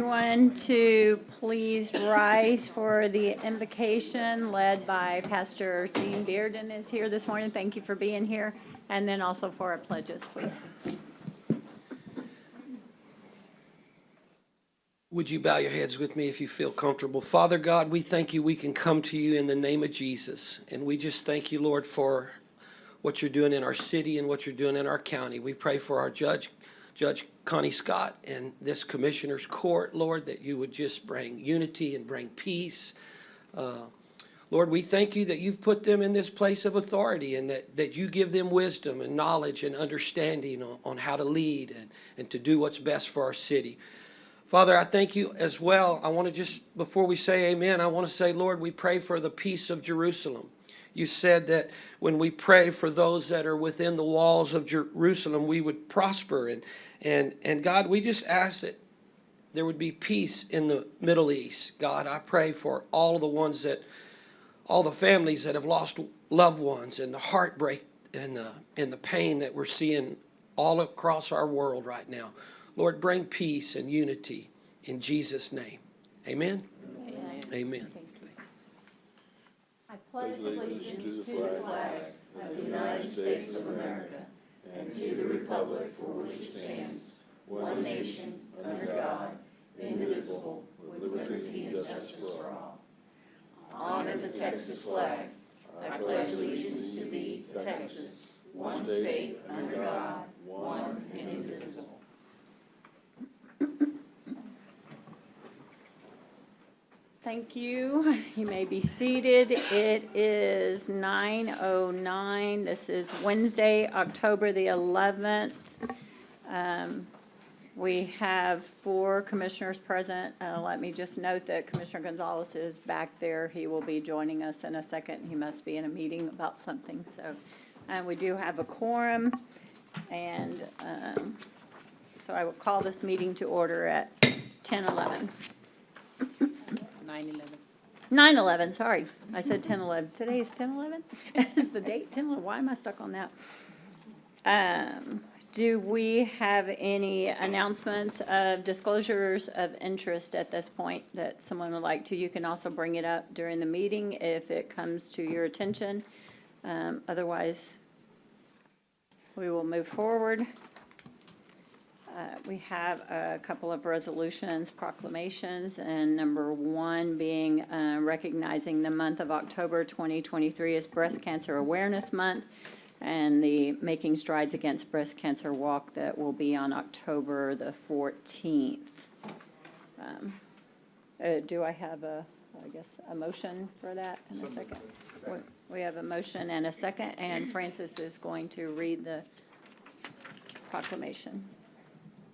everyone to please rise for the invocation led by Pastor Dean Bearden is here this morning. Thank you for being here. And then also for our pledges, please. Would you bow your heads with me if you feel comfortable? Father God, we thank you we can come to you in the name of Jesus. And we just thank you, Lord, for what you're doing in our city and what you're doing in our county. We pray for our Judge Connie Scott and this commissioner's court, Lord, that you would just bring unity and bring peace. Lord, we thank you that you've put them in this place of authority and that you give them wisdom and knowledge and understanding on how to lead and to do what's best for our city. Father, I thank you as well. I want to just, before we say amen, I want to say, Lord, we pray for the peace of Jerusalem. You said that when we pray for those that are within the walls of Jerusalem, we would prosper. And God, we just ask that there would be peace in the Middle East. God, I pray for all the families that have lost loved ones and the heartbreak and the pain that we're seeing all across our world right now. Lord, bring peace and unity in Jesus' name. Amen? Amen. Amen. I pledge allegiance to the flag of the United States of America and to the republic for which it stands, one nation, under God, indivisible, with liberty and justice for all. Honor the Texas flag. I pledge allegiance to thee, Texas, one state, under God, one and indivisible. Thank you. You may be seated. It is 9:09. This is Wednesday, October the 11th. We have 4 commissioners present. Let me just note that Commissioner Gonzalez is back there. He will be joining us in a second. He must be in a meeting about something. So we do have a quorum. And so I will call this meeting to order at 10:11. 9/11, sorry. I said 10/11. Today is 10/11? Is the date 10/11? Why am I stuck on that? Do we have any announcements of disclosures of interest at this point that someone would like to? You can also bring it up during the meeting if it comes to your attention. Otherwise, we will move forward. We have a couple of resolutions, proclamations, and number 1 being recognizing the month of October 2023 as Breast Cancer Awareness Month, and the Making Strides Against Breast Cancer Walk that will be on October the 14th. Do I have a motion for that in a second? We have a motion and a second, and Francis is going to read the proclamation.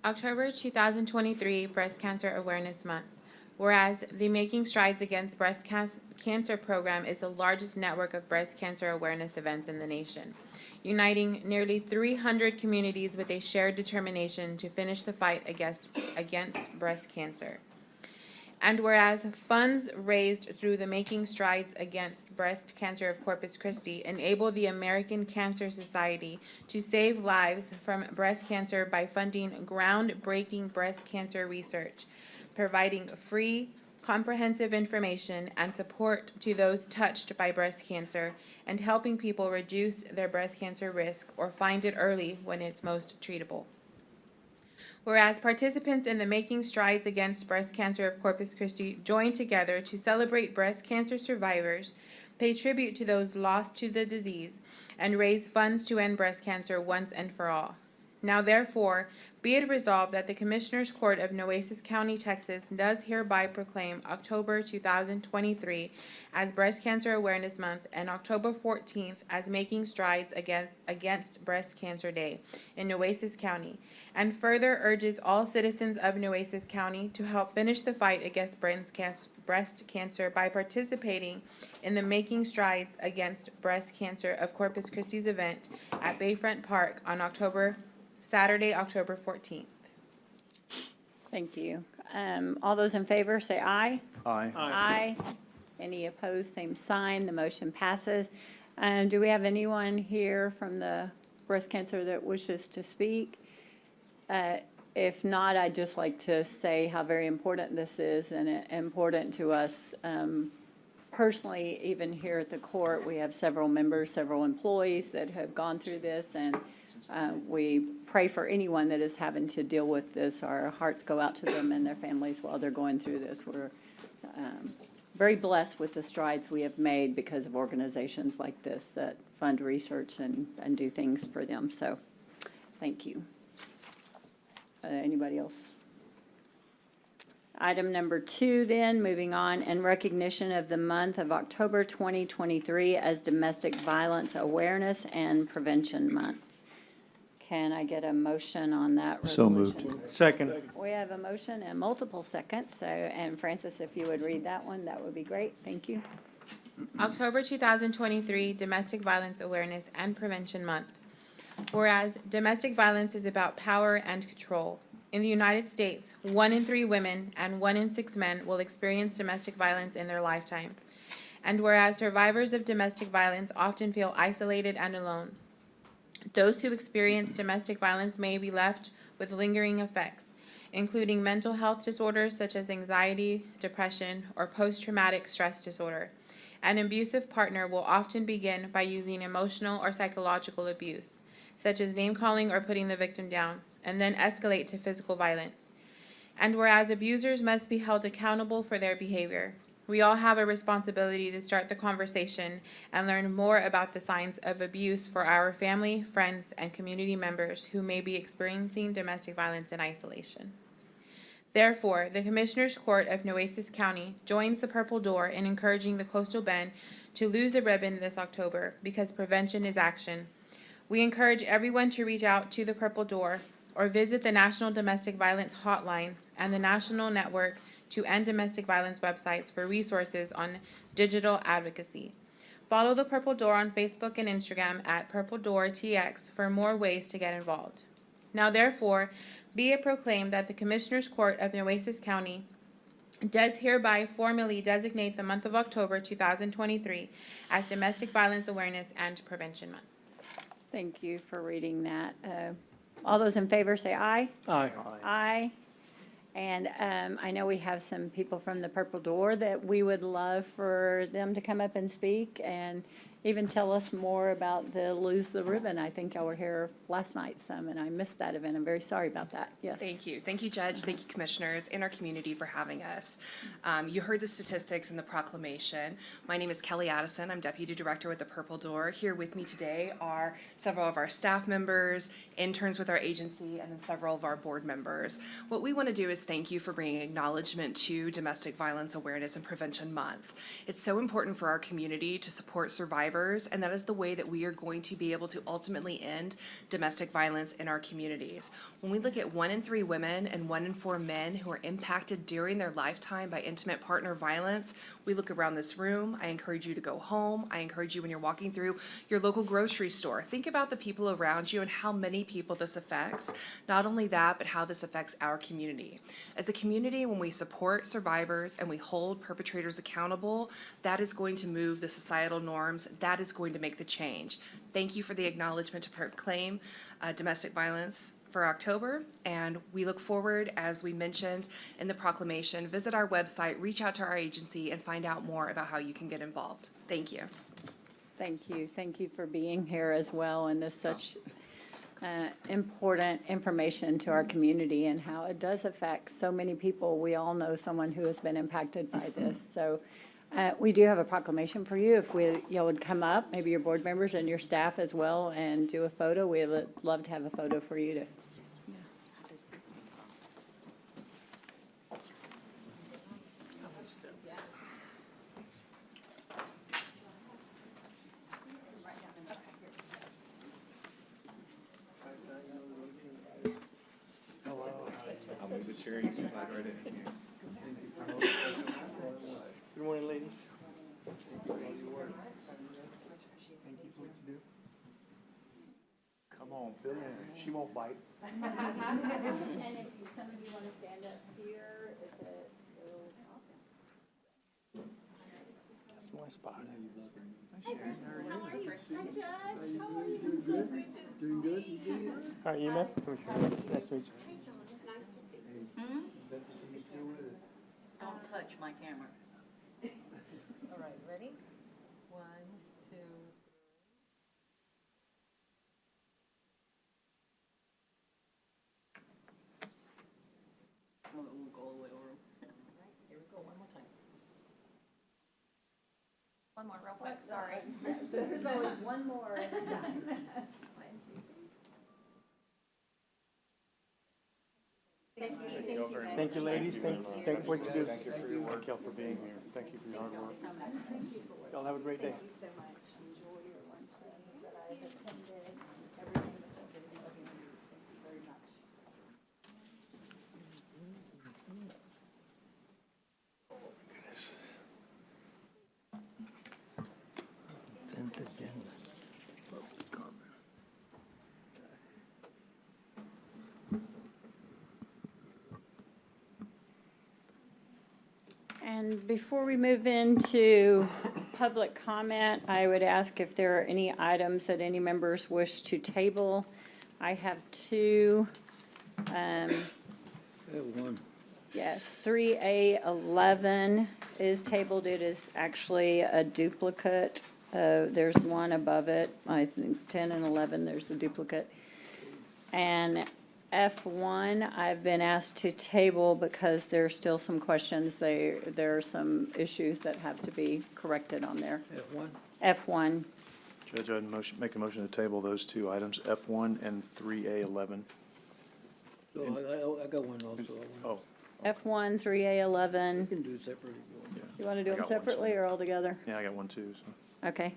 October 2023 Breast Cancer Awareness Month. Whereas the Making Strides Against Breast Cancer program is the largest network of breast cancer awareness events in the nation, uniting nearly 300 communities with a shared determination to finish the fight against breast cancer. And whereas funds raised through the Making Strides Against Breast Cancer of Corpus Christi enable the American Cancer Society to save lives from breast cancer by funding groundbreaking breast cancer research, providing free, comprehensive information and support to those touched by breast cancer, and helping people reduce their breast cancer risk or find it early when it's most treatable. Whereas participants in the Making Strides Against Breast Cancer of Corpus Christi join together to celebrate breast cancer survivors, pay tribute to those lost to the disease, and raise funds to end breast cancer once and for all. Now therefore, be it resolved that the Commissioners Court of Nueces County, Texas does hereby proclaim October 2023 as Breast Cancer Awareness Month and October 14th as Making Strides Against Breast Cancer Day in Nueces County, and further urges all citizens of Nueces County to help finish the fight against breast cancer by participating in the Making Strides Against Breast Cancer of Corpus Christi's event at Bayfront Park on Saturday, October 14th. Thank you. All those in favor, say aye. Aye. Aye. Any opposed, same sign. The motion passes. Do we have anyone here from the breast cancer that wishes to speak? If not, I'd just like to say how very important this is and important to us personally, even here at the court. We have several members, several employees that have gone through this, and we pray for anyone that is having to deal with this. Our hearts go out to them and their families while they're going through this. We're very blessed with the strides we have made because of organizations like this that fund research and do things for them. So thank you. Anybody else? Item number 2 then, moving on, in recognition of the month of October 2023 as Domestic Violence Awareness and Prevention Month. Can I get a motion on that So resolution? moved. Second. We have a motion and multiple seconds, so, and Francis, if you would read that one, that would be great. Thank you. October 2023 Domestic Violence Awareness and Prevention Month. Whereas domestic violence is about power and control. In the United States, 1 in 3 women and 1 in 6 men will experience domestic violence in their lifetime. And whereas survivors of domestic violence often feel isolated and alone, those who experience domestic violence may be left with lingering effects, including mental health disorders such as anxiety, depression, or post-traumatic stress disorder. An abusive partner will often begin by using emotional or psychological abuse, such as name-calling or putting the victim down, and then escalate to physical violence. And whereas abusers must be held accountable for their behavior, we all have a responsibility to start the conversation and learn more about the signs of abuse for our family, friends, and community members who may be experiencing domestic violence in isolation. Therefore, the Commissioners Court of Nueces County joins the Purple Door in encouraging the Coastal Bend to lose the ribbon this October because prevention is action. We encourage everyone to reach out to the Purple Door or visit the National Domestic Violence Hotline and the National Network to End Domestic Violence websites for resources on digital advocacy. Follow the Purple Door on Facebook and Instagram at Purple Door TX for more ways to get involved. Now therefore, be it proclaimed that the Commissioners Court of Nueces County does hereby formally designate the month of October 2023 as Domestic Violence Awareness and Prevention Month. Thank you for reading that. All those in favor say aye. Aye. Aye. And I know we have some people from the Purple Door that we would love for them to come up and speak and even tell us more about the Lose the Ribbon. I think y'all were here last night some, and I missed that event. I'm very sorry about that. Yes. Thank you. Thank you, Judge. Thank you, Commissioners, and our community for having us. You heard the statistics in the proclamation. My name is Kelly Addison. I'm Deputy Director with the Purple Door. Here with me today are several of our staff members, interns with our agency, and then several of our board members. What we want to do is thank you for bringing acknowledgement to Domestic Violence Awareness and Prevention Month. It's so important for our community to support survivors, and that is the way that we are going to be able to ultimately end domestic violence in our communities. When we look at 1 in 3 women and 1 in 4 men who are impacted during their lifetime by intimate partner violence, we look around this room. I encourage you to go home. I encourage you when you're walking through your local grocery store, think about the people around you and how many people this affects. Not only that, but how this affects our community. As a community, when we support survivors and we hold perpetrators accountable, that is going to move the societal norms. That is going to make the change. Thank you for the acknowledgement to proclaim domestic violence for October, and we look forward, as we mentioned in the proclamation, visit our website, reach out to our agency, and find out more about how you can get involved. Thank you. Thank you. Thank you for being here as well, and this such important information to our community and how it does affect so many people. We all know someone who has been impacted by this. So we do have a proclamation for you. If y'all would come up, maybe your board members and your staff as well, and do a photo. We'd love to have a photo for you to. I'll move the chair, you slide right in. Good morning, ladies. Thank you for your work. Thank you for what you do. Come on, fill in. She won't bite. And if some of you want to stand up here, That's my spot. How are you, man? Nice to meet you. touch my camera. All right, ready? 1, 2. Well, it won't go all the way over. All right, here we go, one more time. One more real quick, sorry. There's always one more every time. Thank you, ladies. Thank what you do. Thank you for your work. Thank y'all for being here. Thank you for your hard work. Y'all have a great day. Thank you so much. Enjoy your luncheon that I've attended, everything that you're doing. Thank you very much. And before we move into public comment, I would ask if there are any items that any members wish to table. I have two. One. Yes, 3A11 is tabled. It is actually a duplicate. There's one above it. I think 10 and 11, there's a duplicate. And F1, I've been asked to table because there's still some questions. There are some issues that have to be corrected on there. F1? F1, Judge, I'd make a motion to table those two items, F1 and 3A11. So I got one also. Oh, F1, You 3A11. can do it separately. if you want. You want to do I them got one, separately so- or all together? yeah, I got one too, so Okay,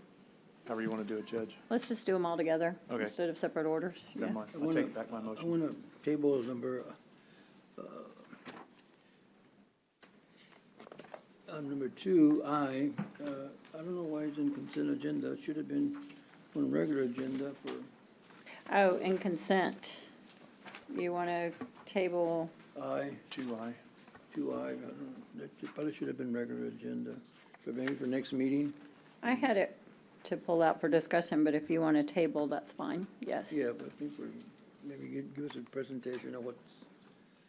however you want to do it, Judge. let's just do them all together Okay. instead of separate orders. Never Yeah. mind, I I'll wanna- take back my I motion. want to table number 2I. I don't know why it's in consent agenda. It should have been on regular agenda for Oh, and consent. You want to table, I, 2I. 2I. I don't know. That probably should have been regular agenda. But maybe for next meeting? I had it to pull out for discussion, but if you want to table, that's fine, yes. Yeah, but I think maybe give us a presentation of what's.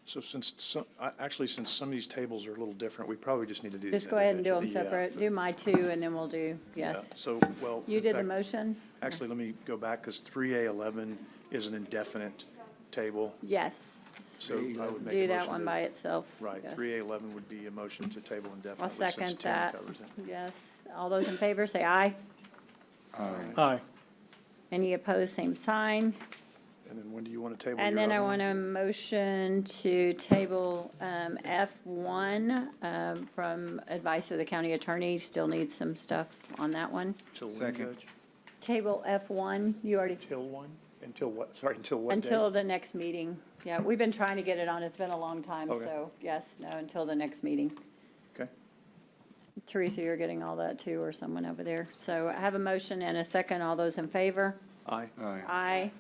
So since some of these tables are a little different, we probably just need to do these Just go ahead and do them individually. Yeah. separate. Do my two, and then we'll do, Yeah. yes. So, well. You in did the fact, motion? Actually, let me go back, because 3A11 is an indefinite table, Yes. so I would make a motion. Do that one to- by itself. Right, yes. 3A11 would be a motion to table indefinitely. I'll since second 10 that. covers it. Yes. All those in favor, say aye. Aye. Any opposed, same sign. And then when do you want to table And your then I other one? want a motion to table F1 from advice of the county attorney. Still needs some stuff on that one. Till when, Second. Judge? Table F1, you already, Till one? Until what, sorry, until what date? until the next meeting. Yeah, we've been trying to get it on. It's been a long time, Okay. so yes, no, until the next meeting. Okay. Teresa, you're getting all that too, or someone over there. So I have a motion and a second. All those in favor? Aye. Aye. Aye.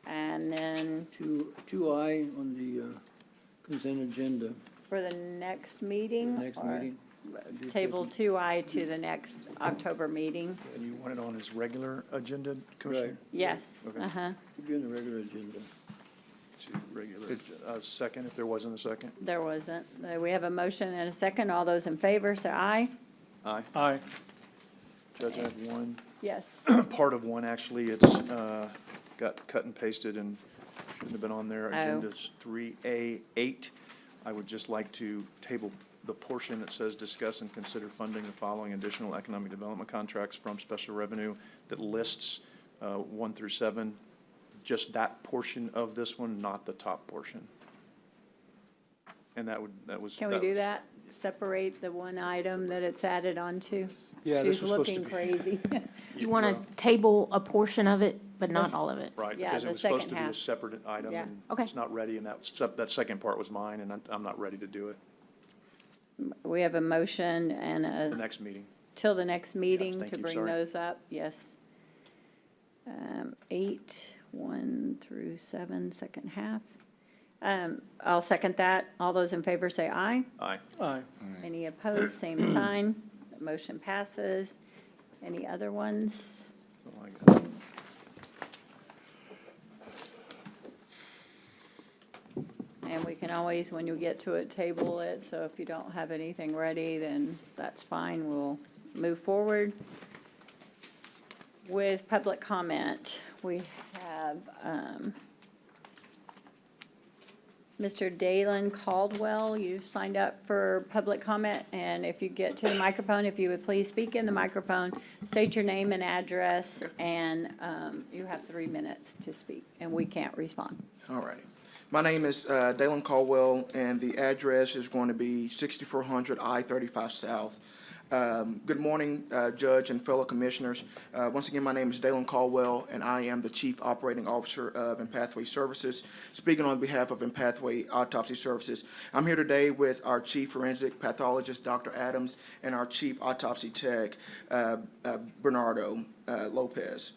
And then 2I on the consent agenda. for the next meeting? Next or meeting. Do Table separate. 2I to the next October meeting? And you want it on his regular agenda, Commissioner? Right. Yes, Okay. uh-huh. Should be on the regular agenda. To regular, second, if there wasn't a second? There wasn't. We have a motion and a second. All those in favor, say aye. Aye. Aye. Judge, I have one, Yes. part of one, actually, it's got cut and pasted and shouldn't have been on there. Oh. Agenda's 3A8. I would just like to table the portion that says discuss and consider funding the following additional economic development contracts from special revenue that lists 1 through 7. Just that portion of this one, not the top portion. And that was. Can we do that? Separate the one item that it's added onto? Yeah, this was supposed to She's be. looking crazy. You want to table a portion of it, but not all of it? Right, Yeah, because the it was supposed second to be a half. separate item, Yeah. and Okay. it's not ready, and that second part was mine, and I'm not ready to do it. We have a motion and The a, next meeting. till the next meeting thank to you, bring sorry. those up, yes. 8, 1 through 7, second half. I'll second that. All those in favor say aye. Aye. Aye. Any opposed, same sign. Motion passes. Any other ones? Something like that. and we can always, when you get to it, table it. So if you don't have anything ready, then that's fine. We'll move forward. With public comment, we have Mr. Dalen Caldwell. You've signed up for public comment, and if you get to the microphone, if you would please speak in the microphone, state your name and address, and you have 3 minutes to speak, and we can't respond. All right. My name is Dalen Caldwell, and the address is going to be 6400 I-35 South. Good morning, Judge and fellow commissioners. Once again, my name is Dalen Caldwell, and I am the Chief Operating Officer of Empathway Services, speaking on behalf of Empathway Autopsy Services. I'm here today with our Chief Forensic Pathologist, Dr. Adams, and our Chief Autopsy Tech, Bernardo Lopez.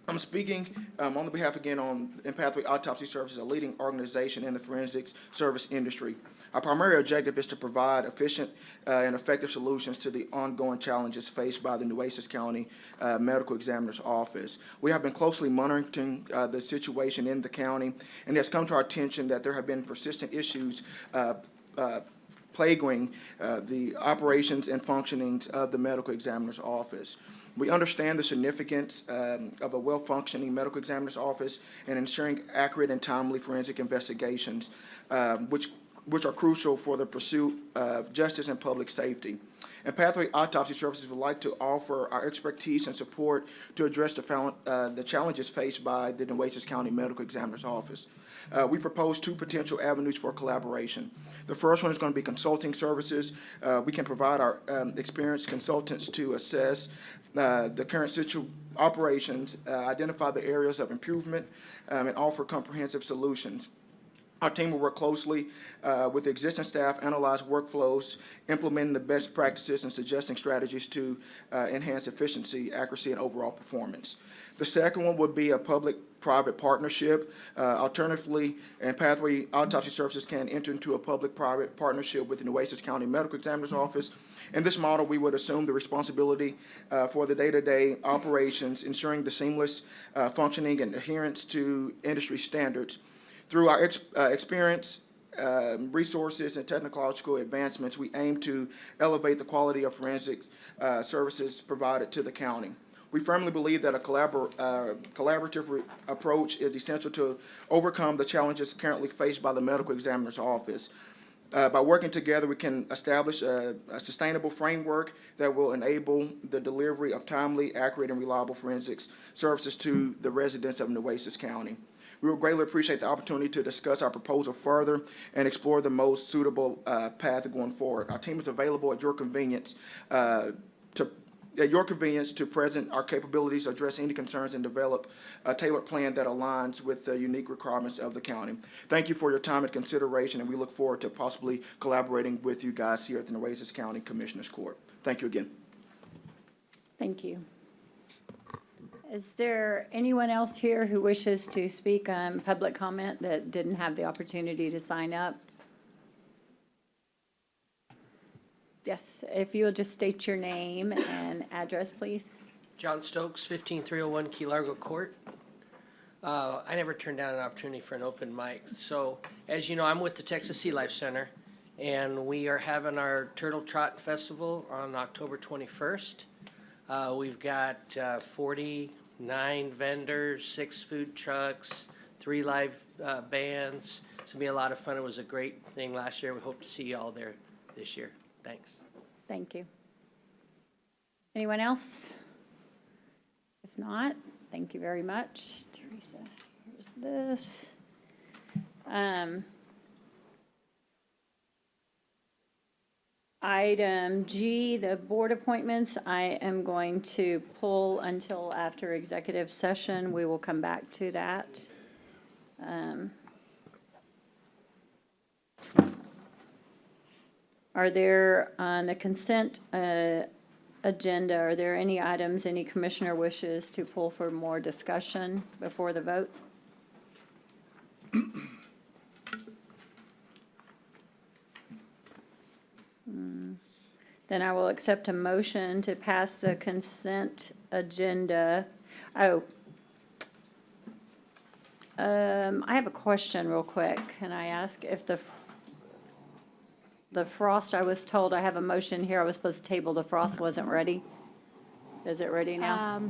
I'm speaking on the behalf again on Empathway Autopsy Services, a leading organization in the forensics service industry. Our primary objective is to provide efficient and effective solutions to the ongoing challenges faced by the Nueces County Medical Examiner's Office. We have been closely monitoring the situation in the county, and it's come to our attention that there have been persistent issues plaguing the operations and functionings of the Medical Examiner's Office. We understand the significance of a well-functioning medical examiner's office in ensuring accurate and timely forensic investigations, which are crucial for the pursuit of justice and public safety. And Pathway Autopsy Services would like to offer our expertise and support to address the challenges faced by the Nueces County Medical Examiner's Office. We propose 2 potential avenues for collaboration. The first one is going to be consulting services. We can provide our experienced consultants to assess the current operations, identify the areas of improvement, and offer comprehensive solutions. Our team will work closely with the existing staff, analyze workflows, implementing the best practices, and suggesting strategies to enhance efficiency, accuracy, and overall performance. The second one would be a public-private partnership. Alternatively, and Pathway Autopsy Services can enter into a public-private partnership with the Nueces County Medical Examiner's Office. In this model, we would assume the responsibility for the day-to-day operations, ensuring the seamless functioning and adherence to industry standards. Through our experience, resources, and technological advancements, we aim to elevate the quality of forensic services provided to the county. We firmly believe that a collaborative approach is essential to overcome the challenges currently faced by the Medical Examiner's Office. By working together, we can establish a sustainable framework that will enable the delivery of timely, accurate, and reliable forensics services to the residents of Nueces County. We would greatly appreciate the opportunity to discuss our proposal further and explore the most suitable path going forward. Our team is available at your convenience to present our capabilities, address any concerns, and develop a tailored plan that aligns with the unique requirements of the county. Thank you for your time and consideration, and we look forward to possibly collaborating with you guys here at the Nueces County Commissioners Court. Thank you again. Thank you. Is there anyone else here who wishes to speak on public comment that didn't have the opportunity to sign up? Yes, if you'll just state your name and address, please. John Stokes, 15301 Key Largo Court. I never turned down an opportunity for an open mic. So, as you know, I'm with the Texas Sea Life Center, and we are having our Turtle Trot Festival on October 21st. We've got 49 vendors, 6 food trucks, 3 live bands. It's going to be a lot of fun. It was a great thing last year. We hope to see you all there this year. Thanks. Thank you. Anyone else? If not, thank you very much. Teresa, here's this. Item G, the board appointments, I am going to pull until after executive session. We will come back to that. Are there, on the consent agenda, are there any items any commissioner wishes to pull for more discussion before the vote? Then I will accept a motion to pass the consent agenda. I have a question real quick. Can I ask if the frost, I was told, I have a motion here, I was supposed to table, the frost wasn't ready? Is it ready now?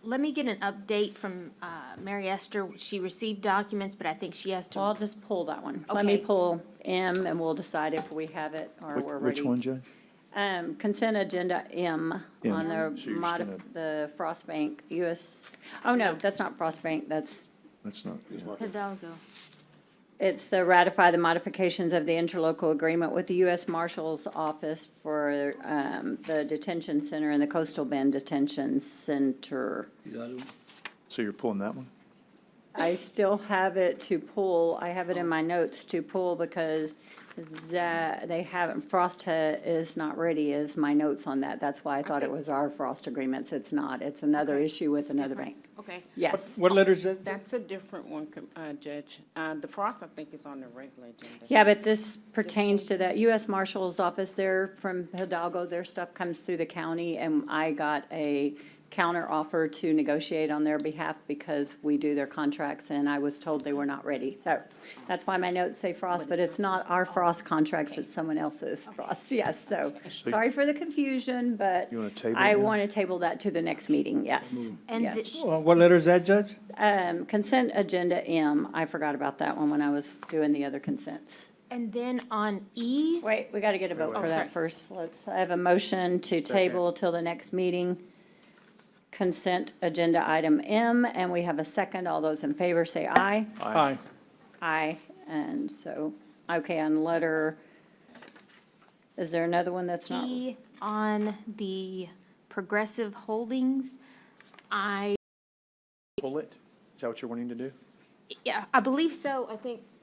Let me get an update from Mary Esther. She received documents, but I think she has Well, I'll to, just pull that one. Let me Okay. pull M and we'll decide if we have it or we're ready. Which one, Judge? Consent agenda M M. on So you're just gonna- the Frost Bank US, oh no, that's not Frost Bank, That's not, yeah. Hidalgo. it's the ratify the modifications of the interlocal agreement with the U.S. Marshal's Office for the detention center and the Coastal Bend Detention Center. You got it? So you're pulling that one? I still have it to pull, I have it in my notes to pull because they haven't, Frost is not ready is my notes on that. That's why I thought it was our Frost agreements. It's not. It's another issue with another bank. Okay. Yes. What letter is that? That's a different one, Judge. The frost, I think, is on the regular agenda. Yeah, but this pertains to that U.S. Marshal's Office there from Hidalgo. Their stuff comes through the county, and I got a counter offer to negotiate on their behalf because we do their contracts, and I was told they were not ready. So that's why my notes say Frost, but it's not our Frost contracts, it's someone else's Frost. Yes, so sorry for the confusion, but You wanna table I it then? want to table that to the next meeting, yes. And Yes. What letter is that, Judge? Consent agenda M, I forgot about that one when I was doing the other consents. And then on E, Wait, we got to get a vote for sorry. that first. I have a motion to table till the next meeting. Consent agenda item M, and we have a second. All those in favor say aye. Aye. Aye, and so, okay, on letter, is there another one that's not? E on the Progressive Holdings, Pull it? Is that what you're wanting to do? yeah, I believe so.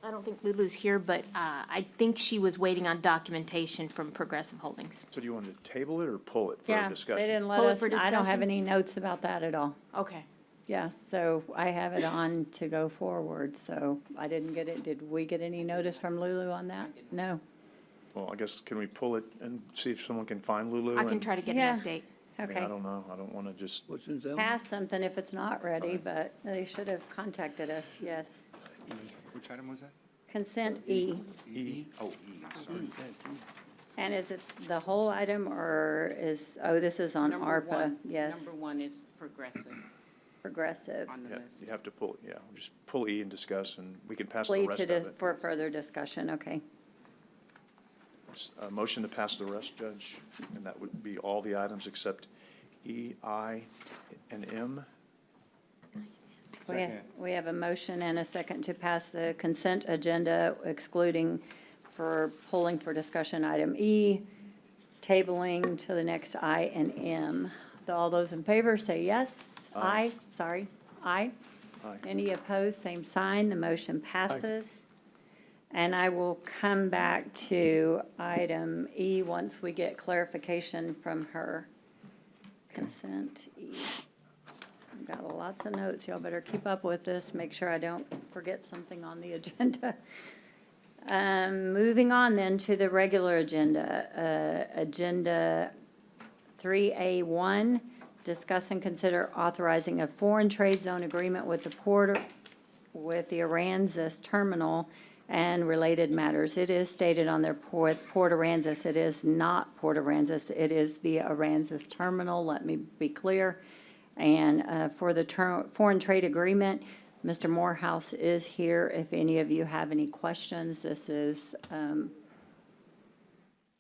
I don't think Lulu's here, but I think she was waiting on documentation from Progressive Holdings. So do you want to table it or pull it for Yeah, discussion? they didn't let Pull it us, for I don't have discussion? any notes about that at all. Okay. Yeah, so I have it on to go forward, so I didn't get it. Did we get any notice from Lulu on that? No. Well, I guess, can we pull it and see if someone can find Lulu? I can and- try to get Yeah. an update. I mean, Okay. I don't know. I don't want to just, What's in that? Pass something if it's not ready, but they should have contacted us, yes. Which item was that? Consent E. Oh, E, sorry. And is it the whole item, or this is on Number ARPA? one. Yes, Number one is progressive progressive. on the yeah, list. you have to pull, yeah, just pull E and discuss, and we can pass the Plea rest to of it. for further discussion, okay. A motion to pass the rest, Judge, and that would be all the items except E, I, and M. We have a motion and a second to pass the consent agenda excluding for pulling for discussion item E, tabling to the next I and M. All those in favor say yes. Aye, sorry, aye. Aye. Any opposed, same sign, the motion passes. And I will come back to item E once we get clarification from her. Consent E. I've got lots of notes, y'all better keep up with this, make sure I don't forget something on the agenda. Moving on then to the regular agenda, Agenda 3A1, discuss and consider authorizing a foreign trade zone agreement with the Aransas Terminal and related matters. It is stated on their Port Aransas, it is not Port Aransas, it is the Aransas Terminal, let me be clear. And for the foreign trade agreement, Mr. Morehouse is here if any of you have any questions. This is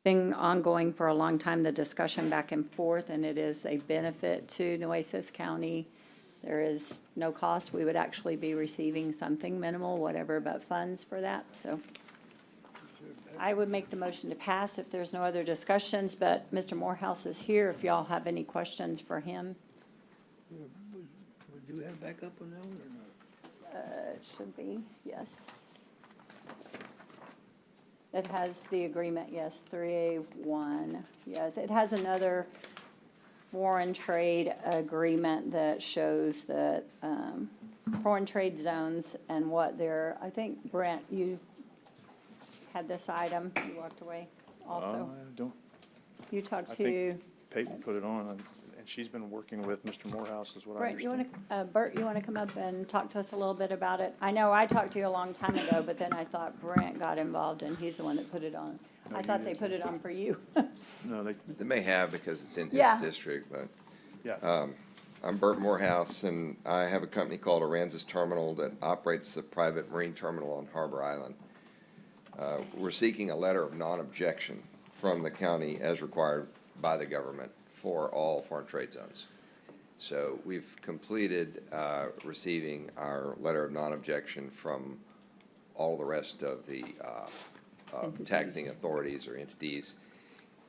been ongoing for a long time, the discussion back and forth, and it is a benefit to Nueces County. There is no cost. We would actually be receiving something minimal, whatever, but funds for that, so. I would make the motion to pass if there's no other discussions, but Mr. Morehouse is here if y'all have any questions for him. Do you have backup on that one or not? It should be, yes. It has the agreement, yes, 3A1, yes. It has another foreign trade agreement that shows that foreign trade zones and what they're, I think, Brent, you had this item, you walked away also. I don't, You talked I to, think Peyton put it on, and she's been working with Mr. Morehouse, is what I Brent, you understand. want to, Bert, you want to come up and talk to us a little bit about it? I know I talked to you a long time ago, but then I thought Brent got involved and he's the one that put it on. No, I you thought they did. put it on for you. No, they, They may have because it's in his Yeah. district, but yeah. I'm Bert Morehouse, and I have a company called Aransas Terminal that operates a private marine terminal on Harbor Island. We're seeking a letter of non-objection from the county as required by the government for all foreign trade zones. So we've completed receiving our letter of non-objection from all the rest of the taxing authorities or entities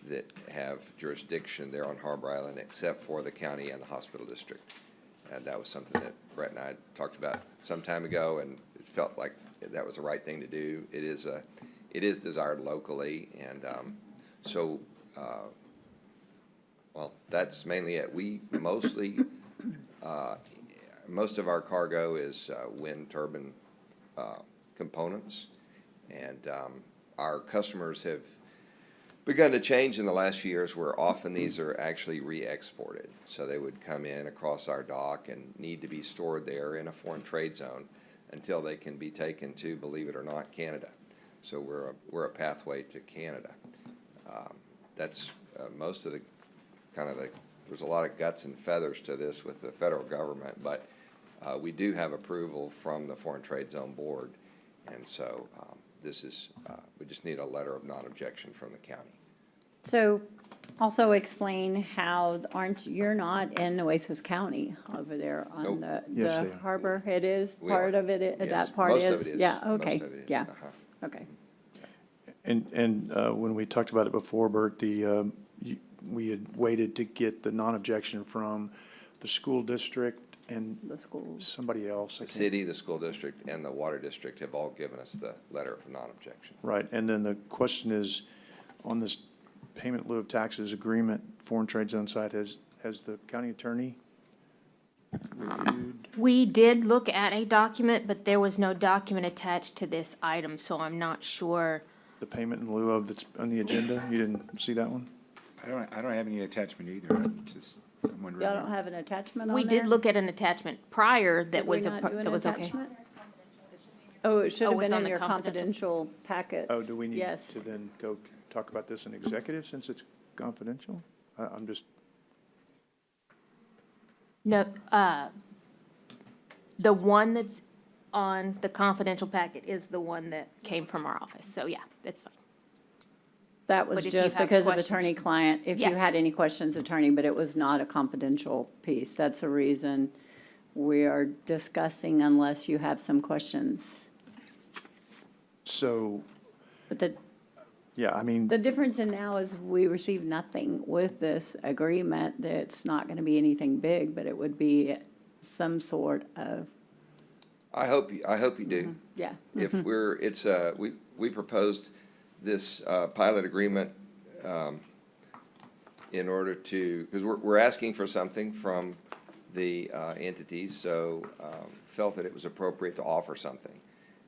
that have jurisdiction there on Harbor Island, except for the county and the hospital district. And that was something that Brett and I talked about some time ago, and it felt like that was the right thing to do. It is desired locally, and well, that's mainly it. We mostly, most of our cargo is wind turbine components, and our customers have begun to change in the last few years, where often these are actually re-exported. So they would come in across our dock and need to be stored there in a foreign trade zone until they can be taken to, believe it or not, Canada. So we're a pathway to Canada. That's most of the there's a lot of guts and feathers to this with the federal government, but we do have approval from the Foreign Trade Zone Board, and so this is, we just need a letter of non-objection from the county. So also explain how, you're not in Nueces County over there on Nope. the Yes, they are. harbor? It is, We part are. of it, Yes, that part most of is? it is. Yeah, Most okay, of it is. yeah, Uh-huh. okay. And when we talked about it before, Bert, we had waited to get the non-objection from the school district and The schools. somebody else. I The can't- city, the school district, and the water district have all given us the letter of non-objection. Right, and then the question is, on this payment in lieu of taxes agreement, foreign trade zone side, has the county attorney reviewed? We did look at a document, but there was no document attached to this item, so I'm not sure. The payment in lieu of that's on the agenda? You didn't see that one? I don't have any attachment either, I'm wondering. Y'all don't have an attachment on We there? did look at an attachment prior that Did we was, not do an that was okay. attachment? Oh, it should Oh, have it's been on in the your confidential? confidential packets. Oh, do we need Yes. to then go talk about this in executive since it's confidential? I'm just, No, the one that's on the confidential packet is the one that came from our office, so yeah, it's fine. That was But if you just have because of questions- attorney-client, if you Yes. had any questions, attorney, but it was not a confidential piece. That's the reason we are discussing unless you have some questions. so, But yeah, I mean, the difference in now is we receive nothing with this agreement. That's not going to be anything big, but it would be some sort of, I hope you do. yeah. If we proposed this pilot agreement in order to, because we're asking for something from the entities, so felt that it was appropriate to offer something.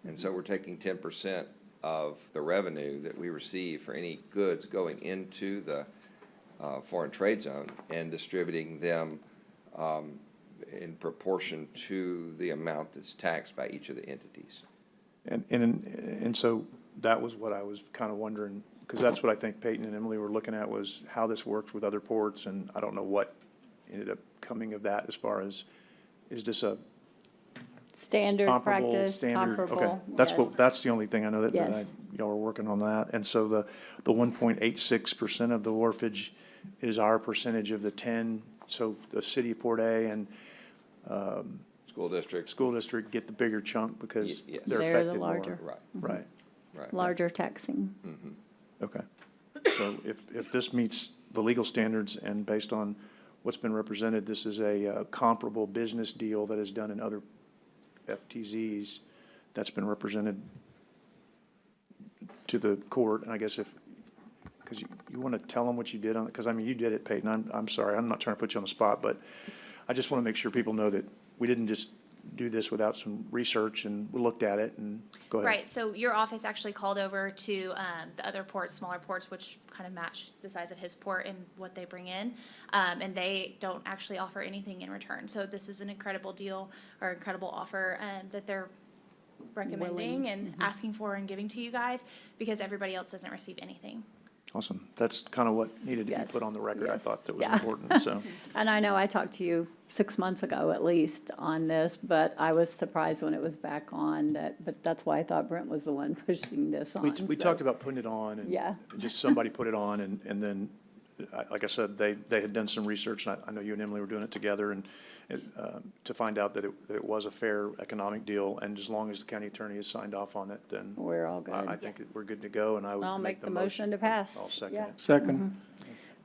And so we're taking 10% of the revenue that we receive for any goods going into the foreign trade zone and distributing them in proportion to the amount that's taxed by each of the entities. and so that was what I was kind of wondering, because that's what I think Peyton and Emily were looking at, was how this works with other ports, and I don't know what ended up coming of that as far as, is this a Standard comparable, practice, standard? Okay, comparable. that's the only thing I know that Yes. y'all are working on that. And so the 1.86% of the wharfage is our percentage of the 10, so the city of Port A and School districts, school district get the bigger chunk because Yes. they're They're the affected more. larger. right, Right, right. Larger taxing. okay. So if this meets the legal standards and based on what's been represented, this is a comparable business deal that is done in other FTZs that's been represented to the court, and I guess because you want to tell them what you did on it, because I mean, you did it, Peyton, I'm sorry, I'm not trying to put you on the spot, but I just want to make sure people know that we didn't just do this without some research, and we looked at it, and go ahead. Right, so your office actually called over to the other ports, smaller ports, which kind of match the size of his port and what they bring in. And they don't actually offer anything in return. So this is an incredible deal or incredible offer that they're recommending and asking for and giving to you guys because everybody else doesn't receive anything. Awesome. That's kind of what needed to be Yes, put on the record. I yes, thought that was yeah. important, so. And I know I talked to you 6 months ago at least on this, but I was surprised when it was back on that, but that's why I thought Brent was the one pushing this on. We so- talked about putting it on, and Yeah. just somebody put it on, and then, like I said, they had done some research, and I know you and Emily were doing it together, and to find out that it was a fair economic deal, and as long as the county attorney has signed off on it, then We're all good. I think that we're good to go, and I I'll would make the motion to pass. I'll second Yeah. it. Second.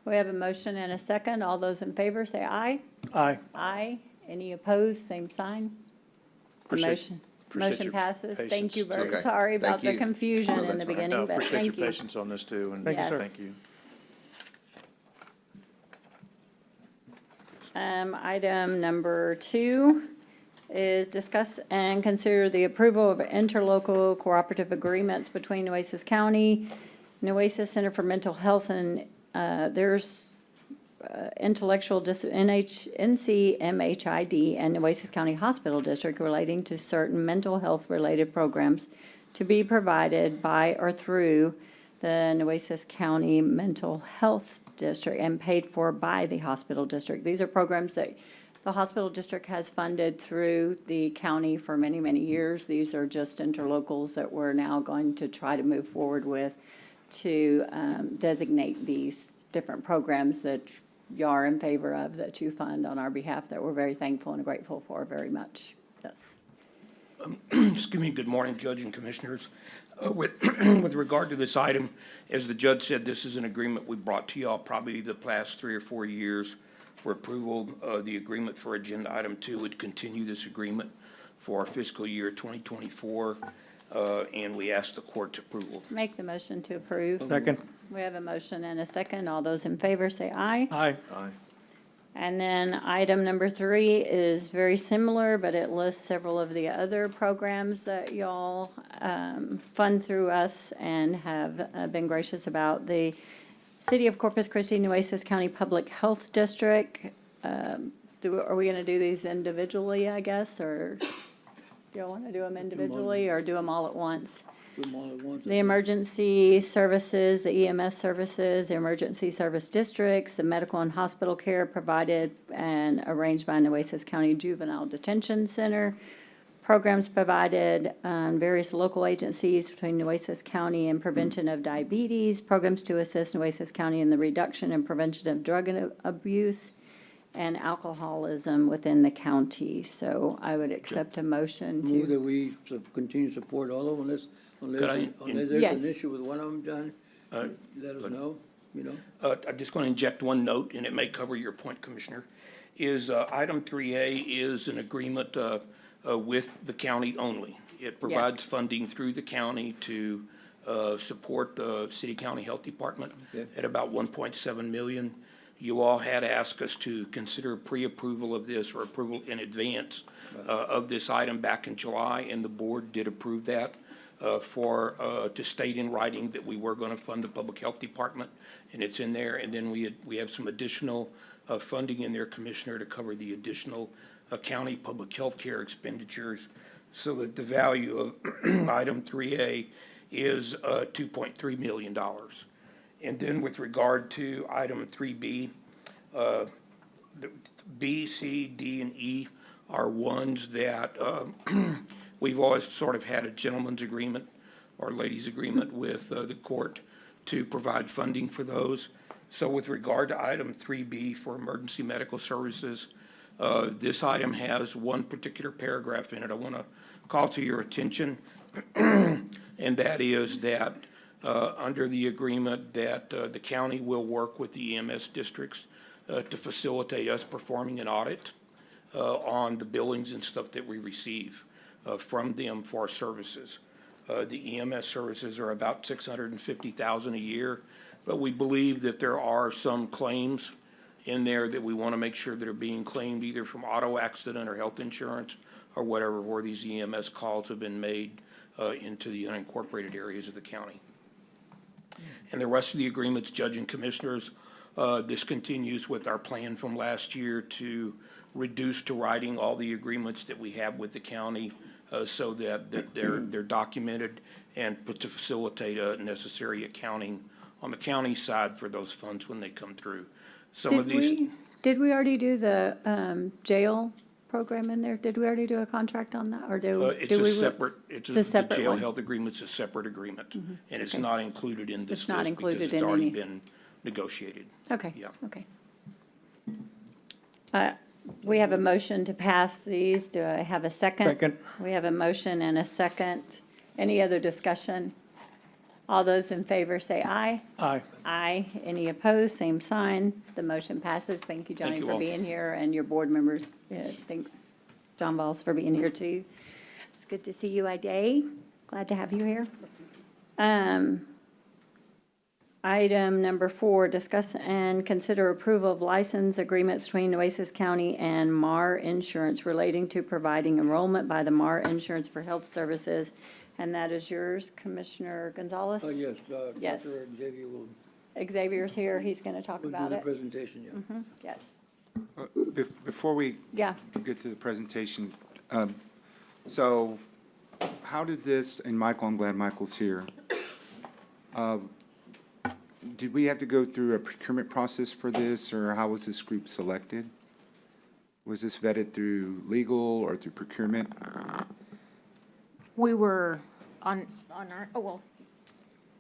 We have a motion and a second. All those in favor say aye. Aye. Aye. Any opposed, same sign. The Appreciate- motion, appreciate motion your passes. Thank you patience. very, Okay. sorry about Thank the you. confusion No, in that's the fine. beginning, but Appreciate thank your you. patience on this too, and Thank you, sir. thank you. Item number 2 is discuss and consider the approval of interlocal cooperative agreements between Nueces County, Nueces Center for Mental Health, and there's intellectual NCMHID and Nueces County Hospital District relating to certain mental health related programs to be provided by or through the Nueces County Mental Health District and paid for by the hospital district. These are programs that the hospital district has funded through the county for many, many years. These are just interlocals that we're now going to try to move forward with to designate these different programs that you are in favor of, that you fund on our behalf, that we're very thankful and grateful for very much. Yes. Excuse me, good morning, Judge and Commissioners. With regard to this item, as the judge said, this is an agreement we brought to y'all probably the past 3 or 4 years for approval. The agreement for Agenda Item 2 would continue this agreement for our fiscal year 2024, and we ask the court's approval. Make the motion to approve. Second. We have a motion and a second. All those in favor say aye. Aye. Aye. And then item number 3 is very similar, but it lists several of the other programs that y'all fund through us and have been gracious about. The City of Corpus Christi, Nueces County Public Health District. Are we going to do these individually, I guess, or do y'all want to do them individually or do them all at once? Do them all at once. The emergency services, the EMS services, the emergency service districts, the medical and hospital care provided and arranged by Nueces County Juvenile Detention Center, programs provided various local agencies between Nueces County and prevention of diabetes, programs to assist Nueces County in the reduction and prevention of drug abuse and alcoholism within the county. So I would accept a motion Move to, that we continue to support all of them unless there's Yes. an issue with one of them, John. Let us know, you know. I'm just going to inject one note, and it may cover your point, Commissioner, is item 3A is an agreement with the county only. It provides Yes. funding through the county to support the city-county health department Okay. at about 1.7 million. You all had asked us to consider pre-approval of this or approval in advance of this item back in July, and the board did approve that to state in writing that we were going to fund the public health department, and it's in there. And then we have some additional funding in there, Commissioner, to cover the additional county public health care expenditures, so that the value of item 3A is $2.3 million. And then with regard to item 3B, the B, C, D, and E are ones that we've always sort of had a gentleman's agreement or ladies' agreement with the court to provide funding for those. So with regard to item 3B for emergency medical services, this item has one particular paragraph in it I want to call to your attention, and that is that under the agreement that the county will work with the EMS districts to facilitate us performing an audit on the billings and stuff that we receive from them for our services. The EMS services are about $650,000 a year, but we believe that there are some claims in there that we want to make sure that are being claimed either from auto accident or health insurance or whatever, where these EMS calls have been made into the unincorporated areas of the county. And the rest of the agreements, Judge and Commissioners, this continues with our plan from last year to reduce to writing all the agreements that we have with the county so that they're documented and put to facilitate necessary accounting on the county side for those funds when they come through. Some of these. Did we already do the jail program in there? Did we already do a contract on that, or It's a separate, It's a the separate jail one. health agreement's a separate agreement, and it's Okay. not included in this It's not list because included it's in already any. been negotiated. Okay, Yeah. okay. We have a motion to pass these. Do I have a second? Second. We have a motion and a second. Any other discussion? All those in favor say aye. Aye. Aye. Any opposed? Same sign. The motion passes. Thank you, Johnny, Thank you for all. being here, and your board members. Thanks, John Balls, for being here too. It's good to see you, Ida. Glad to have you here. Item number 4, discuss and consider approval of license agreements between Nueces County and MAR Insurance relating to providing enrollment by the MAR Insurance for health services. And that is yours, Commissioner Gonzalez? Yes, Yes. Dr. Xavier will Xavier's here. He's going to talk do about the it. presentation, yeah. Yes. Before we Yeah. get to the presentation, so how did this, and Michael, I'm glad Michael's here. Did we have to go through a procurement process for this, or how was this group selected? Was this vetted through legal or through procurement? We were on our, oh, well,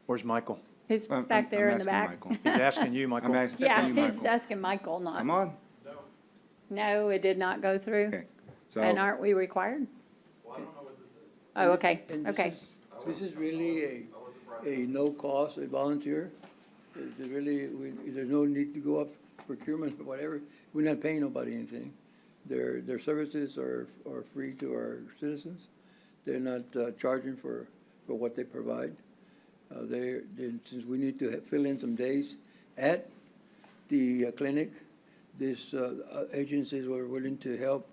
Where's Michael? He's I'm- back there I'm in the asking back. Michael. He's asking you, Michael. I'm asking Yeah, you, he's Michael. asking Michael, not. Come on. No, it did not go through? Okay. So, And aren't we required? Oh, okay, And this okay. This is really a no cost, a volunteer. There's really, there's no need to go up procurement or whatever. We're not paying nobody anything. Their services are free to our citizens. They're not charging for what they provide. Since we need to fill in some days at the clinic, these agencies were willing to help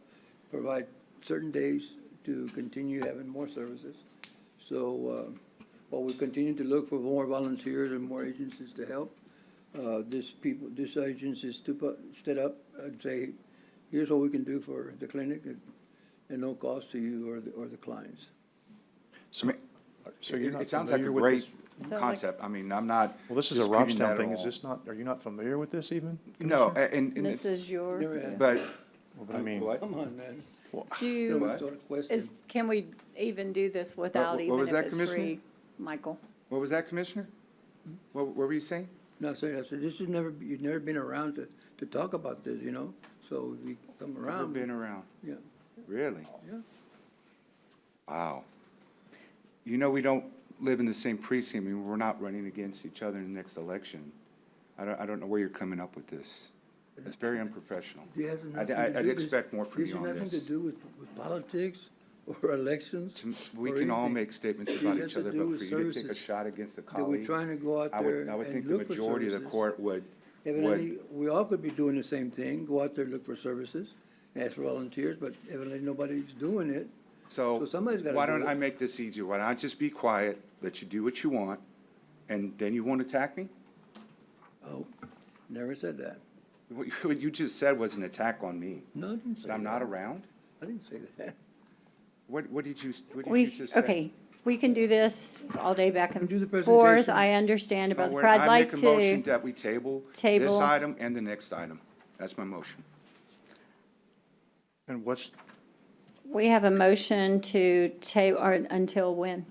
provide certain days to continue having more services. So, while we continue to look for more volunteers and more agencies to help, this agency stood up and say, here's what we can do for the clinic at no cost to you or the clients. So you're not it sounds like a familiar with great this? like- concept. I mean, I'm not Well, this is a disputing that Robstown at thing. Is all. this not, are you not familiar with this even? No, and This it's, is your, Never had. but, Well, but I mean, what? Come on, man. do you, What sort of question? can we even do this without what even was if that, it's Commissioner? free? Michael? What was that, Commissioner? What were you saying? No, sorry, I said, you've never been around to talk about this, you know? So we come Never around. been around. Yeah, Really? yeah. Wow. You know, we don't live in the same precinct. I mean, we're not running against each other in the next election. I don't know where you're coming up with this. It's very unprofessional. It has nothing to I'd do with- expect more from you on This has nothing this. to do with politics or elections. We or can all anything. make statements It about has each to other, do but with for you to take a services shot against a That we're colleague, trying to go out I there would think and the look for majority of the services. court would, Evidently, we all could be doing the same thing, go out there, look for services, ask for volunteers, but evidently nobody's doing it. So somebody's gotta why do don't it. I make this easier? Why don't I just be quiet, let you do what you want, and then you won't attack me? Oh, never said that. What you just said was an attack on me, No, I didn't say that that. I'm not around? I didn't say that. What did you We, just say? okay, we can do this all day back and Do the forth. presentation. I understand about, Well, but I'd like I make a motion to, that we table this table. item and the next item. That's my motion. and what's, we have a motion to or until when?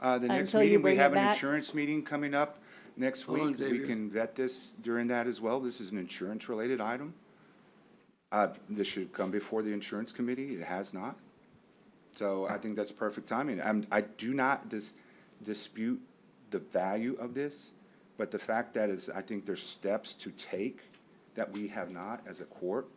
The next Until you meeting, we bring it have an back? insurance meeting coming up next Hold on, week. We Xavier. can vet this during that as well. This is an insurance-related item. This should come before the insurance committee. It has not. So I think that's perfect timing. I do not dispute the value of this, but the fact that is, I think there's steps to take that we have not as a court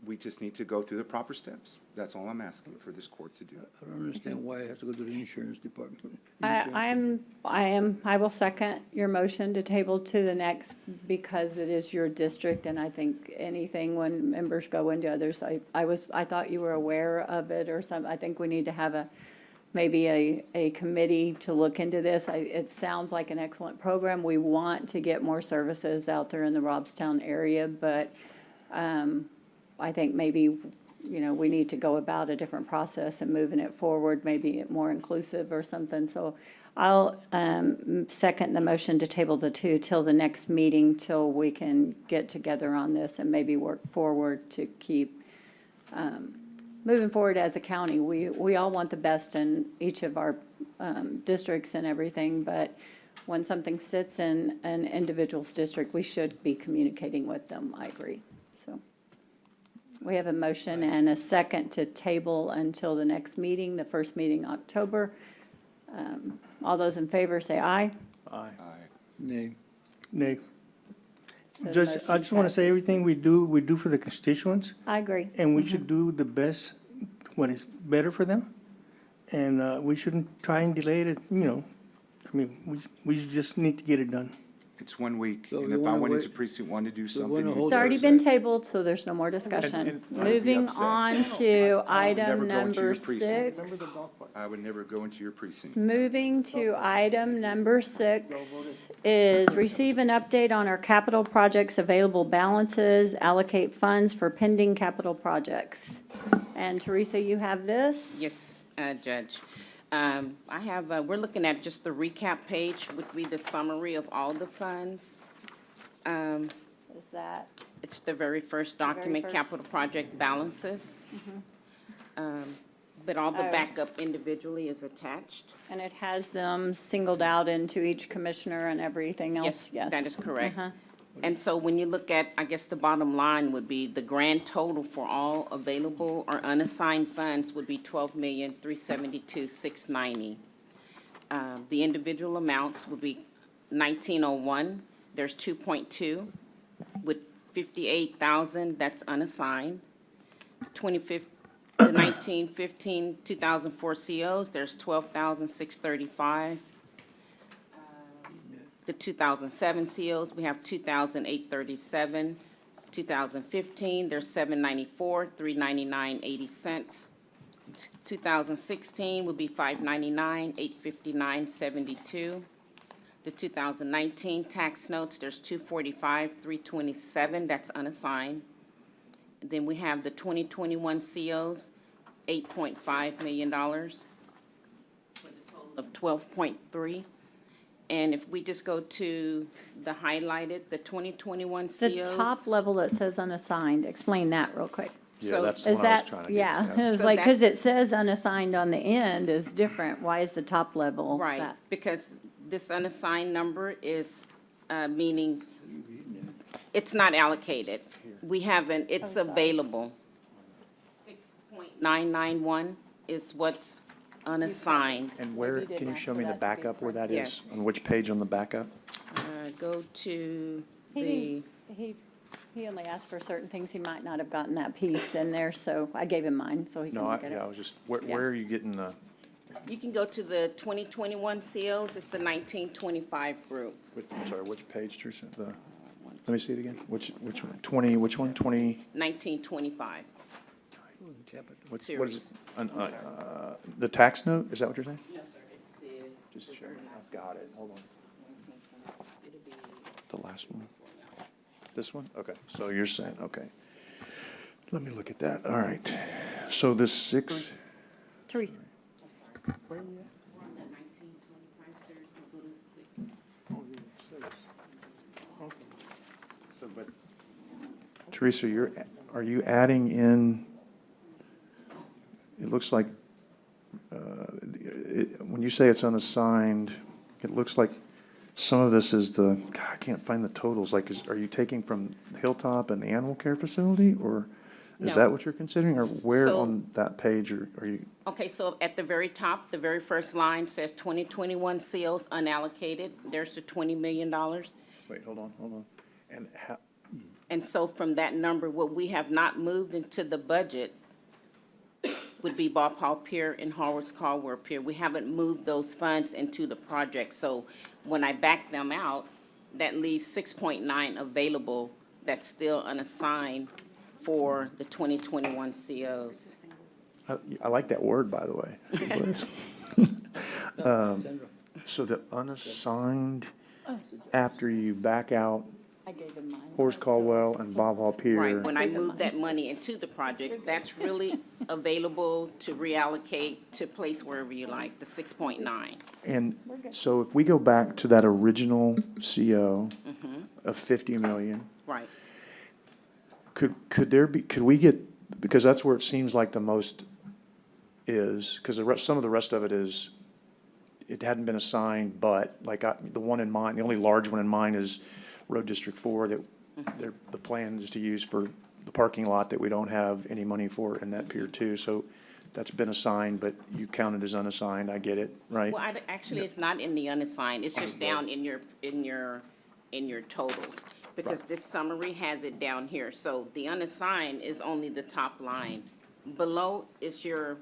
we just need to go through the proper steps. That's all I'm asking for this court to do. I don't understand why it has to go to the insurance department. I will second your motion to table to the next because it is your district and I think anything when members go into others, I thought you were aware of it or some, I think we need to have maybe a committee to look into this. It sounds like an excellent program. We want to get more services out there in the Robstown area, but, I think maybe, we need to go about a different process and moving it forward, maybe more inclusive or something. So I'll second the motion to table the two till the next meeting, till we can get together on this and maybe work forward to keep moving forward as a county. We all want the best in each of our districts and everything, but when something sits in an individual's district, we should be communicating with them. I agree. So we have a motion and a second to table until the next meeting, the first meeting October. All those in favor say aye. Aye. Nay. Nay. So the Judge, motion I just want to say passes. everything we do for the constituents, I agree. and we should do the best, what is better for them. And we shouldn't try and delay it, we just need to get it done. It's 1 week, So and you if I wanna went wait- into precinct 1 to do so you something. wanna you hold It's could already say- been tabled, so there's no more discussion. and I'd be Moving upset. on to never item go into number your precinct. 6. I would never go into your precinct. Moving to item number 6 is receive an update on our capital projects, available balances, allocate funds for pending capital projects. And Teresa, you have this? Yes, Judge. I have, we're looking at just the recap page, would be the summary of all the funds. Is that, It's the very first very document, first. capital project balances. But all the Oh. backup individually is attached. and it has them singled out into each commissioner and everything else? Yes, that is correct. Uh-huh. And so when you look at, I guess the bottom line would be the grand total for all available or unassigned funds would be $12,372,690. The individual amounts would be 1901, there's 2.2 with 58,000, that's unassigned. 1915, 2004 COs, there's 12,635. The 2007 COs, we have 2,837. 2015, there's 794, 399.80 cents. 2016 would be 599, 859.72. The 2019 tax notes, there's 245, 327, that's unassigned. Then we have the 2021 COs, $8.5 million, for the total of 12.3. And if we just go to the highlighted, the 2021 COs. The top level that says unassigned, explain that real quick. So- that's Is what I was that, trying to get yeah, to. it's So like, because that's- it says unassigned on the end is different. Why is the top level Right, that? because this unassigned number is, meaning it's not allocated. We haven't, it's available. 6.991 is what's unassigned. And where, You did can you ask show for me the that to be backup where that is? Yes. On which page on the backup? Go to He the, didn't- He only asked for certain things. He might not have gotten that piece in there, so I gave him mine, so he can No, look at I it. was just, where Yeah. are you getting the, you can go to the 2021 COs, it's the 1925 group. I'm sorry, which page, Teresa? Let me see it again. Which one? 20, which one? 20, 1925. what is Series. it? The tax note? Is that what you're saying? No, sir, it's the. Just show me. I've got it. Hold on. It'll be The last one? This one? Okay, so you're saying, okay. Let me look at that. All right. So this 6, Teresa, We're on that 1925 series, we'll go to the 6. Teresa, are you adding in, it looks like, when you say it's unassigned, it looks like some of this is God, I can't find the totals. Like, are you taking from Hilltop and the animal care facility, or is No. that what you're considering? Or where So- on that page are you? Okay, so at the very top, the very first line says 2021 COs unallocated. There's the $20 million. Wait, hold on. And how, And so from that number, what we have not moved into the budget would be Bob Hall Pier and Howard's Caldwell Pier. We haven't moved those funds into the project. So when I back them out, that leaves 6.9 available that's still unassigned for the 2021 COs. I like that word, by the way. So the unassigned, after you back out I gave him mine. Horace Caldwell and Bob Hall Pier. Right, when I move that money into the projects, that's really available to reallocate to place wherever you like, the 6.9. And so if we go back to that original CO of 50 million, Right. could we get, because that's where it seems like the most is, because some of the rest of it is, it hadn't been assigned, but the one in mind, the only large one in mind is Road District 4 that the plan is to use for the parking lot that we don't have any money for in that Pier 2. So that's been assigned, but you count it as unassigned. I get it, right? Well, actually, it's not in the unassigned, it's just down in your totals. Because this summary has it down here, so the unassigned is only the top line. Below is your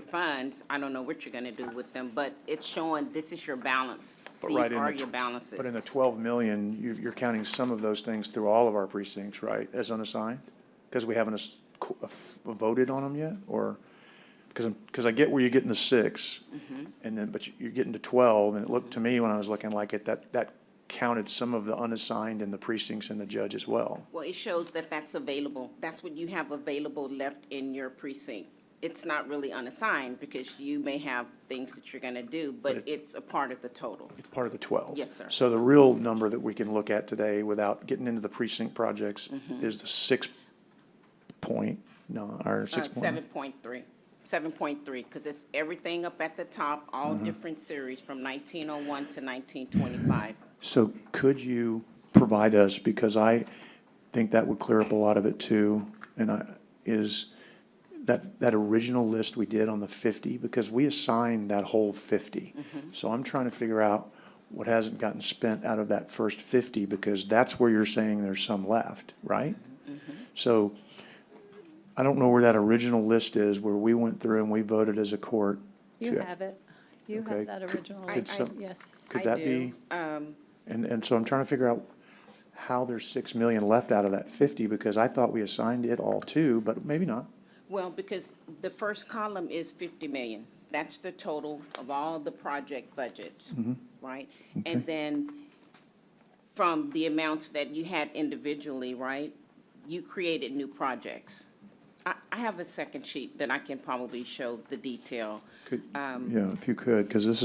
funds, I don't know what you're gonna do with them, but it's showing this is your balance. But These right in are the- your balances. But in the 12 million, you're counting some of those things through all of our precincts, right, as unassigned? Because we haven't voted on them yet, or, because I get where you're getting the 6, and then, but you're getting to 12, and it looked to me when I was looking like it, that counted some of the unassigned in the precincts and the judge as well. Well, it shows that that's available, that's what you have available left in your precinct. It's not really unassigned, because you may have things that you're gonna do, but it's a part of the total. It's part of the 12. Yes, sir. So the real number that we can look at today, without getting into the precinct projects, is the 7.3, 7.3, because it's everything up at the top, all different series from 1901 to 1925. So could you provide us, because I think that would clear up a lot of it too, is that original list we did on the 50, because we assigned that whole 50. So I'm trying to figure out what hasn't gotten spent out of that first 50, because that's where you're saying there's some left, right? So I don't know where that original list is, where we went through and we voted as a court. You have it. You Okay. have that original, yes. Could I that do. be? And so I'm trying to figure out how there's 6 million left out of that 50, because I thought we assigned it all too, but maybe not. Well, because the first column is 50 million. That's the total of all the project budgets, right? And then from the amounts that you had individually, right, you created new projects. I have a second sheet that I can probably show the detail. Yeah, if you could, because this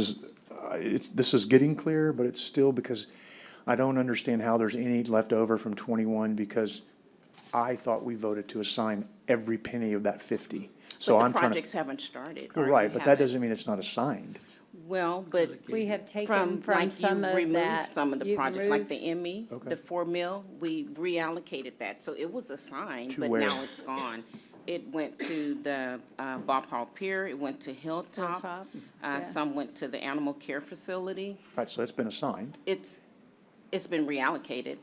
is getting clear, but it's still, because I don't understand how there's any left over from 21, because I thought we voted to assign every penny of that 50. So But the I'm trying to. projects haven't started. or Right, you but that haven't. doesn't mean it's not assigned. Well, but We have taken from, from like, some you of removed that. some of the You projects, like removed- the Emmy, Okay. the 4 mil, we reallocated that. So it was assigned, To but where? now it's gone. It went to the Bob Hall Pier, it went to Hilltop. Hilltop, yeah. Some went to the animal care facility. Right, so it's been assigned. It's been reallocated.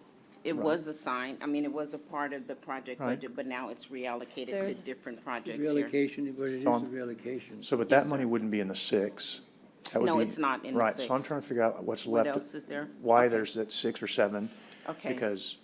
It was assigned, I mean, it was a part of the project Right. budget, but now it's reallocated to There's- different projects here. Reallocation, what it is, So the reallocation. So, but that money wouldn't be in the 6. That would No, be- it's not in the Right, so I'm 6. trying to figure out what's What left. else is there? Why Okay. there's that 6 or 7. Okay. Because,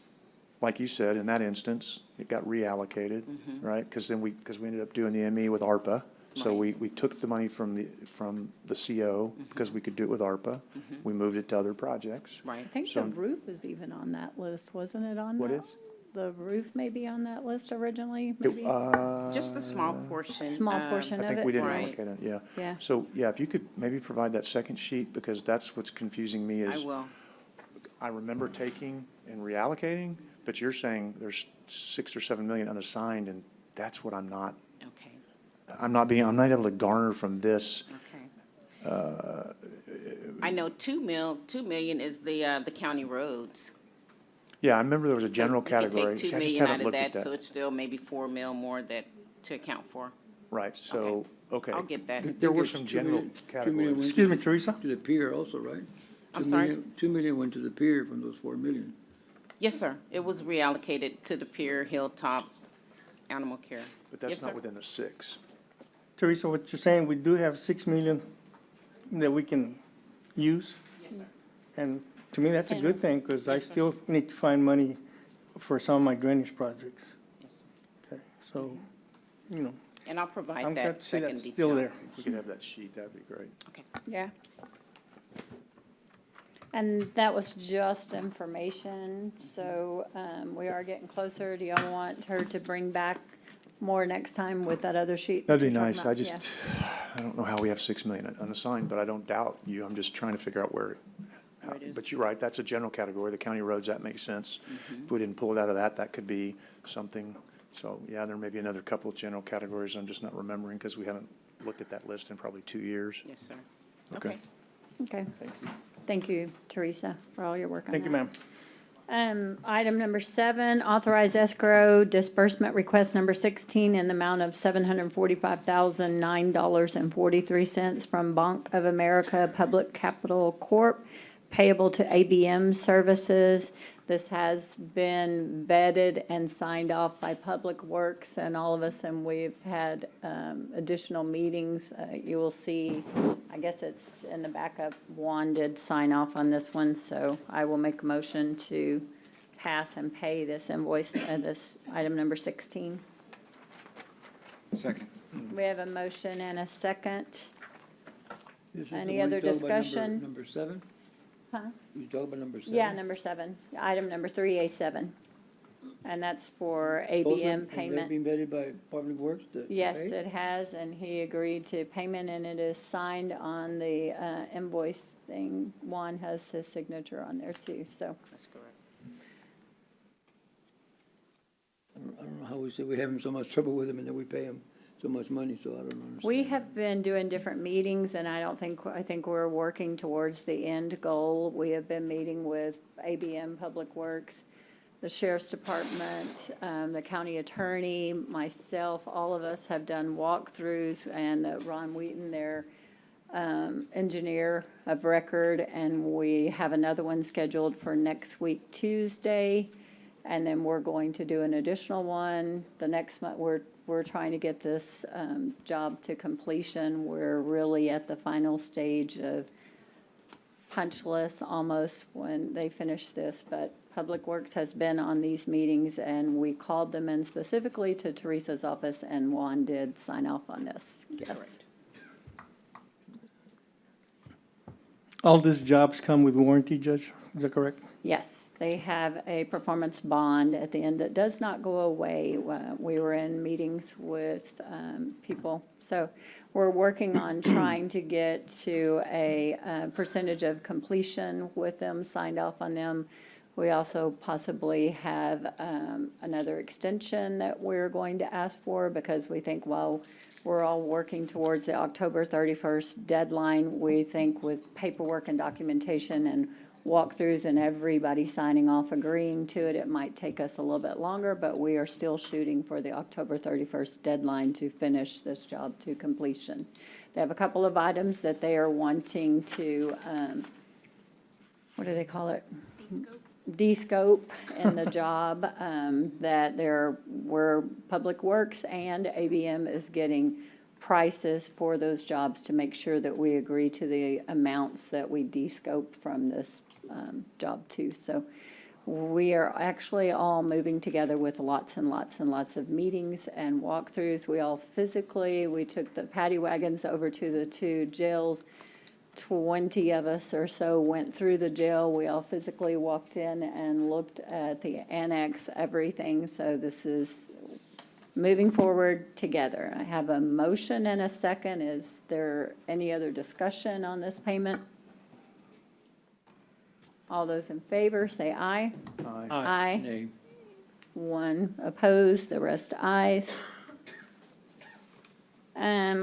like you said, in that instance, it got reallocated, Mm-hmm. right? Because we ended up doing the ME with ARPA. So we took the money from the CO, Mm-hmm. because we could do it with ARPA. We moved it to other projects. Right. I think So- the roof is even on that list, wasn't it on What that? is? The roof may be on that list originally, It- maybe? Just a small portion. Small portion I of think it? we didn't Right. allocate it, yeah. Yeah. So, yeah, if you could maybe provide that second sheet, because that's what's confusing me I is, will. I remember taking and reallocating, but you're saying there's 6 or 7 million unassigned, and that's what I'm not Okay, able to garner from this. okay. I know 2 million is the county roads. Yeah, I remember there was a So general you can category. take 2 See, I just million haven't out of looked at that, so that. it's still maybe 4 mil more to account for. Right, so, okay. I'll get that. There were some general 2 million categories. Excuse me, Teresa? to the pier also, right? I'm 2 sorry? million- 2 million went to the pier from those 4 million. Yes, sir. It was reallocated to the Pier Hilltop Animal Care. But that's Yes, not sir. within the six. Teresa, what you're saying, we do have 6 million that we can use? Yes, sir. And to me, that's a good thing, because I Yes, sir. still need to find money for some of my drainage projects. Yes, sir. Okay, so, you know, And I'll provide I'm glad that to see second that's detail. still there. If we could have that sheet, that'd be great. Okay. Yeah. And that was just information, so, we are getting closer. Do y'all want her to bring back more next time with that other sheet? That'd be you're talking nice. about? I just, I don't know how we have 6 million unassigned, but I don't doubt you. I'm just trying to figure out where. Where it is. But you're right, that's a general category. The county roads, that makes sense. If we didn't pull it out of that, that could be something. So, yeah, there may be another couple of general categories I'm just not remembering because we haven't looked at that list in probably 2 years. Yes, sir. Okay. Okay. Thank you. Thank you, Teresa, for all your work on that. Thank you, ma'am. Item number 7, authorize escrow disbursement request number 16 in the amount of $745,009.43 from Bank of America Public Capital Corp. Payable to ABM Services. This has been vetted and signed off by Public Works and all of us, and we've had additional meetings. You will see, I guess it's in the backup, Juan did sign off on this one, so I will make a motion to pass and pay this invoice, this item number 16. Second. We have a motion and a second. This is the Any one other you talk about, discussion? Number 7? Huh? You talk about number 7? Yeah, number 7, item number 3A7. And that's for Both of them, ABM and they're payment. being vetted by Public Works to Yes, pay? it has, and he agreed to payment, and it is signed on the invoice thing. Juan has his signature on there too, so. That's correct. I don't know how we say we're having so much trouble with them and then we pay them so much money, so I don't understand. We have been doing different meetings, and I think we're working towards the end goal. We have been meeting with ABM Public Works, the Sheriff's Department, the county attorney, myself, all of us have done walkthroughs, and Ron Wheaton, their engineer of record, and we have another one scheduled for next week, Tuesday. And then we're going to do an additional one the next month. We're trying to get this job to completion. We're really at the final stage of punch list almost when they finish this. But Public Works has been on these meetings, and we called them in specifically to Teresa's office, and Juan did sign off on this. Yes. All these jobs come with warranty, Judge? Is that correct? Yes, they have a performance bond at the end that does not go away. We were in meetings with people. So we're working on trying to get to a percentage of completion with them, signed off on them. We also possibly have another extension that we're going to ask for, because we think while we're all working towards the October 31st deadline, we think with paperwork and documentation and walkthroughs and everybody signing off agreeing to it, it might take us a little bit longer, but we are still shooting for the October 31st deadline to finish this job to completion. They have a couple of items that they are wanting to, what do they call it? De-scope in the job, that where Public Works and ABM is getting prices for those jobs to make sure that we agree to the amounts that we de-scope from this job too. So we are actually all moving together with lots and lots and lots of meetings and walkthroughs. We took the paddy wagons over to the 2 jails. 20 of us or so went through the jail. We all physically walked in and looked at the annex, everything. So this is moving forward together. I have a motion and a second. Is there any other discussion on this payment? All those in favor, say aye. Aye. Aye. Nay. One opposed, the rest ayes.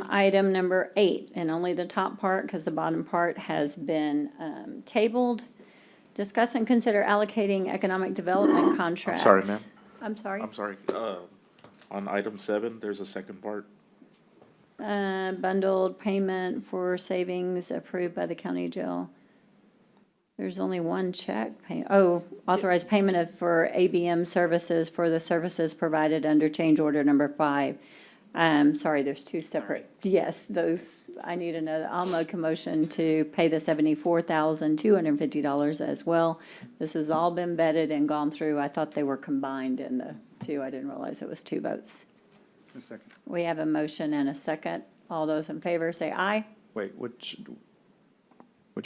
Item number 8, and only the top part, because the bottom part has been tabled. Discuss and consider allocating economic development contracts. sorry, ma'am. I'm sorry? I'm sorry, on item 7, there's a second part. Bundled payment for savings approved by the county jail. There's only one check. Authorized payment for ABM services for the services provided under change order number 5. Sorry, there's two separate. Yes, those, I need another. I'll make a motion to pay the $74,250 as well. This has all been vetted and gone through. I thought they were combined in the two. I didn't realize it was two votes. A second. We have a motion and a second. All those in favor say aye. Wait, which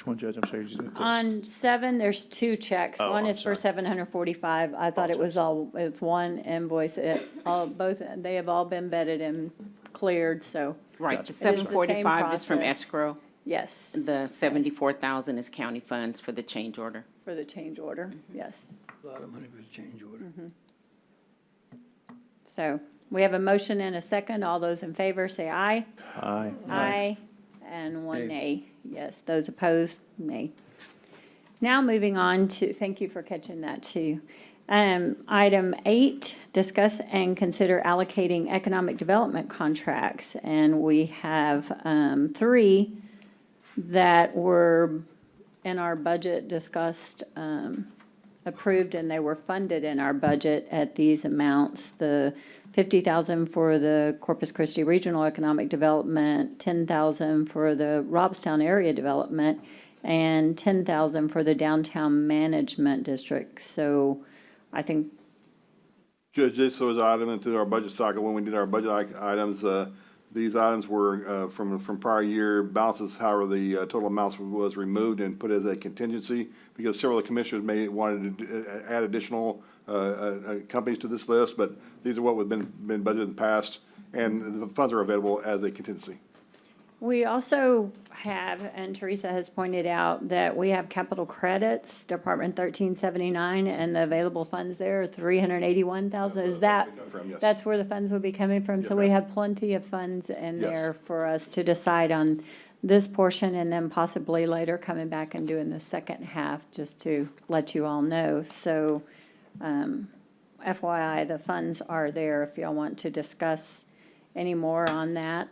one, Judge? I'm sorry. On 7, there's two checks. Oh, One I'm is for sorry. $745. I thought it was it's one invoice. They have all been vetted and cleared, so. Right, It the is the same 745 is from process. escrow. Yes, The 74,000 is county funds for the change order. for the change order, yes. A lot of money for the change order. So we have a motion and a second. All those in favor say aye. Aye. Aye. And one nay. Yes, those opposed, nay. Now moving on to, thank you for catching that too. Item 8, discuss and consider allocating economic development contracts. And we have 3 that were in our budget discussed, approved, and they were funded in our budget at these amounts. The $50,000 for the Corpus Christi Regional Economic Development, $10,000 for the Robstown Area Development, and $10,000 for the Downtown Management District. So I think, Judge, this was an item into our budget cycle when we did our budget items. These items were from prior year balances, however, the total amounts was removed and put as a contingency because several of the commissioners wanted to add additional companies to this list, but these are what have been budgeted in the past, and the funds are available as a contingency. we also have, and Teresa has pointed out, that we have capital credits, Department 1379, and the available funds there are $381,000. Is that, Yes. that's where the funds would be coming from? So we have plenty of funds in Yes. there for us to decide on this portion and then possibly later coming back and doing the second half, just to let you all know. So FYI, the funds are there if y'all want to discuss any more on that.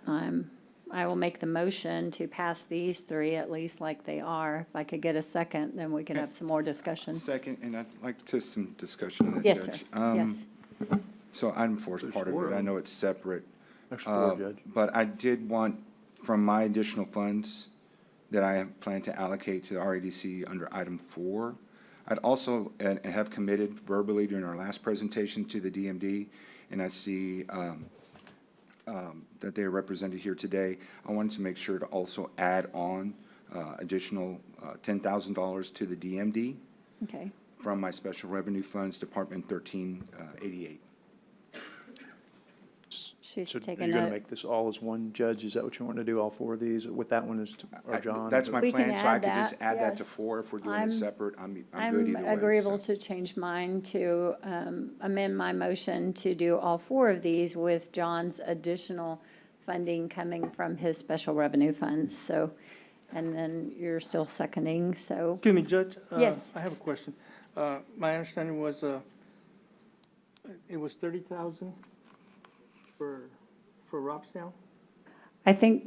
I will make the motion to pass these 3 at least like they are. If I could get a second, then we can have some more discussion. Second, and I'd like to some discussion on that, Yes, Judge. sir. Yes. So item 4 is part of it. I know it's separate. There's 4, Judge. But I did want, from my additional funds that I plan to allocate to the REDC under item 4, I'd also, and have committed verbally during our last presentation to the DMD, and I see that they are represented here today. I wanted to make sure to also add on additional $10,000 to the DMD Okay. from my special revenue funds, Department 1388. She's So are taking you going a, to make this all as one, Judge? Is that what you want to do, all 4 of these, with that one as, or John? That's my We can plan, so I add could just that, add that to yes. 4 if we're doing I'm- it separate. I'm good I'm either way. agreeable so. to change mine to amend my motion to do all 4 of these with John's additional funding coming from his special revenue funds. So, and then you're still seconding, so. Excuse me, Judge? Yes. I have a question. My understanding was, it was 30,000 for Robstown? I think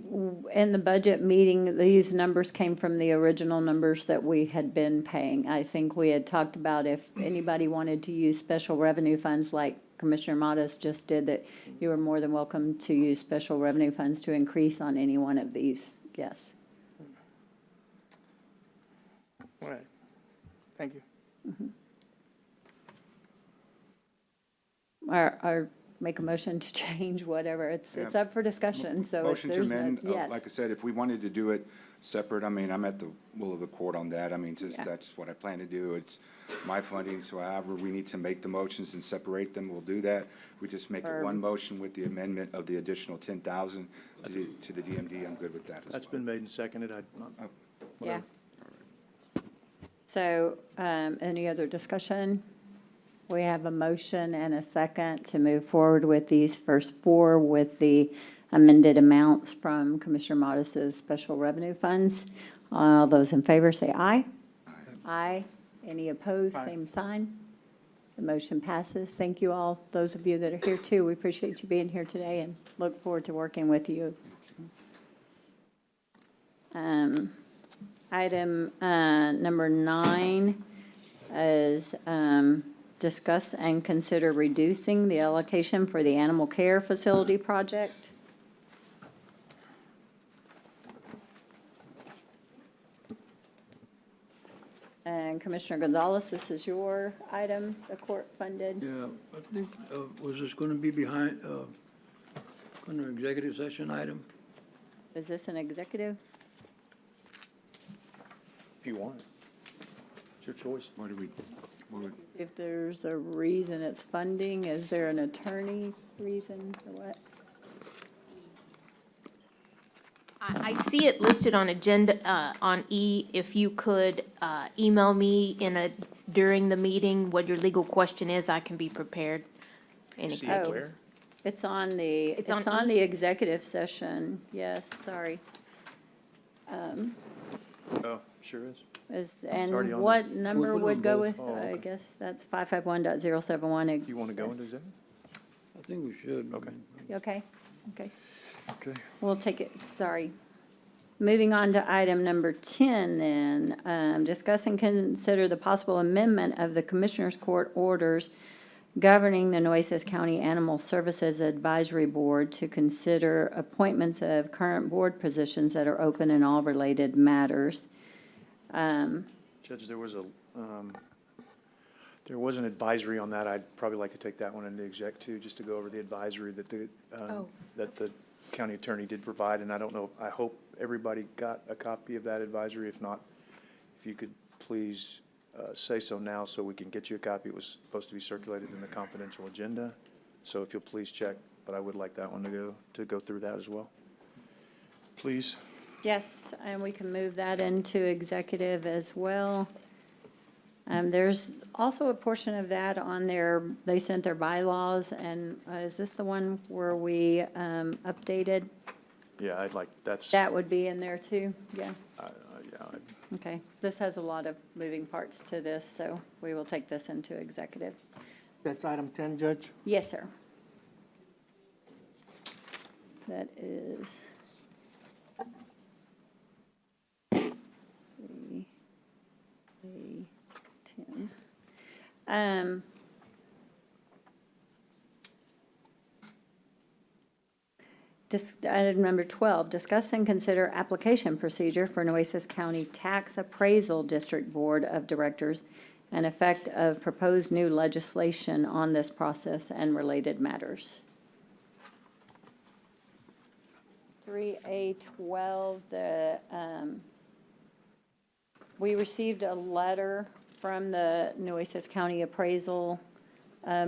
in the budget meeting, these numbers came from the original numbers that we had been paying. I think we had talked about if anybody wanted to use special revenue funds like Commissioner Modis just did, that you were more than welcome to use special revenue funds to increase on any one of these, yes. All right. Thank you. Or make a motion to change whatever, it's Yeah. up for discussion, so if Motion to there's no, amend, yes. like I said, if we wanted to do it separate, I mean, I'm at the will of the court on that. I mean, just, Yeah. that's what I plan to do. It's my funding, so however we need to make the motions and separate them, we'll do that. We just make it one motion with the amendment of the additional 10,000 to the DMD. I'm good with that as That's well. been made and seconded. Yeah. So, any other discussion? We have a motion and a second to move forward with these first 4 with the amended amounts from Commissioner Modis's special revenue funds. All those in favor say aye. Aye. Any opposed, same sign. The motion passes. Thank you all, those of you that are here too. We appreciate you being here today and look forward to working with you. Item number 9 is discuss and consider reducing the allocation for the animal care facility project. And Commissioner Gonzalez, this is your item, the court-funded. Yeah, I think, was this gonna be behind, under executive session item? Is this an executive? If you want. It's your choice. If there's a reason it's funding, is there an attorney reason or what? I see it listed on agenda, on E. If you could email me during the meeting what your legal question is, I can be prepared. See it where? It's on the, It's it's on on E? the executive session, yes, sorry. Oh, sure is. And already on what there. number We'll put it would on go both. with, Oh, I okay. guess that's 551.071. You want to go into executive? I think we should. Okay. Okay, okay. Okay. We'll take it, sorry. Moving on to item number 10 then, discuss and consider the possible amendment of the Commissioners Court orders governing the Nueces County Animal Services Advisory Board to consider appointments of current board positions that are open in all related matters. Judge, there was an advisory on that. I'd probably like to take that one into exec too, just to go over the advisory that the county attorney did provide. And I don't know, I hope everybody got a copy of that advisory. If not, if you could please say so now so we can get you a copy. It was supposed to be circulated in the confidential agenda. So if you'll please check, but I would like that one to go through that as well. Please. Yes, and we can move that into executive as well. There's also a portion of that on their, they sent their bylaws, and is this the one where we updated? Yeah, that's. That would be in there too, yeah. Yeah, Okay, this has a lot of moving parts to this, so we will take this into executive. That's item 10, Judge? Yes, sir. That is. A10. Item number 12, discuss and consider application procedure for Nueces County Tax Appraisal District Board of Directors and effect of proposed new legislation on this process and related matters. 3A12, we received a letter from the Nueces County Appraisal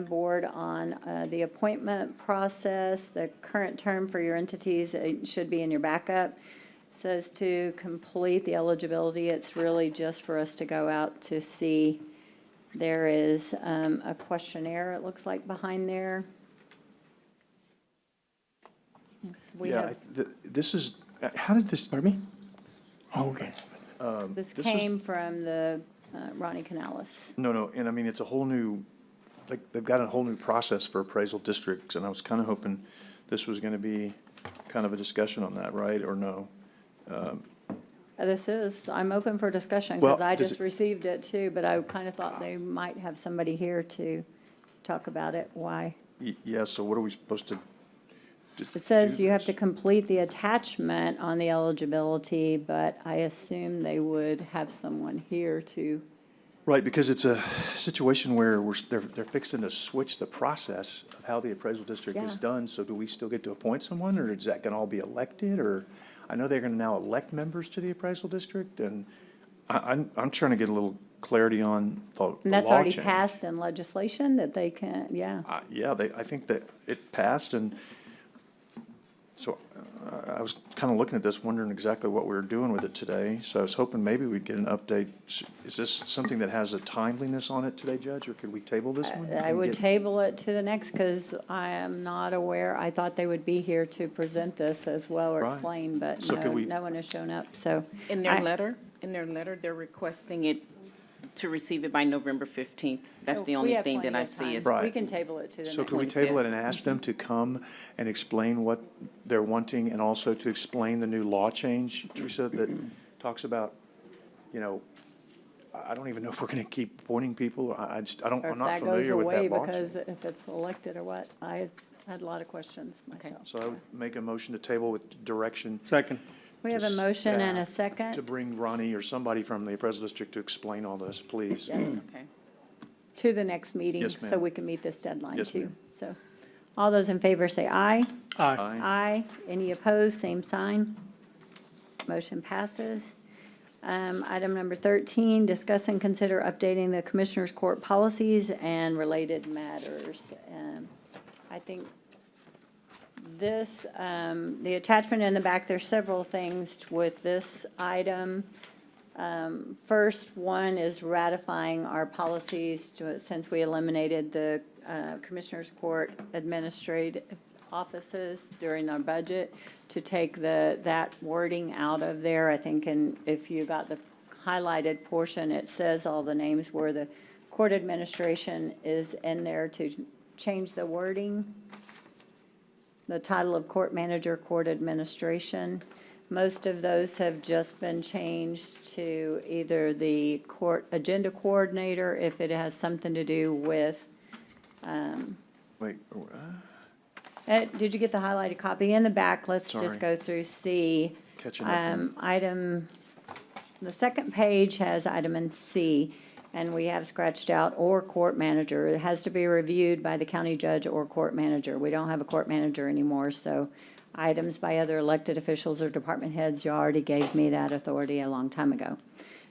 Board on the appointment process. The current term for your entities, it should be in your backup. Says to complete the eligibility, it's really just for us to go out to see. There is a questionnaire, it looks like, behind there. This is, how did this, pardon me? Oh, okay. This came from the Ronnie Canales. No, and I mean, it's a whole new, like, they've got a whole new process for appraisal districts, and I was kind of hoping this was going to be kind of a discussion on that, right, or no? This is, I'm open for discussion Well, because I does just it- received it too, but I kind of thought they might have somebody here to talk about it, why. Yeah, so what are we supposed to? It says you have to complete the attachment on the eligibility, but I assume they would have someone here to, Right, because it's a situation where they're fixing to switch the process of how the appraisal district is Yeah. done, so do we still get to appoint someone, or is that gonna all be elected, or? I know they're gonna now elect members to the appraisal district, and I'm trying to get a little clarity on the law change. and that's already passed in legislation that they can, yeah. Yeah, I think that it passed, and so I was kind of looking at this, wondering exactly what we were doing with it today. So I was hoping maybe we'd get an update. Is this something that has a timeliness on it today, Judge, or could we table this one? I would table it to the next because I am not aware, I thought they would be here to present this as well or Right. explain, but So could we- no one has shown up, so. In their letter, they're requesting it to receive it by November 15th. That's the We only have thing that plenty I of see time. is. Right. We can table it to the next. So could we table it and ask them to come and explain what they're wanting, and also to explain the new law change, Teresa, that talks about you know, I don't even know if we're gonna keep appointing people. Or I'm if not that goes familiar with away that launch. because if it's elected or what. I had a lot of questions myself. So I would make a motion to table with direction. Second. We have a motion and a staff To second bring Ronnie or somebody from the President District to explain all this, please. Yes. Okay. to the next meeting Yes, so ma'am. we can meet this deadline Yes, too. ma'am. So, all those in favor say aye. Aye. Aye. Any opposed, same sign. Motion passes. Item number 13, discuss and consider updating the Commissioners Court policies and related matters. I think this, the attachment in the back, there's several things with this item. First one is ratifying our policies since we eliminated the Commissioners Court administrative offices during our budget, to take that wording out of there. I think, and if you got the highlighted portion, it says all the names where the court administration is in there, to change the wording. The title of court manager, court administration. Most of those have just been changed to either the court agenda coordinator, if it has something to do with, Wait, did you get the highlighted copy? In the back, let's Sorry. just go through C. catching up. here. Item, the second page has item in C, and we have scratched out or court manager. It has to be reviewed by the county judge or court manager. We don't have a court manager anymore, so items by other elected officials or department heads, you already gave me that authority a long time ago.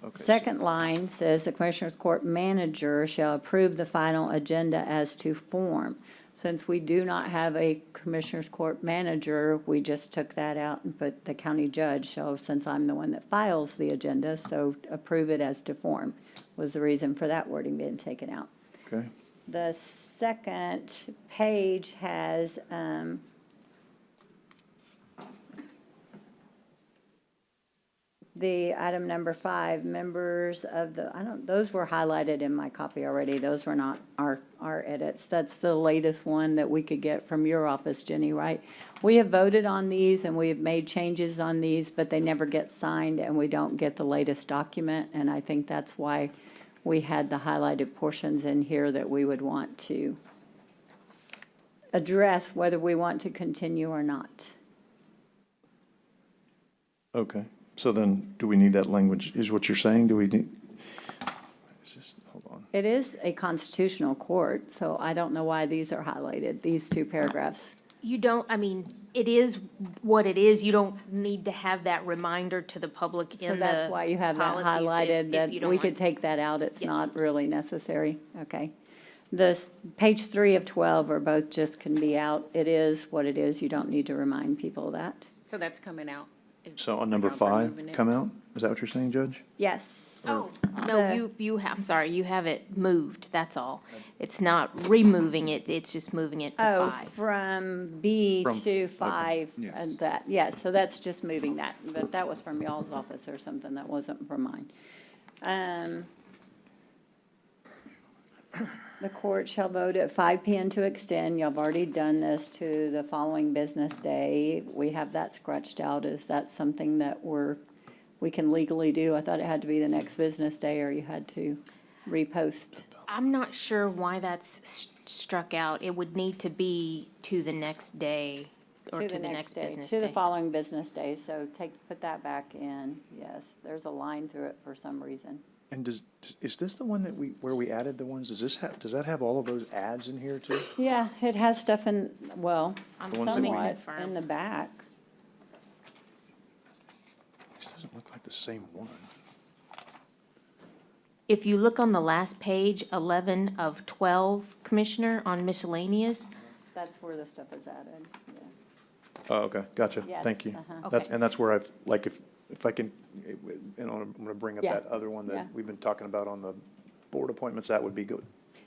Okay, Second line says the Commissioners Court manager shall approve the final agenda as to form. Since we do not have a Commissioners Court manager, we just took that out and put the county judge. So since I'm the one that files the agenda, so approve it as to form was the reason for that wording being taken out. Okay, The second page has, the item number 5, members of the, those were highlighted in my copy already. Those were not our edits. That's the latest one that we could get from your office, Jenny, right? We have voted on these and we have made changes on these, but they never get signed and we don't get the latest document. And I think that's why we had the highlighted portions in here that we would want to address whether we want to continue or not. okay. So then, do we need that language, is what you're saying? Do we need? Hold on. It is a constitutional court, so I don't know why these are highlighted, these two paragraphs. You don't, I mean, it is what it is. You don't need to have that reminder to the public in So the that's why you have that policies if- highlighted, if that you don't we want- could take that out, it's Yes. not really necessary, okay. This, page 3 of 12 are both just can be out, it is what it is, you don't need to remind people of that. So that's coming out. So on number Now we're 5, moving it. come out? Is that what you're saying, Judge? Yes. Oh, The- no, you have, I'm sorry, you have it moved, that's all. It's not removing it, it's just moving it to Oh, 5. from B From- to okay, 5, yes. and that, yes, so that's just moving that, but that was from y'all's office or something, that wasn't from mine. The court shall vote at 5 PM to extend, y'all have already done this, to the following business day. We have that scratched out, is that something that we can legally do? I thought it had to be the next business day, or you had to repost. I'm not sure why that's struck out. It would need to be to the next day or to the next business To the day. following business day, so put that back in, yes, there's a line through it for some reason. And is this the one that where we added the ones, does that have all of those ads in here too? Yeah, it has stuff in, well, The ones that we- somewhat confirm. in the back. This doesn't look like the same one. If you look on the last page, 11 of 12, Commissioner, on miscellaneous, That's where the stuff is added, yeah. Oh, okay, gotcha, Yes, thank you. uh-huh. That's, Okay. and that's where if I can, and I'm gonna bring up Yeah, that other one yeah. that we've been talking about on the board appointments, that would be good.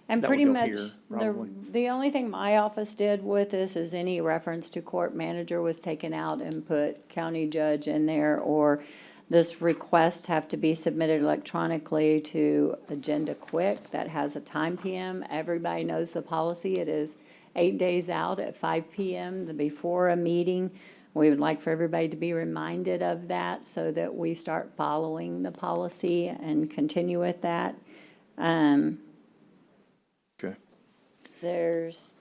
And That would pretty go much, here, the, probably. the only thing my office did with this is any reference to court manager was taken out and put county judge in there, or this request have to be submitted electronically to Agenda Quick, that has a time PM. Everybody knows the policy, it is 8 days out at 5 PM, before a meeting. We would like for everybody to be reminded of that so that we start following the policy and continue with that. Okay. There's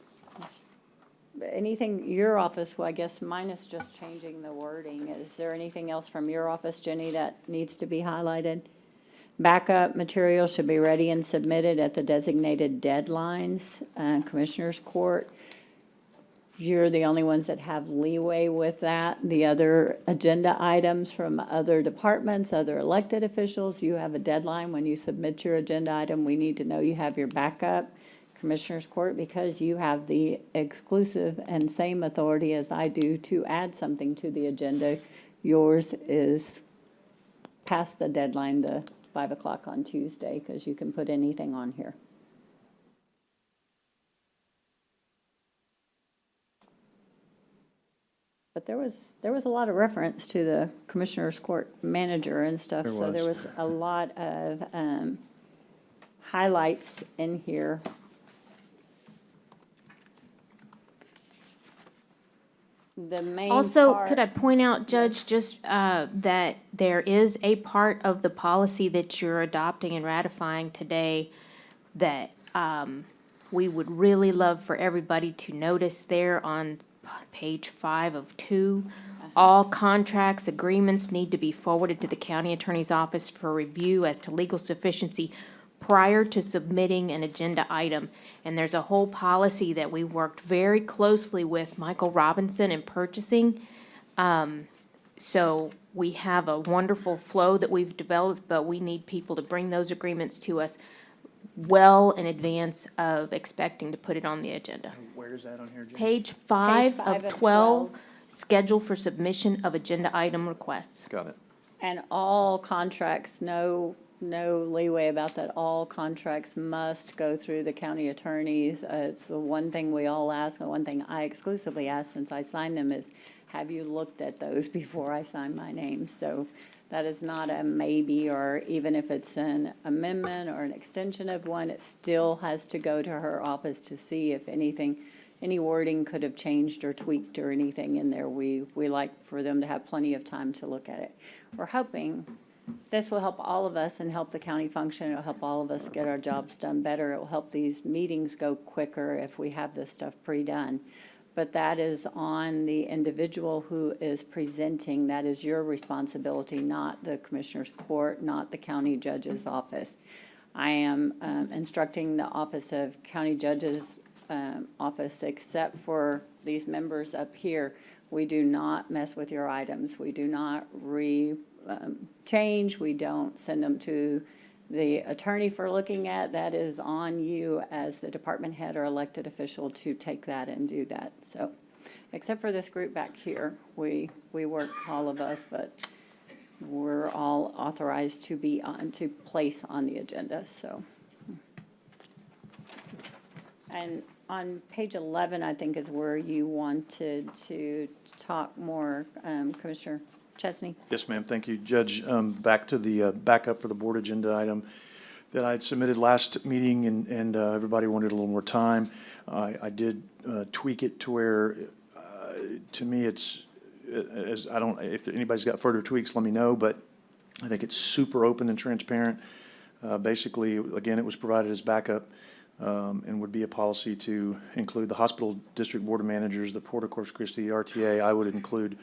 anything, your office, well, I guess mine is just changing the wording. Is there anything else from your office, Jenny, that needs to be highlighted? Backup material should be ready and submitted at the designated deadlines. Commissioners Court, you're the only ones that have leeway with that. The other agenda items from other departments, other elected officials, you have a deadline when you submit your agenda item. We need to know you have your backup. Commissioners Court, because you have the exclusive and same authority as I do to add something to the agenda. Yours is past the deadline, the 5 o'clock on Tuesday, because you can put anything on here. But there was a lot of reference to the Commissioners Court manager and stuff, so there was a lot of highlights in here. The main Also, part- could I point out, Judge, just that there is a part of the policy that you're adopting and ratifying today that we would really love for everybody to notice there on page 5 of 2. All contracts, agreements need to be forwarded to the county attorney's office for review as to legal sufficiency prior to submitting an agenda item. And there's a whole policy that we worked very closely with Michael Robinson in purchasing. So we have a wonderful flow that we've developed, but we need people to bring those agreements to us well in advance of expecting to put it on the agenda. Where is that on here, Jim? Page 5 5 of 12, schedule for submission of agenda item requests. Got it. And all contracts, no leeway about that. All contracts must go through the county attorneys. It's the one thing we all ask, and one thing I exclusively ask since I signed them is, have you looked at those before I sign my name? So that is not a maybe, or even if it's an amendment or an extension of one, it still has to go to her office to see if anything, any wording could have changed or tweaked or anything in there. We like for them to have plenty of time to look at it. We're hoping this will help all of us and help the county function. It'll help all of us get our jobs done better. It will help these meetings go quicker if we have this stuff pre-done. But that is on the individual who is presenting. That is your responsibility, not the Commissioner's Court, not the county judge's office. I am instructing the Office of County Judge's office, except for these members up here. We do not mess with your items. We do not change. We don't send them to the attorney for looking at. That is on you as the department head or elected official to take that and do that. So, except for this group back here, we work, all of us, but we're all authorized to be on, to place on the agenda, so. And on page 11, I think is where you wanted to talk more, Commissioner Chesney. Yes, ma'am. Thank you, Judge. Back to the backup for the board agenda item that I had submitted last meeting, and everybody wanted a little more time. I did tweak it to where, to me, it's, as I don't, if anybody's got further tweaks, let me know, but I think it's super open and transparent. Basically, again, it was provided as backup, and would be a policy to include the hospital district board of managers, the Port of Corpus Christi, RTA. I would include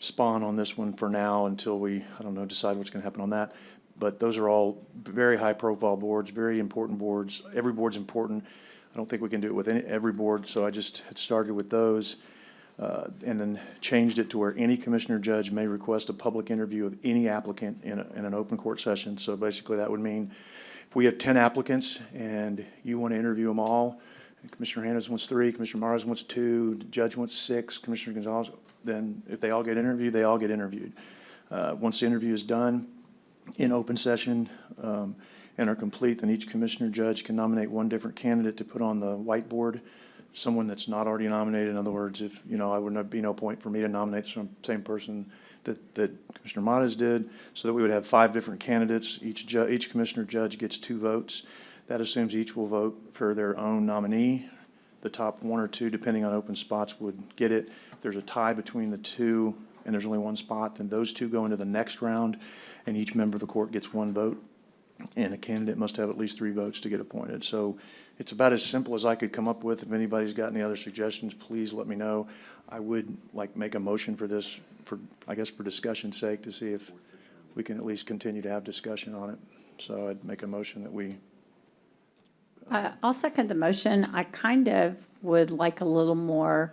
SPON on this one for now until we, I don't know, decide what's going to happen on that. But those are all very high-profile boards, very important boards. Every board's important. I don't think we can do it with every board, so I just had started with those and then changed it to where any commissioner judge may request a public interview of any applicant in an open court session. So basically that would mean if we have 10 applicants and you want to interview them all, Commissioner Hernandez wants 3, Commissioner Mars wants 2, the judge wants 6, Commissioner Gonzalez, then if they all get interviewed, they all get interviewed. Once the interview is done in open session and are complete, then each commissioner judge can nominate one different candidate to put on the whiteboard, someone that's not already nominated. In other words, if, I would be no point for me to nominate the same person that Commissioner Mottas did, so that we would have 5 different candidates. Each commissioner judge gets 2 votes. That assumes each will vote for their own nominee. the top one or two, depending on open spots, would get it. If there's a tie between the two and there's only one spot, then those two go into the next round, and each member of the court gets one vote. And a candidate must have at least 3 votes to get appointed. So it's about as simple as I could come up with. If anybody's got any other suggestions, please let me know. I would like make a motion for this, for, I guess, for discussion's sake, to see if we can at least continue to have discussion on it. So I'd make a motion that we, I'll second the motion. I kind of would like a little more,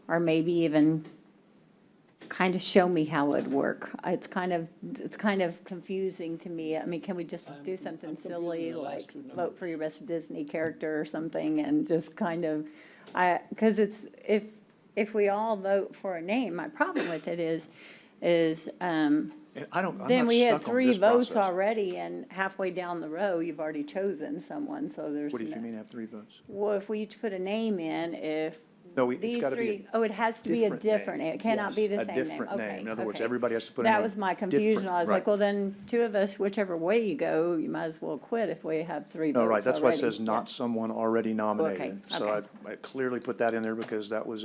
or maybe even kind of show me how it'd work. It's kind of confusing to me. I mean, can we just do something silly, like vote for your best Disney character or something, and just kind of, because it's, if we all vote for a name, my problem with it is, and I'm then not we had stuck on 3 this votes process. already, and halfway down the row, you've already chosen someone, so there's. What do you no- mean have 3 votes? Well, if we each put a name in, if No, it's these gotta be a 3, oh, it has to be a different name. It cannot Yes, be the a same name. different name. Okay, In other words, okay. everybody has to put a name. That was my confusion. Different, I was like, right. well, then 2 of us, whichever way you go, you might as well quit if we have 3 votes No, right, that's why it already. says not someone already nominated. So okay. I clearly put that in there because that was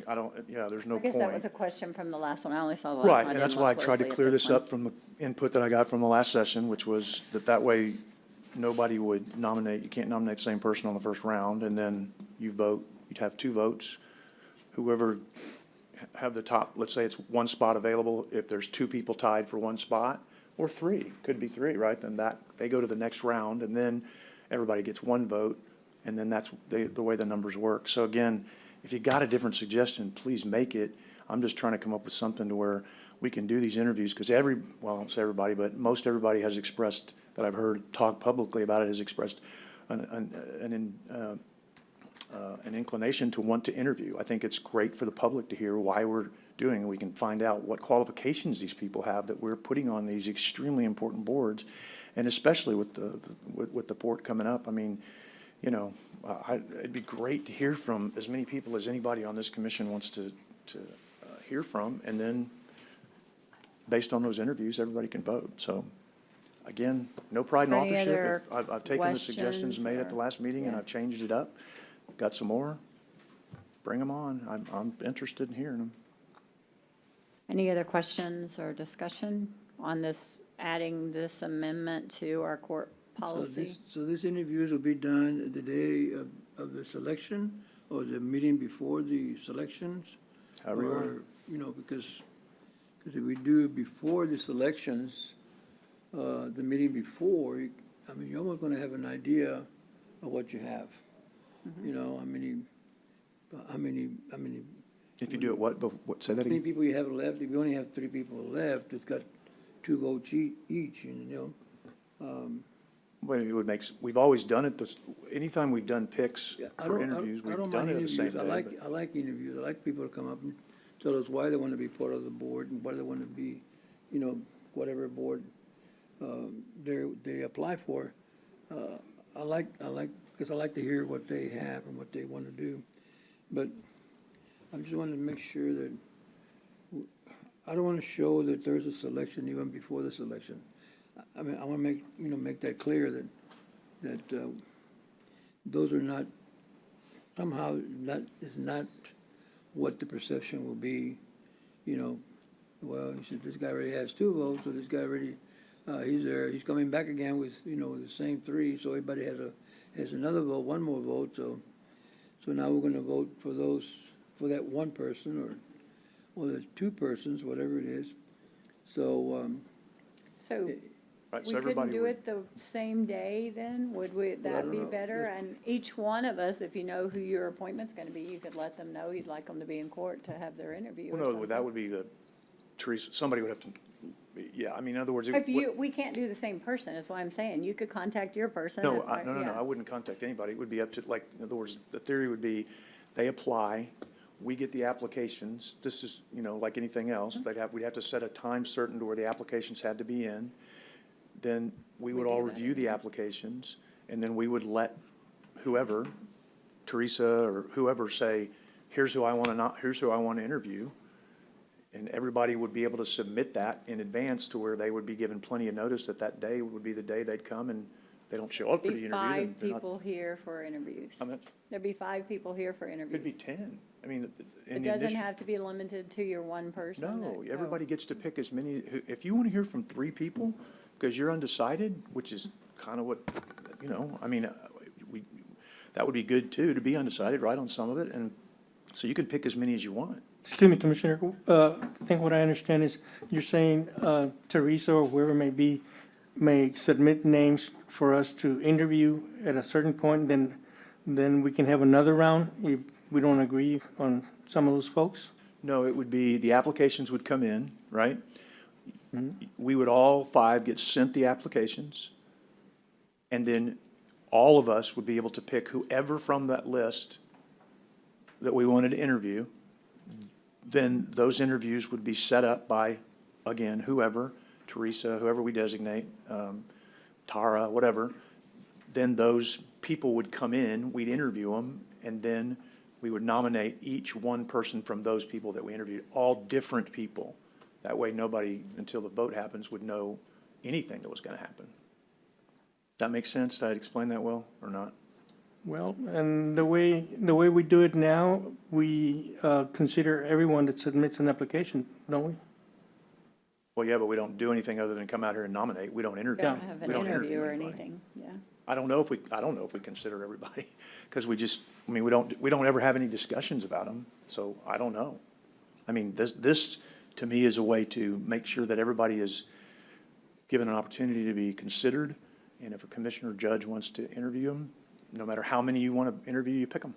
I don't, yeah, there's no I point. guess that was a question from the last one. I only saw the last one. Right, I and that's didn't why I look tried to closely at clear this one. up from the input that I got from the last session, which was that way nobody would nominate, you can't nominate the same person on the first round, and then you vote, you'd have 2 votes. Whoever have the top, let's say it's 1 spot available, if there's 2 people tied for 1 spot, or 3, could be 3, right? Then they go to the next round, and then everybody gets 1 vote, and then that's the way the numbers work. So again, if you got a different suggestion, please make it. I'm just trying to come up with something to where we can do these interviews, because well, I won't say everybody, but most everybody has expressed, that I've heard talk publicly about it, has expressed an inclination to want to interview. I think it's great for the public to hear why we're doing it. We can find out what qualifications these people have that we're putting on these extremely important boards, and especially with the port coming up. I mean, you know, it'd be great to hear from as many people as anybody on this commission wants to hear from, and then based on those interviews, everybody can vote. So again, no pride in Any authorship. other I've taken the suggestions questions made at the or- last meeting and yeah. I've changed it up. Got some more? Bring them on. I'm interested in hearing them. Any other questions or discussion on this, adding this amendment to our court policy? So this interviews will be done the day of the selection, or the meeting before the selections? However you want. Or, you know, because if we do it before the selections, the meeting before, I mean, you're almost gonna have an idea of what you have. You know, how many. If you do it, what, say that How many again? people you have left? If you only have 3 people left, it's got 2 votes each, you know. Well, it would make, we've always done it, anytime we've done picks I for don't- interviews, I we've don't done mind it the same interviews. day. I like interviews. I like people to come up and tell us why they want to be part of the board and why they want to be, you know, whatever board they apply for. I like, because I like to hear what they have and what they want to do. But I just wanted to make sure that, I don't want to show that there's a selection even before the selection. I mean, I want to make that clear that those are not, somehow, that is not what the perception will be, you know. Well, he said, this guy already has 2 votes, so this guy already, he's there, he's coming back again with, you know, the same 3, so everybody has another vote, 1 more vote, so now we're gonna vote for that 1 person, or the 2 persons, whatever it is. So, So Right, we so couldn't everybody do would- it the same day then? Would that don't be know. better? And each one of us, if you know who your appointment's gonna be, you could let them know you'd like them to be in court to have their interview or Well, no, something. that would be Teresa, somebody would have to, yeah, I mean, in other words. If we can't do the same person, is what I'm saying. You could contact your person. No, if no, yeah. I wouldn't contact anybody. It would be up to, like, in other words, the theory would be, they apply, we get the applications. This is, you know, like anything else, we'd have to set a time certain to where the applications had to be in. Then we would all review the applications, and then we would let whoever, Teresa or whoever, say, here's who I want to interview. And everybody would be able to submit that in advance to where they would be given plenty of notice that day would be the day they'd come and they don't show up for the Be interview, five then they're not. people here for interviews. I mean, There'd be 5 people here for interviews. could be 10. I mean, in It the doesn't initial. have to be limited to your one person. No, that- everybody gets to pick as many, if you want to hear from 3 people, because you're undecided, which is kind of what, I mean, that would be good too, to be undecided, right, on some of it, and so you can pick as many as you want. Excuse me, Commissioner, I think what I understand is you're saying Teresa or whoever may be may submit names for us to interview at a certain point, then we can have another round if we don't agree on some of those folks? No, it would be, the applications would come in, right? We would all 5 get sent the applications, and then all of us would be able to pick whoever from that list that we wanted to interview. Then those interviews would be set up by, again, whoever, Teresa, whoever we designate, Tara, whatever. Then those people would come in, we'd interview them, and then we would nominate each one person from those people that we interviewed, all different people. That way, nobody, until the vote happens, would know anything that was going to happen. That makes sense? Did I explain that well or not? Well, and the way we do it now, we consider everyone that submits an application, don't we? Well, yeah, but we don't do anything other than come out here and nominate. We don't We interview. don't have an We don't interview or anybody. anything, yeah. I don't know if we consider everybody, because we don't ever have any discussions about them, so I don't know. I mean, this, to me, is a way to make sure that everybody is given an opportunity to be considered, and if a commissioner or judge wants to interview them, no matter how many you want to interview, you pick them.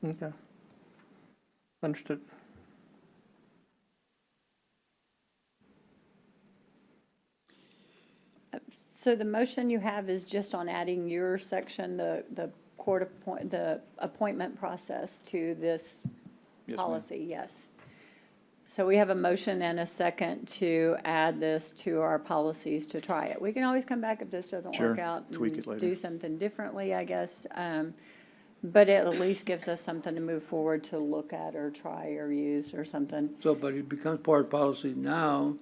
Okay. Understood. So the motion you have is just on adding your section, the appointment process to this Yes, ma'am. policy, yes. So we have a motion and a second to add this to our policies to try it. We can always come back if this doesn't Sure, work out. tweak it and later. Do something differently, I guess. But it at least gives us something to move forward to look at or try or use or something. So, but it becomes part of policy now,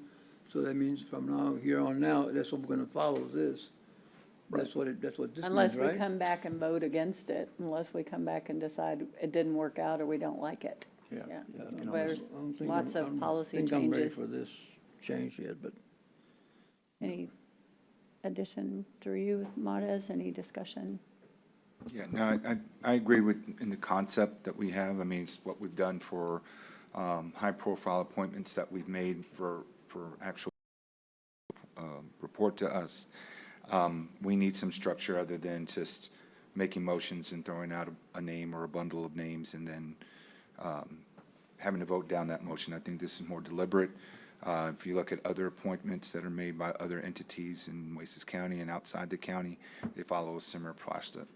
so that means from now, here on now, that's what we're gonna follow this. That's what this means, Unless we right? come back and vote against it, unless we come back and decide it didn't work out or we don't like it. Yeah. Yeah, I don't know. There's I don't think lots I'm- of I don't policy think I'm ready changes. for this change yet, but Any addition through you, Martez, any discussion? Yeah, no, I agree with, in the concept that we have. I mean, it's what we've done for high-profile appointments that we've made for actual report to us. We need some structure other than just making motions and throwing out a name or a bundle of names and then having to vote down that motion. I think this is more deliberate. If you look at other appointments that are made by other entities in Nueces County and outside the county, they follow a similar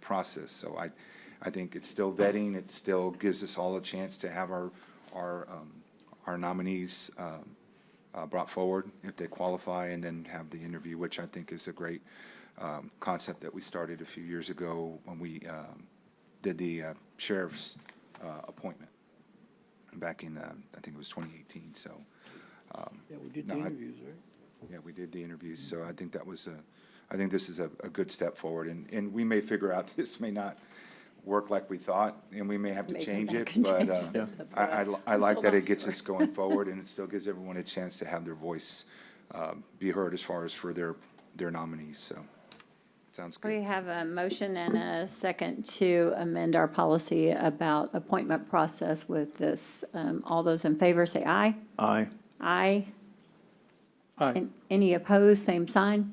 process. So I think it's still vetting. It still gives us all a chance to have our nominees brought forward if they qualify, and then have the interview, which I think is a great concept that we started a few years ago when we did the sheriff's appointment back in, I think it was 2018, so. yeah, we did the no, interviews, right? Yeah, we did the interviews, so I think that was I think this is a good step forward, and we may figure out this may not work like we thought, and we may have to May come change it, back and but change it. Yeah. That's what I like Hold that on. it gets us going forward, and it still gives everyone a chance to have their voice be heard as far as for their nominees, so, sounds We good. have a motion and a second to amend our policy about appointment process with this. All those in favor say aye. Aye. Aye. Aye. And any opposed, same sign.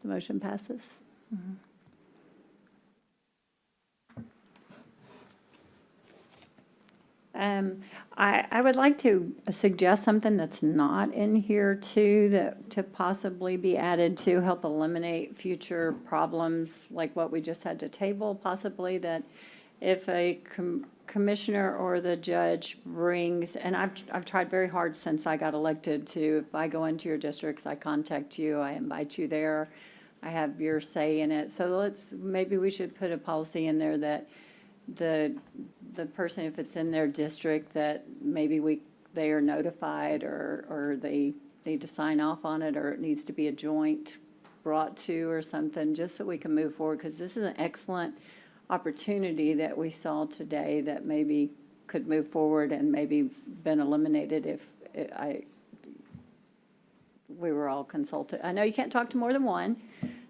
The motion passes. I would like to suggest something that's not in here too, that to possibly be added to help eliminate future problems like what we just had to table, possibly that if a commissioner or the judge brings, and I've tried very hard since I got elected to, if I go into your districts, I contact you, I invite you there, I have your say in it. So maybe we should put a policy in there that the person, if it's in their district, that maybe they are notified or they need to sign off on it, or it needs to be a joint brought to or something, just so we can move forward, because this is an excellent opportunity that we saw today that maybe could move forward and maybe been eliminated if we were all consulted. I know you can't talk to more than one,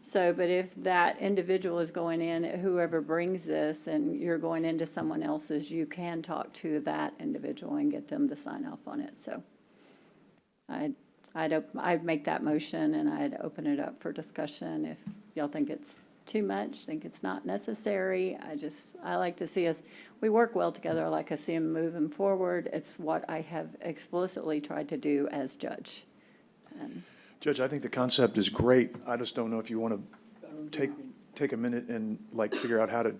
so, but if that individual is going in, whoever brings this, and you're going into someone else's, you can talk to that individual and get them to sign off on it, so. I'd make that motion, and I'd open it up for discussion. If y'all think it's too much, think it's not necessary, I like to see us, we work well together, I like to see them moving forward. It's what I have explicitly tried to do as judge. Judge, I think the concept is great. I just don't know if you want to take a minute and like figure out how to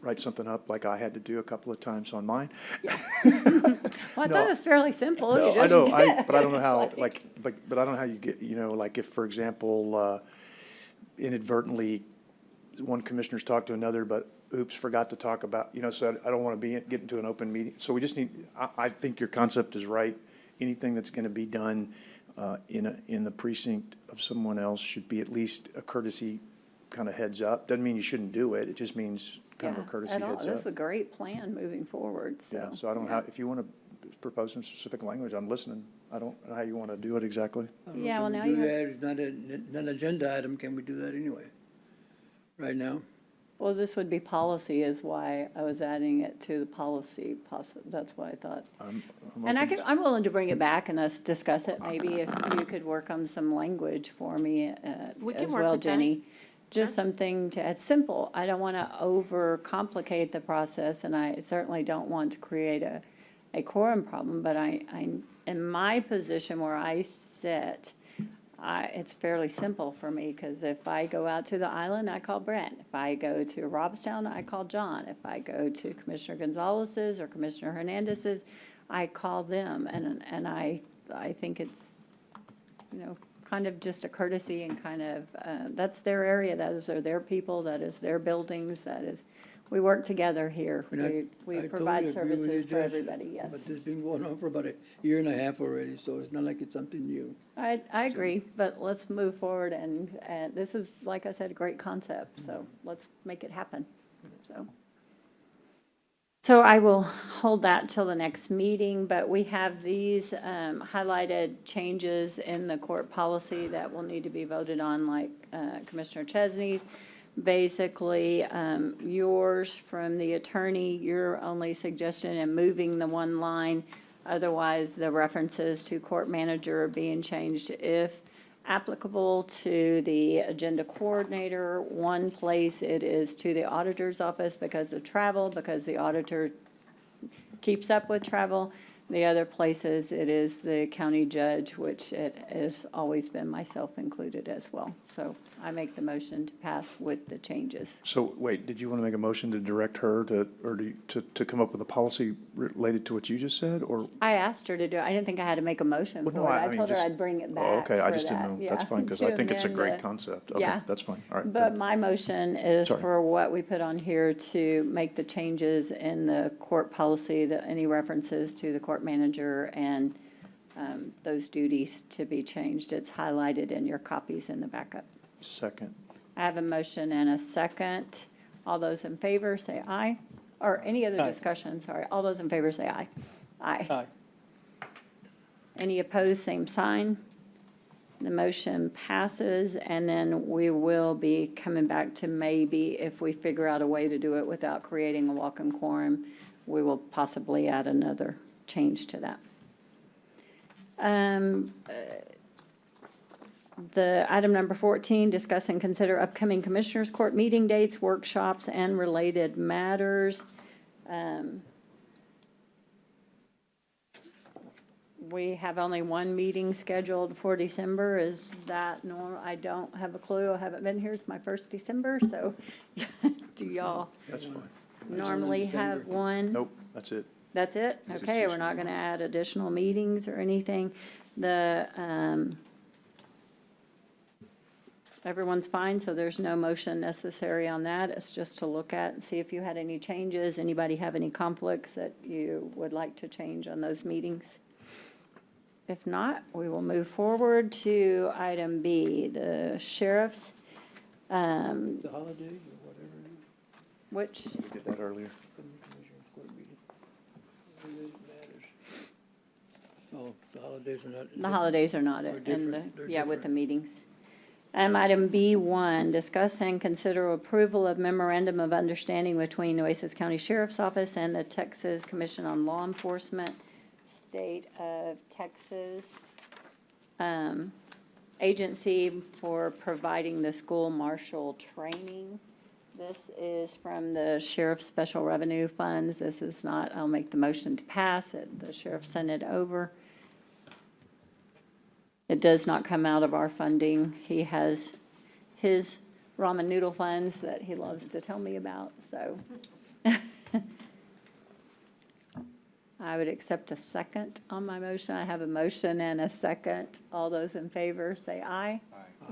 write something up like I had to do a couple of times on mine. Well, I thought it was fairly simple. No, You I just- know, but I don't know how, It's but I don't know how you get, like if, for example, inadvertently, one commissioner's talked to another, but oops, forgot to talk about, so I don't want to get into an open meeting. So we just need, I think your concept is right. Anything that's going to be done in the precinct of someone else should be at least a courtesy kind of heads up. Doesn't mean you shouldn't do it. It just means kind of a courtesy at all. heads This is a up. great plan moving forward, Yeah, so. so I don't know how, if you want to propose some specific language, I'm listening. I don't know how you want to do it exactly. Yeah, well, now Can we you do have- that? It's not an agenda item, can we do that anyway? Right now? Well, this would be policy is why I was adding it to the policy, that's why I thought. I'm And open. I'm willing to bring it back and us discuss it, maybe if you could work on some language for me We can as work well, with that. Jenny. Just something to, it's simple. I don't want to overcomplicate the process, and I certainly don't want to create a quorum problem, but in my position where I sit, it's fairly simple for me, because if I go out to the island, I call Brent. If I go to Robstown, I call John. If I go to Commissioner Gonzalez's or Commissioner Hernandez's, I call them, and I think it's, kind of just a courtesy and kind of, that's their area, those are their people, that is their buildings, that is, we work together here. And I We totally provide agree with you, services for Judge, everybody, yes. But this has been going on for about a year and a half already, so it's not like it's something new. I agree, but let's move forward, and this is, like I said, a great concept, so let's make it happen, so. So I will hold that till the next meeting, but we have these highlighted changes in the court policy that will need to be voted on, like Commissioner Chesney's. Basically, yours from the attorney, your only suggestion in moving the one line. Otherwise, the references to court manager are being changed if applicable to the agenda coordinator. One place it is to the auditor's office because of travel, because the auditor keeps up with travel. The other places, it is the county judge, which it has always been myself included as well. So I make the motion to pass with the changes. So wait, did you want to make a motion to direct her to come up with a policy related to what you just said, or? I asked her to do it. I didn't think I had to make a motion Well, for no, it. I I mean, told her just- I'd bring it Oh, back okay, I for just didn't that. know. Yeah, That's fine, because to I think it's a amend great the- concept. Okay, yeah. that's fine, all right. But my motion is Sorry. for what we put on here to make the changes in the court policy, that any references to the court manager and those duties to be changed. It's highlighted in your copies in the backup. Second. I have a motion and a second. All those in favor, say aye. Or any other discussion, sorry. All those in favor, say aye. Aye. Aye. Any opposed, same sign. The motion passes, and then we will be coming back to maybe if we figure out a way to do it without creating a walk-in quorum, we will possibly add another change to that. The item number 14, discuss and consider upcoming Commissioners Court meeting dates, workshops, and related matters. We have only one meeting scheduled for December. Is that normal? I don't have a clue. I haven't been here. It's my first December, so do y'all That's fine. normally have one? Nope, that's it. That's it? It's Okay, we're just- not gonna add additional meetings or anything. Everyone's fine, so there's no motion necessary on that. It's just to look at and see if you had any changes. Anybody have any conflicts that you would like to change on those meetings? If not, we will move forward to item B, the sheriff's, The holidays or whatever. which, We did that earlier. Commissioners court meeting. It matters. Oh, the holidays are not. the holidays are not They're in different. the, They're yeah, with the different. meetings. Item B1, discuss and consider approval of memorandum of understanding between Nueces County Sheriff's Office and the Texas Commission on Law Enforcement, State of Texas, agency for providing the school marshal training. This is from the Sheriff's Special Revenue Funds. This is not, I'll make the motion to pass it. The sheriff sent it over. It does not come out of our funding. He has his ramen noodle funds that he loves to tell me about, so. I would accept a second on my motion. I have a motion and a second. All those in favor, say aye.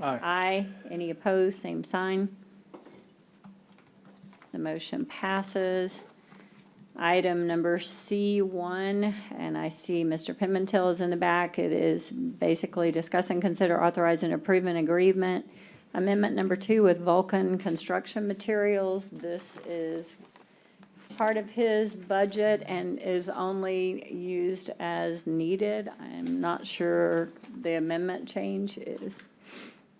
Aye. Aye. Any opposed, same sign. The motion passes. Item number C1, and I see Mr. Pimentel is in the back. It is basically discuss and consider authorizing approving agreement. Amendment number 2 with Vulcan Construction Materials. This is part of his budget and is only used as needed. I'm not sure the amendment change is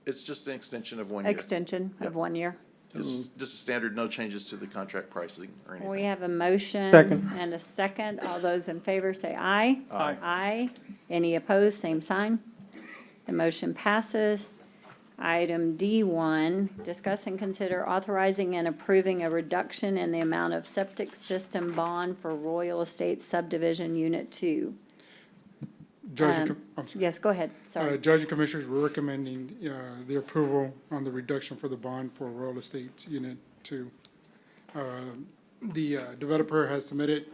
It's just an extension of 1 year. extension of 1 year. It's just a standard, no changes to the contract pricing or anything. We have a motion Second. and a second. All those in favor say aye. Aye. Aye. Any opposed, same sign. The motion passes. Item D1, discuss and consider authorizing and approving a reduction in the amount of septic system bond for Royal Estates Subdivision Unit 2. Judge, and I'm sorry. Yes, go ahead, sorry. Judge and Commissioners, we're recommending the approval on the reduction for the bond for Royal Estates Unit 2. The developer has submitted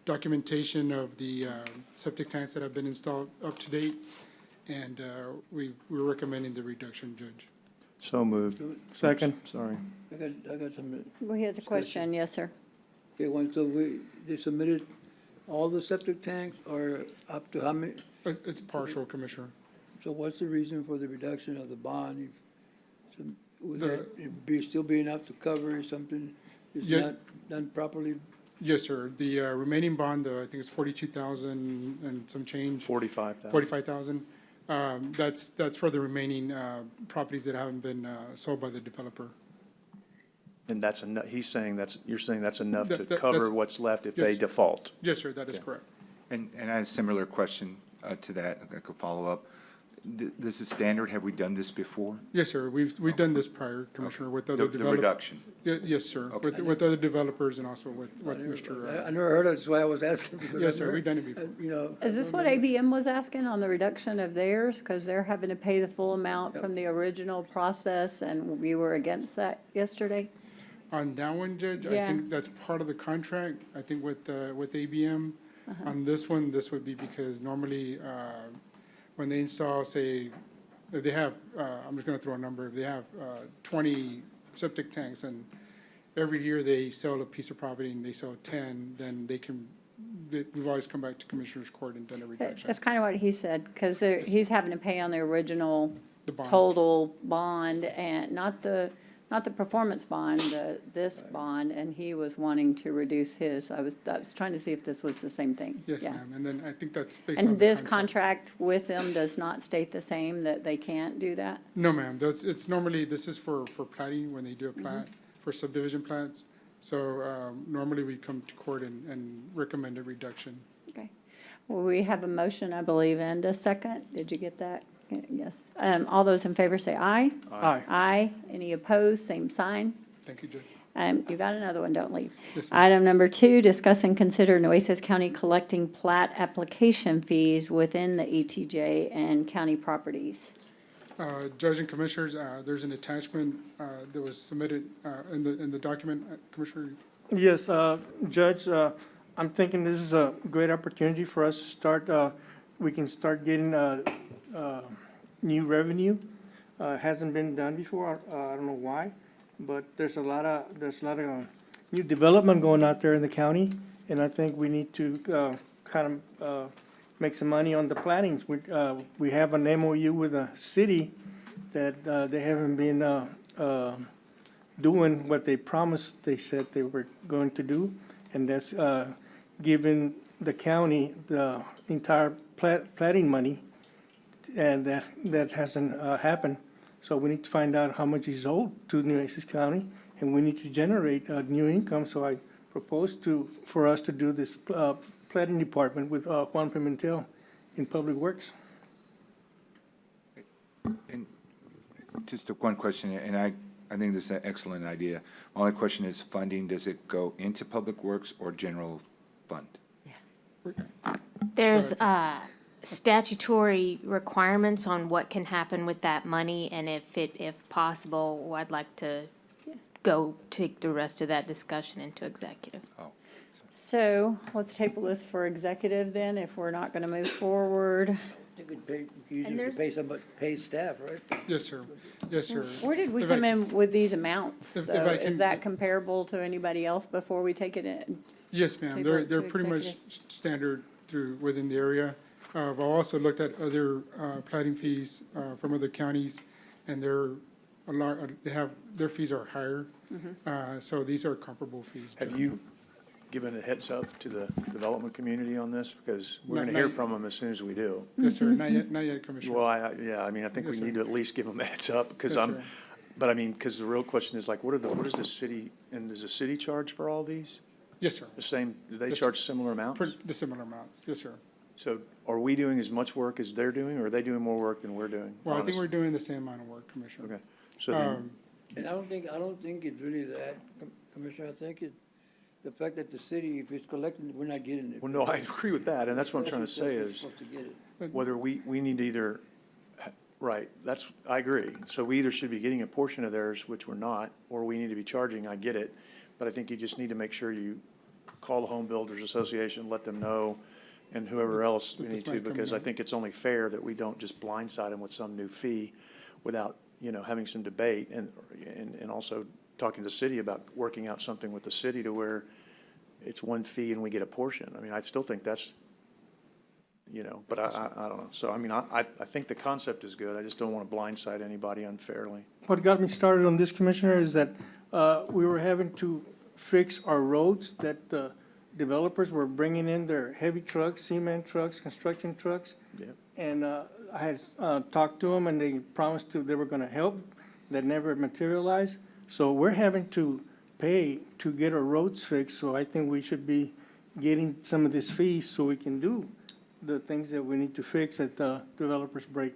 documentation of the septic tanks that have been installed up to date, and we're recommending the reduction, Judge. So moved. Second. Sorry. I got some. Well, he has a question, yes, sir. Okay, they submitted all the septic tanks or up to how many? It's partial, Commissioner. So what's the reason for the reduction of the bond? Would The- that still be enough to cover something is Yeah. not done properly? Yes, sir. The remaining bond, I think it's 42,000 and some change. 45,000. 45,000. That's for the remaining properties that haven't been sold by the developer. And that's enough, you're saying that's enough to That's- cover what's left if they yes. default? Yes, sir, that is Okay. correct. And I had a similar question to that, I could follow up. This is standard, have we done this before? Yes, sir. We've done this prior, Commissioner, with other The developers. reduction? Yes, sir. Okay. With other developers and also with Mr. I never heard of it, that's why I was asking. because Yes, I've sir, never- we've done it before. You know. Is this what ABM was asking on the reduction of theirs? Because they're having to pay the full amount Yep. from the original process, and we were against that yesterday? On that one, Judge, I Yeah. think that's part of the contract, I think with ABM. On this one, this would be because normally, when they install, say, if they have, I'm just gonna throw a number, if they have 20 septic tanks and every year they sell a piece of property and they sell 10, then we've always come back to Commissioner's Court and done a reduction. That's kind of what he said, because he's having to pay on the original The bond. total bond and not the performance bond, this bond, and he was wanting to reduce his. I was trying to see if this was the same thing. Yes, Yeah. ma'am, and then I think that's based on. And the this contract with them does not state the same, that they can't do that? No, ma'am, it's normally, this is for plating, when they do a Mm-hmm. plat, for subdivision plats. So, normally we come to court and recommend a reduction. Okay. Well, we have a motion, I believe, and a second. Did you get that? Yes. All those in favor say aye. Aye. Aye. Any opposed, same sign. Thank you, Judge. You got another one, don't leave. Yes, ma'am. Item number 2, discuss and consider Nueces County collecting plat application fees within the ETJ and county properties. Judge and Commissioners, there's an attachment that was submitted in the document, Commissioner. Yes, Judge, I'm thinking this is a great opportunity for us to start, we can start getting new revenue. Hasn't been done before, I don't know why, but there's a lot of new development going out there in the county, and I think we need to kind of make some money on the plannings. We have an MOU with the city that, they haven't been, doing what they promised they said they were going to do. And that's, giving the county the entire platting money. And that hasn't, happened. So we need to find out how much is owed to Nueces County, and we need to generate, new income. So I propose for us to do this, planning department with, Juan Pimentel in Public Works. And just one question, and I think this is an excellent idea. My only question is funding, does it go into Public Works or general fund? There's statutory requirements on what can happen with that money, and if possible, I'd like to go take the rest of that discussion into executive. So let's table this for executive then, if we're not gonna move forward. You could pay, you could usually pay somebody, pay staff, right? Yes, sir. Yes, sir. Where did we If I- come in with these amounts, If though? I Is can- that comparable to anybody else before we take it in? Yes, ma'am. Take They're, it to they're pretty much standard within the area. I've also looked at other, plating fees, from other counties, and they're a lot, their fees are higher. So these are comparable fees. Have you given a heads up to the development community on this? Because we're going to Not hear yet. from them as soon as we do. Yes, sir. Not yet, Commissioner. Well, yeah, I mean, I think we Yes, sir. need to at least give them a heads up, because Yes, sir. but I mean, because the real question is like, what is the city, and does the city charge for all these? Yes, sir. The same, do they Yes, charge similar amounts? The similar amounts. Yes, sir. So are we doing as much work as they're doing, or are they doing more work than we're doing? Well, I think honestly? we're doing the same amount of work, Commissioner. Okay, so then, And I don't think it's really that, Commissioner, I think the fact that the city, if it's collecting, we're not getting it. well, no, I agree with that, and that's what I'm trying to say We're is, supposed to get it. whether we need to either, right, I agree. So we either should be getting a portion of theirs, which we're not, or we need to be charging, I get it. But I think you just need to make sure you call the Home Builders Association, let them know, and whoever else we That this need to, might come because I in. think it's only fair that we don't just blindside them with some new fee without, having some debate and also talking to the city about working out something with the city to where it's one fee and we get a portion. I mean, I still think that's, but I don't know. So, I mean, I think the concept is good. I just don't want to blindside anybody unfairly. What got me started on this, Commissioner, is that, we were having to fix our roads that the developers were bringing in their heavy trucks, cement trucks, construction trucks. Yep. And, I had, talked to them and they promised they were gonna help. That never materialized. So we're having to pay to get our roads fixed. So I think we should be getting some of this fees so we can do the things that we need to fix that the developers break.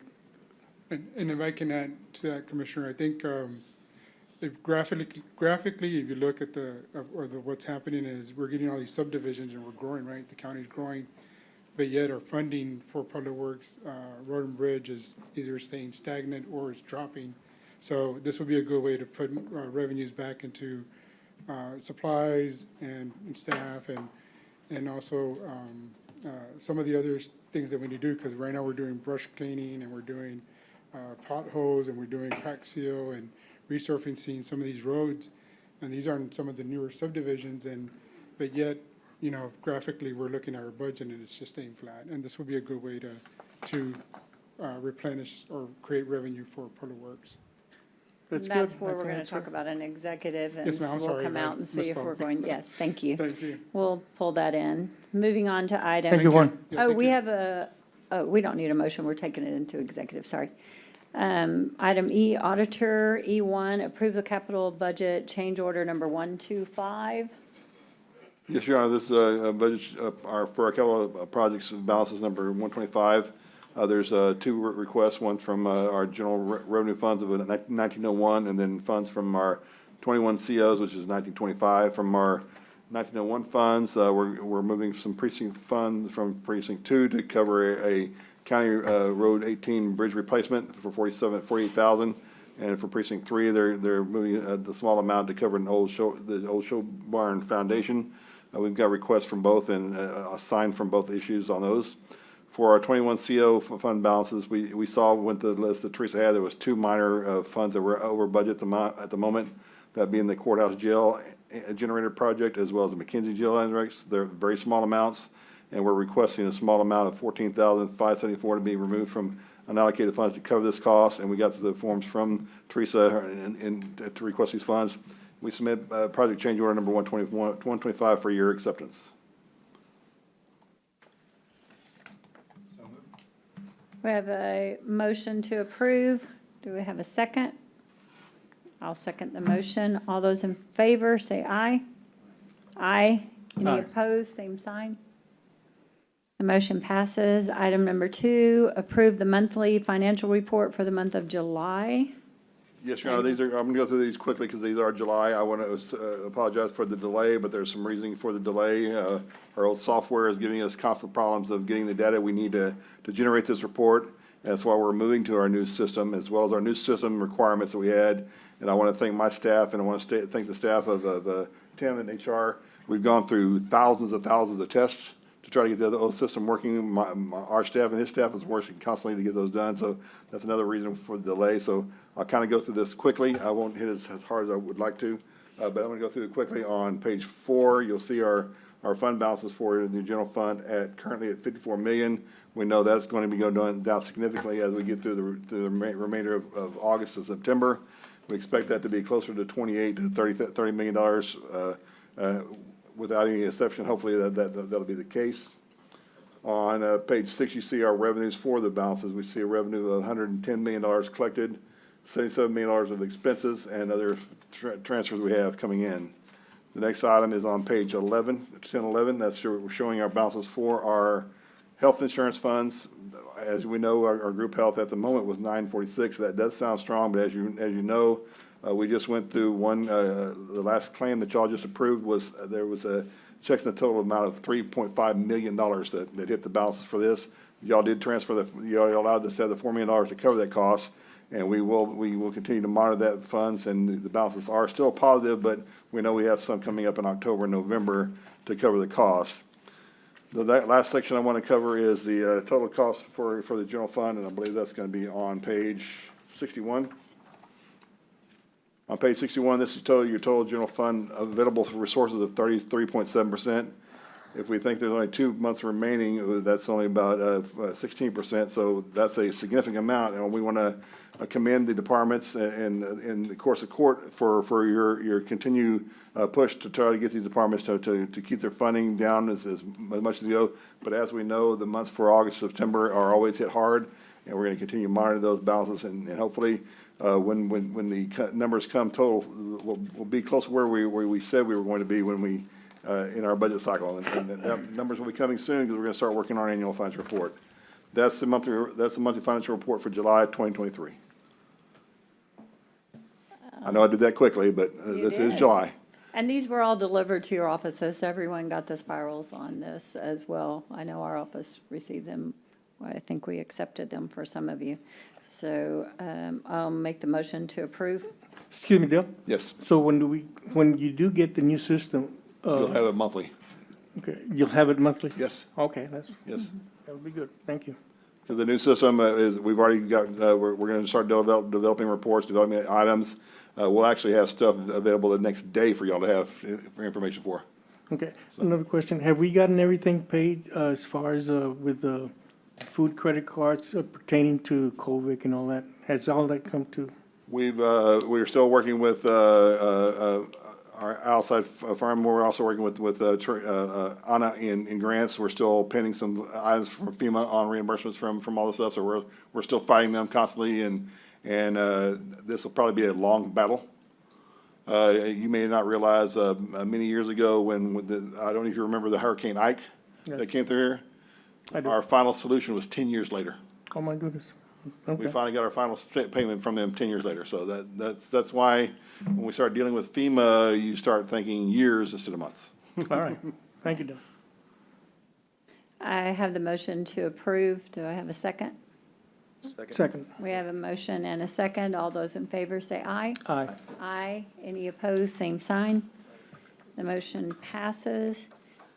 And if I can add to that, Commissioner, I think, if graphically, if you look at what's happening is we're getting all these subdivisions and we're growing, right? The county's growing, but yet our funding for public works, road and bridge is either staying stagnant or it's dropping. So this would be a good way to put revenues back into supplies and staff and also some of the other things that we need to do, because right now we're doing brush cleaning and we're doing potholes and we're doing crack seal and resurfacing some of these roads. And these aren't some of the newer subdivisions, but yet, graphically, we're looking at our budget and it's just staying flat. And this would be a good way to replenish or create revenue for public works. That's That's good. where I we're think gonna that's talk good. about an executive, and Yes, ma'am, I'm we'll sorry, come I out and see if misspoke. we're going, yes, thank you. Thank you. We'll pull that in. Moving on to item. Thank you, Juan. Yeah, Oh, thank we you. have we don't need a motion, we're taking it into executive, sorry. Item E, auditor, E1, approve the capital budget change order number 125. Yes, Your Honor, this budget, for our capital projects balances number 125. There's two requests, one from our general revenue funds of 1901, and then funds from our 21 COs, which is 1925. From our 1901 funds, we're moving some precinct funds from precinct 2 to cover a county road 18 bridge replacement for $48,000. And for precinct 3, they're moving a small amount to cover the old show barn foundation. We've got requests from both and assigned from both issues on those. For our 21 CO fund balances, we saw with the list that Teresa had, there was two minor funds that were over budget at the moment, that being the courthouse jail generator project as well as the McKinsey jail annex. They're very small amounts, and we're requesting a small amount of $14,574 to be removed from unallocated funds to cover this cost, and we got the forms from Teresa to request these funds. We submit project change order number 125 for your acceptance. We have a motion to approve. Do we have a second? I'll second the motion. All those in favor, say aye. Aye. Any Aye. opposed, same sign. The motion passes. Item number 2, approve the monthly financial report for the month of July. Yes, Your Honor, I'm going to go through these quickly because these are July. I want to apologize for the delay, but there's some reasoning for the delay. Our old software is giving us constant problems of getting the data we need to generate this report. That's why we're moving to our new system, as well as our new system requirements that we had. And I want to thank my staff, and I want to thank the staff of Tim and HR. We've gone through thousands of tests to try to get the old system working. Our staff and his staff is working constantly to get those done, so that's another reason for the delay. So I'll kind of go through this quickly. I won't hit as hard as I would like to, but I'm going to go through it quickly. On page 4, you'll see our fund balances for the general fund currently at $54 million. We know that's going to be going down significantly as we get through the remainder of August and September. We expect that to be closer to $28 to $30 million without any exception. Hopefully that'll be the case. On page 6, you see our revenues for the balances. We see a revenue of $110 million collected, $77 million of expenses, and other transfers we have coming in. The next item is on page 11, 1011. That's showing our balances for our health insurance funds. As we know, our group health at the moment was $946. That does sound strong, but as you know, we just went through the last claim that y'all just approved there was a checks in the total amount of $3.5 million that hit the balances for this. Y'all did transfer y'all allowed us to have the $4 million to cover that cost, and we will continue to monitor that funds, and the balances are still positive, but we know we have some coming up in October and November to cover the cost. The last section I want to cover is the total cost for the general fund, and I believe that's going to be on page 61. On page 61, this is your total general fund available for resources of 33.7%. If we think there's only 2 months remaining, that's only about 16%, so that's a significant amount, and we want to commend the departments and the course of court for your continued push to try to get these departments to keep their funding down as much as they go. But as we know, the months for August, September are always hit hard, and we're going to continue to monitor those balances, and hopefully when the numbers come total, we'll be close to where we said we were going to be when we in our budget cycle, and that numbers will be coming soon because we're going to start working on our annual financial report. That's the monthly financial report for July 2023. I know I did that quickly, but this is July. And these were all delivered to your offices. Everyone got the spirals on this as well. I know our office received them. I think we accepted them for some of you. So I'll make the motion to approve. Excuse me, Dale? Yes. So when you do get the new system? You'll have it monthly. Okay, you'll have it monthly? Yes. Okay, Yes. That would be good. Thank you. Because the new system we've already got, we're going to start developing reports, developing items. We'll actually have stuff available the next day for y'all to have information for. Okay, another question. Have we gotten everything paid as far as with the food credit cards pertaining to COVID and all that? Has all that come to? We're still working with our outside firm. We're also working with Anna in grants. We're still pending some items from FEMA on reimbursements from all this stuff. So we're still fighting them constantly, and this will probably be a long battle. You may not realize many years ago when I don't know if you remember the Hurricane Ike that came through here. I do. Our final solution was 10 years later. Oh my goodness. Okay. We finally got our final payment from them 10 years later. So that's why when we start dealing with FEMA, you start thinking years instead of months. All right. Thank you, Don. I have the motion to approve. Do I have a second? Second. We have a motion and a second. All those in favor say aye. Aye. Aye. Any opposed, same sign. The motion passes.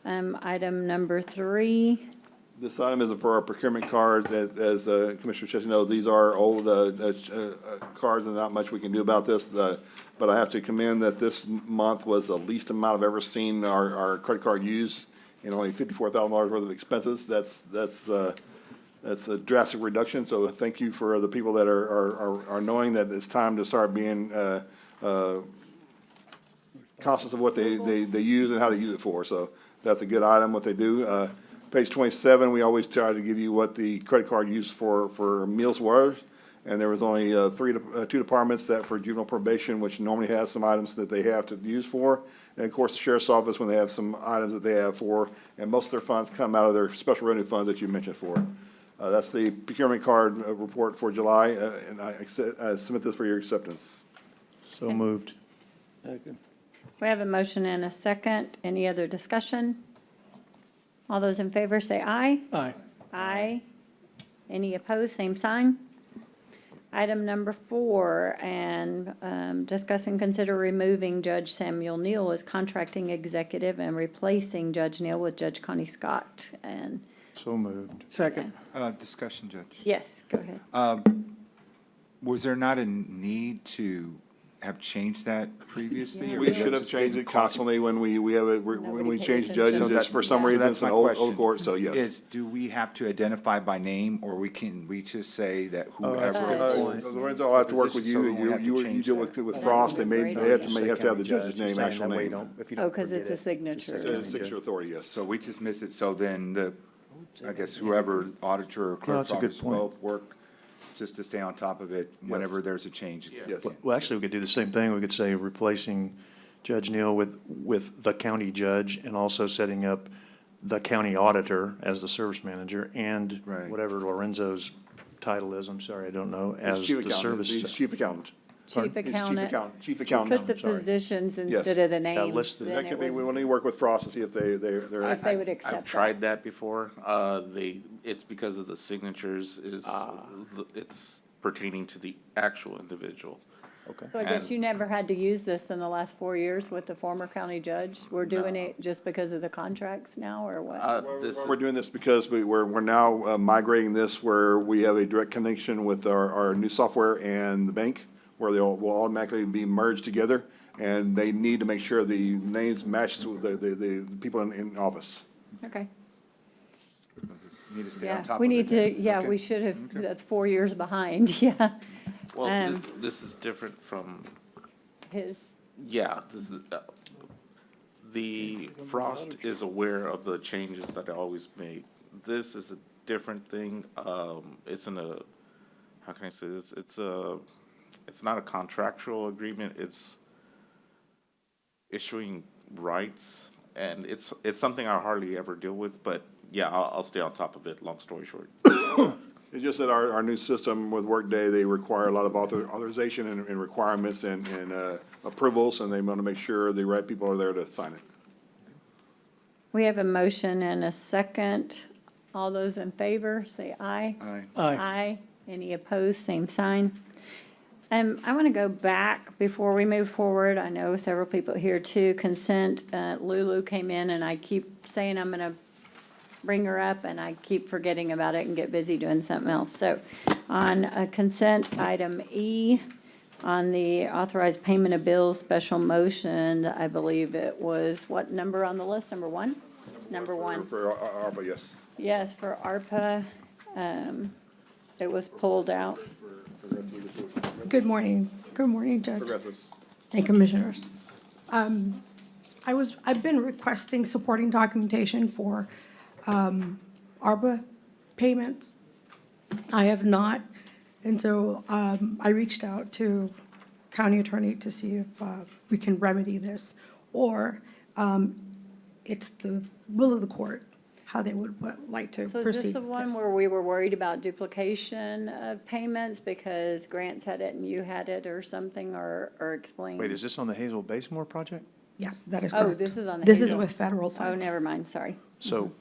Item number 3. This item is for our procurement cards. As Commissioner Chesney knows, these are old cards and not much we can do about this. But I have to commend that this month was the least amount I've ever seen our credit card used and only $54,000 worth of expenses. That's a drastic reduction, so thank you for the people that are knowing that it's time to start being conscious of what they use and how they use it for. So that's a good item, what they do. Page 27, we always try to give you what the credit card used for meals was. And there was only two departments that for juvenile probation, which normally has some items that they have to use for. And of course, the sheriff's office, when they have some items that they have for, and most of their funds come out of their special revenue funds that you mentioned for. That's the procurement card report for July, and I submit this for your acceptance. So moved. We have a motion and a second. Any other discussion? All those in favor say aye. Aye. Aye. Any opposed, same sign. Item number 4, and discuss and consider removing Judge Samuel Neal as contracting executive and replacing Judge Neal with Judge Connie Scott. And So moved. Second. Discussion, Judge. yes, go ahead. Was there not a need to have changed that previously? or We should have just changed it didn't constantly when we have it, when Nobody we paid change attention. judges, So it's for some so reason, that's it's an my old question, court, so yes. Is, do we have to identify by name, or can we just say that that's a good whoever? point. Lorenzo, I'll have to work with So we you, won't have to you change deal that. with That Frost, would they be may, great. they have to have the judge's name, actual name. Oh, because it's a signature. It's a signature authority, yes. So we just missed it, so then I guess whoever auditor or No, clerk's that's a good office point. will work just to stay on top of it whenever there's a change. Yes. Well, actually, we could do the same thing. We could say replacing Judge Neal with the county judge and also setting up the county auditor as the service manager and Right. whatever Lorenzo's title is, I'm sorry, I don't know, He's as chief the accountant. service. He's chief accountant. Chief He's accountant. Chief accountant. Put the sorry. positions Yes. instead of the names. listed. then That it could be, we would- want to work with Frost to see if they're. If they would accept I've that. tried that before. It's because of the signatures it's pertaining to the actual individual. Okay. So I guess And- you never had to use this in the last 4 years with the former county judge? We're doing No. it just because of the contracts now, or what? We're doing this because we're now migrating this where we have a direct connection with our new software and the bank, where will automatically be merged together, and they need to make sure the names matches with the people in office. Okay. Need to stay on Yeah, top of it. we need to, then. yeah, Okay. we should have, that's 4 years behind, yeah. Well, this is different from, His, yeah, this is, the Frost is aware of the changes that I always make. This is a different thing. It's how can I say this? It's not a contractual agreement. It's issuing rights, and it's something I hardly ever deal with, but yeah, I'll stay on top of it, long story short. It's just that our new system with Workday, they require a lot of authorization and requirements and approvals, and they want to make sure the right people are there to sign it. we have a motion and a second. All those in favor, say aye. Aye. Aye. Aye. Any opposed, same sign. I want to go back before we move forward. I know several people here too. Consent, Lulu came in, and I keep saying I'm going to bring her up, and I keep forgetting about it and get busy doing something else. So on consent, item E, on the authorized payment of bills, special motion, I believe it was, what number on the list? Number 1? Number 1. For ARPA, yes. Yes, for ARPA, it was pulled out. Good morning. Good morning, Judge Progressives. and Commissioners. I've been requesting supporting documentation for ARPA payments. I have not, and so I reached out to county attorney to see if we can remedy this, or it's the will of the court, how they would like to So proceed is this the with one this. where we were worried about duplication of payments because Grants had it and you had it or something, or explain? Wait, is this on the Hazel Basemore project? Yes, that is Oh, correct. this is on the. This is Hazel. with federal Oh, funds. never mind, sorry. So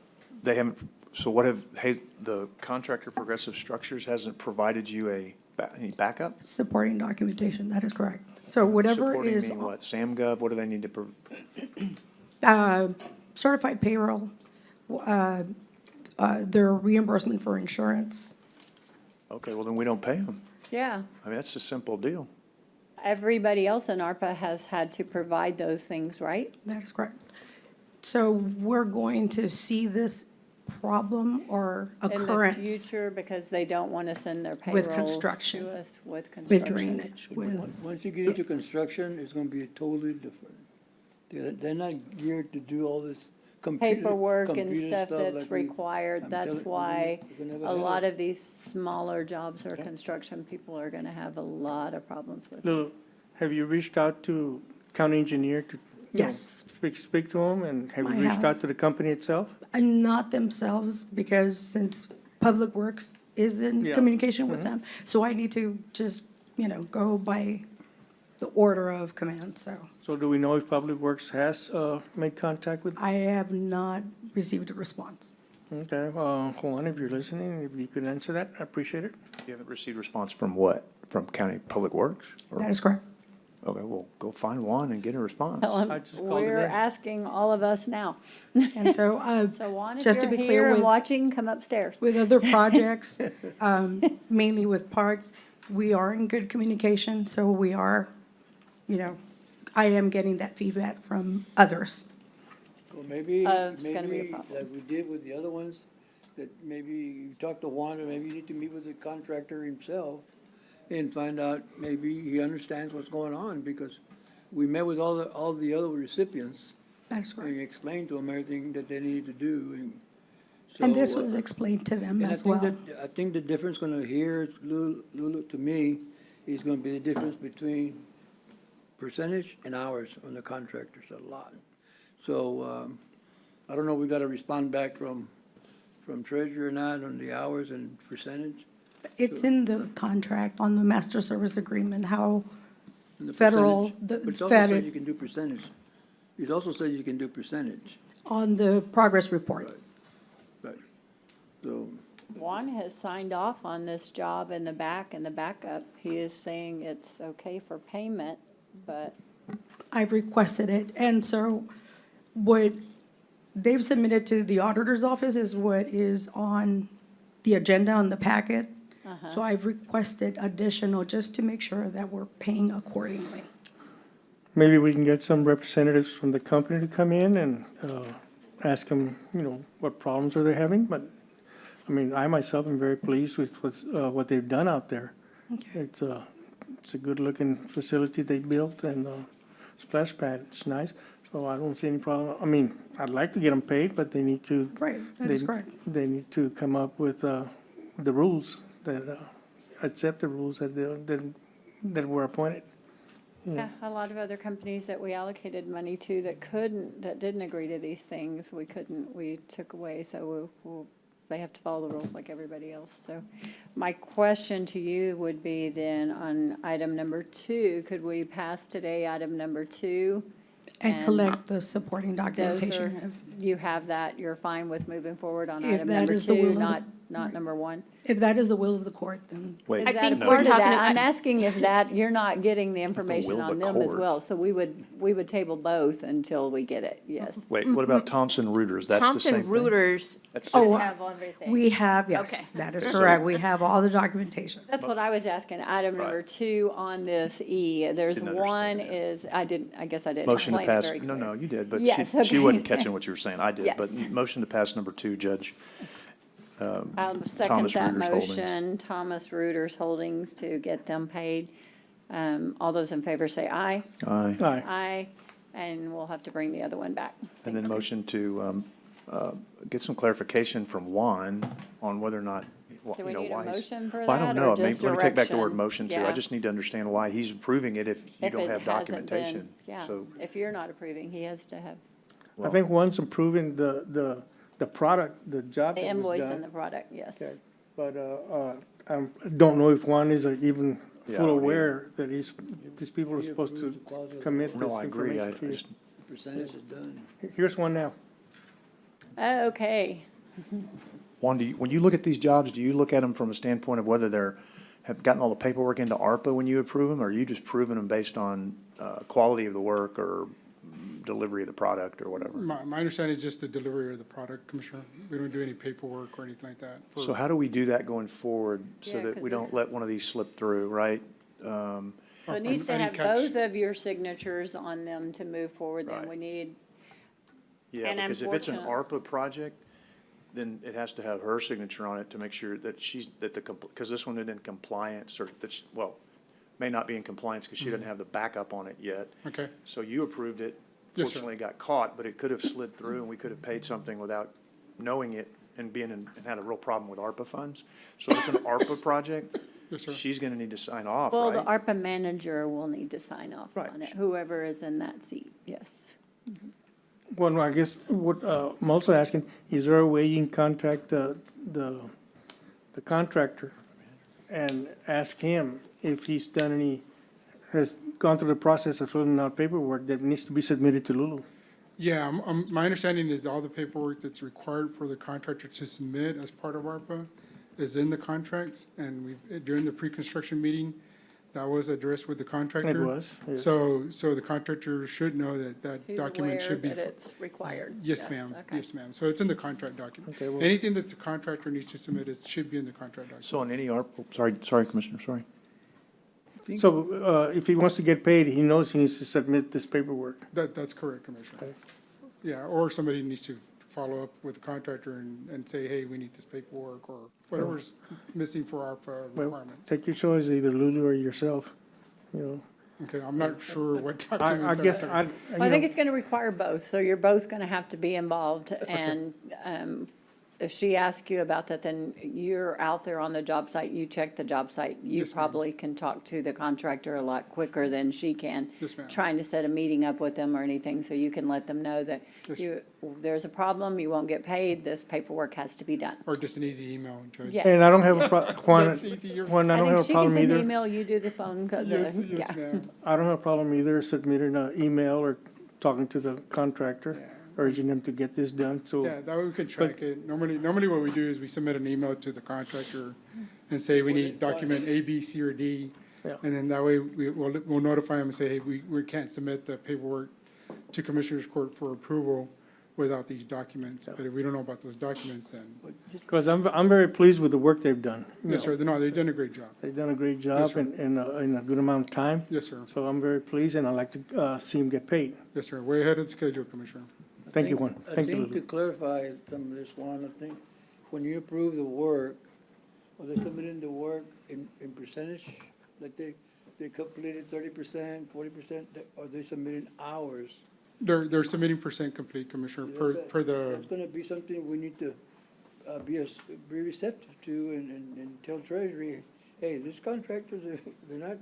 they haven't, so what have, the contractor Progressive Structures hasn't provided you any backup? Supporting documentation, that is correct. So whatever Supporting is mean what, SamGov, what do they need to, certified payroll, their reimbursement for insurance. okay, well then we don't pay them. Yeah, I mean, that's a simple deal. everybody else in ARPA has had to provide those things, right? That is correct. So we're going to see this problem or In the occurrence future, because they don't want to send their with payrolls construction, to us with with construction. drainage, with, Once you get into construction, it's gonna be totally different. They're not geared to do all this Paperwork and computer stuff that's like we- required. I'm That's telling- why we're gonna have a a headache. lot of these smaller jobs or construction people are gonna have a lot of problems with Lulu, this. have you reached out to county engineer to? you know, Yes. Speak to him, and have I you reached have. out to the company itself? and not themselves, because since Public Works is in Yeah. communication with them, so I need to just, go by the order of command, so. So do we know if Public Works has, made contact with? I have not received a response. Okay, Juan, if you're listening, if you could answer that, I appreciate it. You haven't received response from what? From County Public Works? Or- That is correct. Okay, well, go find one and get a response. Tell 'em I just called it we're in. asking all of us now. And so, So Juan, if just to you're be clear, here and with, watching, come upstairs. with other projects, mainly with parts, we are in good communication, so we are, I am getting that feedback from others. Well, maybe, It's gonna be a maybe problem. like we did with the other ones, that maybe you talk to Juan, or maybe you need to meet with the contractor himself and find out, maybe he understands what's going on, because we met with all the other recipients That's correct. and explained to them everything that they needed to do. And this so, was explained to them and as well. I think the difference gonna here, Lulu, to me, is gonna be the difference between percentage and hours on the contractors, a lot. So, I don't know, we gotta respond back from treasurer or not on the hours and percentage. It's in the contract on the master service agreement, how and the federal, percentage. the But it also federal, says you can do percentage. It also says you can do percentage, on the progress report. right? So, Juan has signed off on this job in the back and the backup. He is saying it's okay for payment, but I've requested it, and so what they've submitted to the auditor's office is what is on the agenda on the packet. So I've requested additional, just to make sure that we're paying accordingly. Maybe we can get some representatives from the company to come in and, ask them, what problems are they having, but, I mean, I myself am very pleased with what they've done out there. Okay. It's a good-looking facility they built, and, splash pad, it's nice, so I don't see any problem. I mean, I'd like to get them paid, but they need to. Right, that is correct. They need to come up with, the rules that, accept the rules that were appointed. yeah, a lot of other companies that we allocated money to that didn't agree to these things, we took away, so they have to follow the rules like everybody else. So my question to you would be then on item number 2, could we pass today item number 2? And collect the supporting Those are, documentation. you have that, you're fine with moving forward on If item that number is the will 2, of the- not number 1? If that is the will of the court, then Wait, Is I that think a we're part of talking that? about- I'm asking if that, you're not getting the information will of on the them as court. well, so we would table both until we get it, yes. Wait, what about Thompson Reuters? That's the same Thompson thing? Reuters, That's Oh, different. Have everything. we have, yes, that is correct. We have all the documentation. That's what I was asking, item number 2 on this E, there's Didn't one understand is, I guess I didn't Motion to explain it pass, very no, clear. no, you did, but Yes, she okay. wasn't catching what you were saying. I did, but Yes. motion to pass number 2, Judge. I'll second Thomas that Reuters Holdings. motion, Thomas Reuters Holdings, to get them paid. All those in favor say aye. Aye. Aye. Aye, and we'll have to bring the other one back. And then motion to get some clarification from Juan on whether or not, Do we need a why he's. motion for Well, I that, don't or know. just Let me take back the word direction? motion too. I Yeah. just need to understand why he's approving it if you If don't it have hasn't been- documentation. Yeah, So, if you're not approving, he has to have I think once approving the product, the job the that was invoice done. and the product, yes. Okay, but, I don't know if Juan is even Yeah, I full don't either. aware that these people are He supposed approves to the quality of the commit this no, I agree. I information to you. just, percentage is done. Here's one now. Okay, Juan, when you look at these jobs, do you look at them from a standpoint of whether have gotten all the paperwork into ARPA when you approve them? Or are you just proving them based on quality of the work or delivery of the product or whatever? My understanding is just the delivery of the product, Commissioner. We don't do any paperwork or anything like that. So how do we do that going forward so Yeah, that 'cause we this don't let is- one of these slip through, right? so it needs to I didn't have catch- both of your signatures on them to move forward, then Right. we need Yeah, And because if it's an unfortunate- ARPA project, then it has to have her signature on it to make sure that because this one isn't in compliance, or well, may not be in compliance because she doesn't have the backup on it yet. Okay. So you approved it, Yes, sir. fortunately it got caught, but it could have slid through and we could have paid something without knowing it and and had a real problem with ARPA funds. So if it's an ARPA project, Yes, sir. she's gonna need to sign off, Well, the right? ARPA manager will need to sign off Right. on it, whoever is in that seat, yes. Well, no, I guess what, I'm also asking, is there a way you can contact the contractor and ask him if he's done has gone through the process of filling out paperwork that needs to be submitted to Lulu? Yeah, my understanding is all the paperwork that's required for the contractor to submit as part of ARPA is in the contracts, and during the pre-construction meeting, that was addressed with the contractor. It was, yes. So the contractor should know that He's document should be. aware that it's required. Yes, ma'am, okay. yes, ma'am. So it's in the contract document. Okay, well- Anything that the contractor needs to submit, it should be in the contract document. So on any ARPA, sorry, Commissioner, sorry. So, if he wants to get paid, he knows he needs to submit this paperwork. That's correct, Commissioner. Okay. Yeah, or somebody needs to follow up with the contractor and say, hey, we need this paperwork, or whatever's missing for ARPA Well, requirements. take your choice, either Lulu or yourself, you know. Okay, I'm not sure what I documents. guess, are- I Well, I think it's gonna require both, so you're both gonna have to be involved, and, if she asks you about that, then you're out there on the job site, you check the job site. You Yes, ma'am. probably can talk to the contractor a lot quicker than she can. Yes, ma'am. Trying to set a meeting up with them or anything, so you can let them know that Yes. there's a problem, you won't get paid, this paperwork has to be done. Or just an easy email, Judge. Yeah. And I don't have a Juan, That's easier. Juan, I don't think have a she problem can send either. email, you do the phone, Yes, yeah. yes, ma'am. I don't have a problem either submitting an email or talking to the contractor, urging them to get this done, so. Yeah, that way we can track it. Normally what we do is we submit an email to the contractor and say, we need document A, B, C, or D. Yeah. And then that way we'll notify them and say, hey, we can't submit the paperwork to Commissioners Court for approval without these documents. But if we don't know about those documents, then, Because I'm very pleased with the work they've done. you yes, know. sir, no, they've done a great job. They've done a great Yes, job sir. in a good amount of time, Yes, sir. so I'm very pleased, and I'd like to, see them get paid. Yes, sir, way ahead of schedule, Commissioner. Thank you, Juan. I Thank you, think to Lulu. clarify some of this, Juan, I think, when you approve the work, are they submitting the work in percentage? Like they completed 30%, 40%, are they submitting hours? They're submitting percent complete, Commissioner, per the, That's gonna be something we need to, be receptive to and tell Treasury, hey, these contractors, they're not,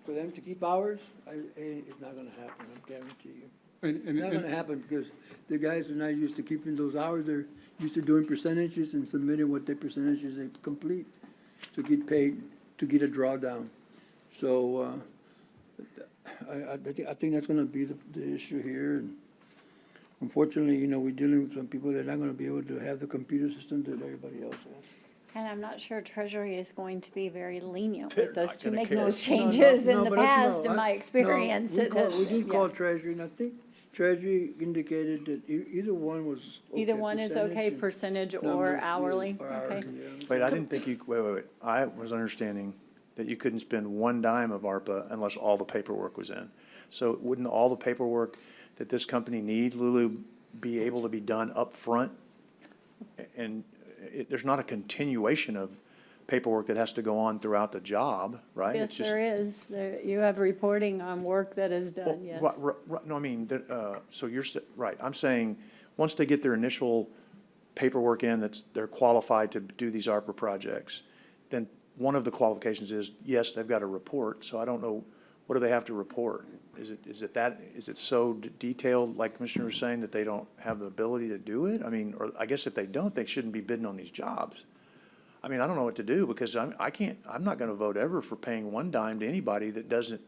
for them to keep hours, it's not gonna happen, I guarantee you. It's not gonna happen because the guys are not used to keeping those hours. They're used to doing percentages and submitting what their percentages they complete to get paid, to get a drawdown. So, I think that's gonna be the issue here. And unfortunately, you know, we're dealing with some people that are not gonna be able to have the computer system that everybody else has. And I'm not sure Treasury is going to be very lenient They're with us not to gonna make care. those changes in the but past, in my experience. We did Yeah. call Treasury, and I think Treasury indicated that either one was okay. Either one is okay, percentage or numbers, hourly, or okay? hourly, yeah. Wait, I didn't think wait. I was understanding that you couldn't spend one dime of ARPA unless all the paperwork was in. So wouldn't all the paperwork that this company needs, Lulu, be able to be done up front? And there's not a continuation of paperwork that has to go on throughout the job, right? Yes, It's just- there is. You have reporting on work that is Well, done, yes. No, I mean, so right, I'm saying, once they get their initial paperwork in, they're qualified to do these ARPA projects, then one of the qualifications is, yes, they've got to report, so I don't know, what do they have to report? Is it so detailed, like Commissioner was saying, that they don't have the ability to do it? I mean, or I guess if they don't, they shouldn't be bidding on these jobs. I mean, I don't know what to do, because I'm not gonna vote ever for paying one dime to anybody that doesn't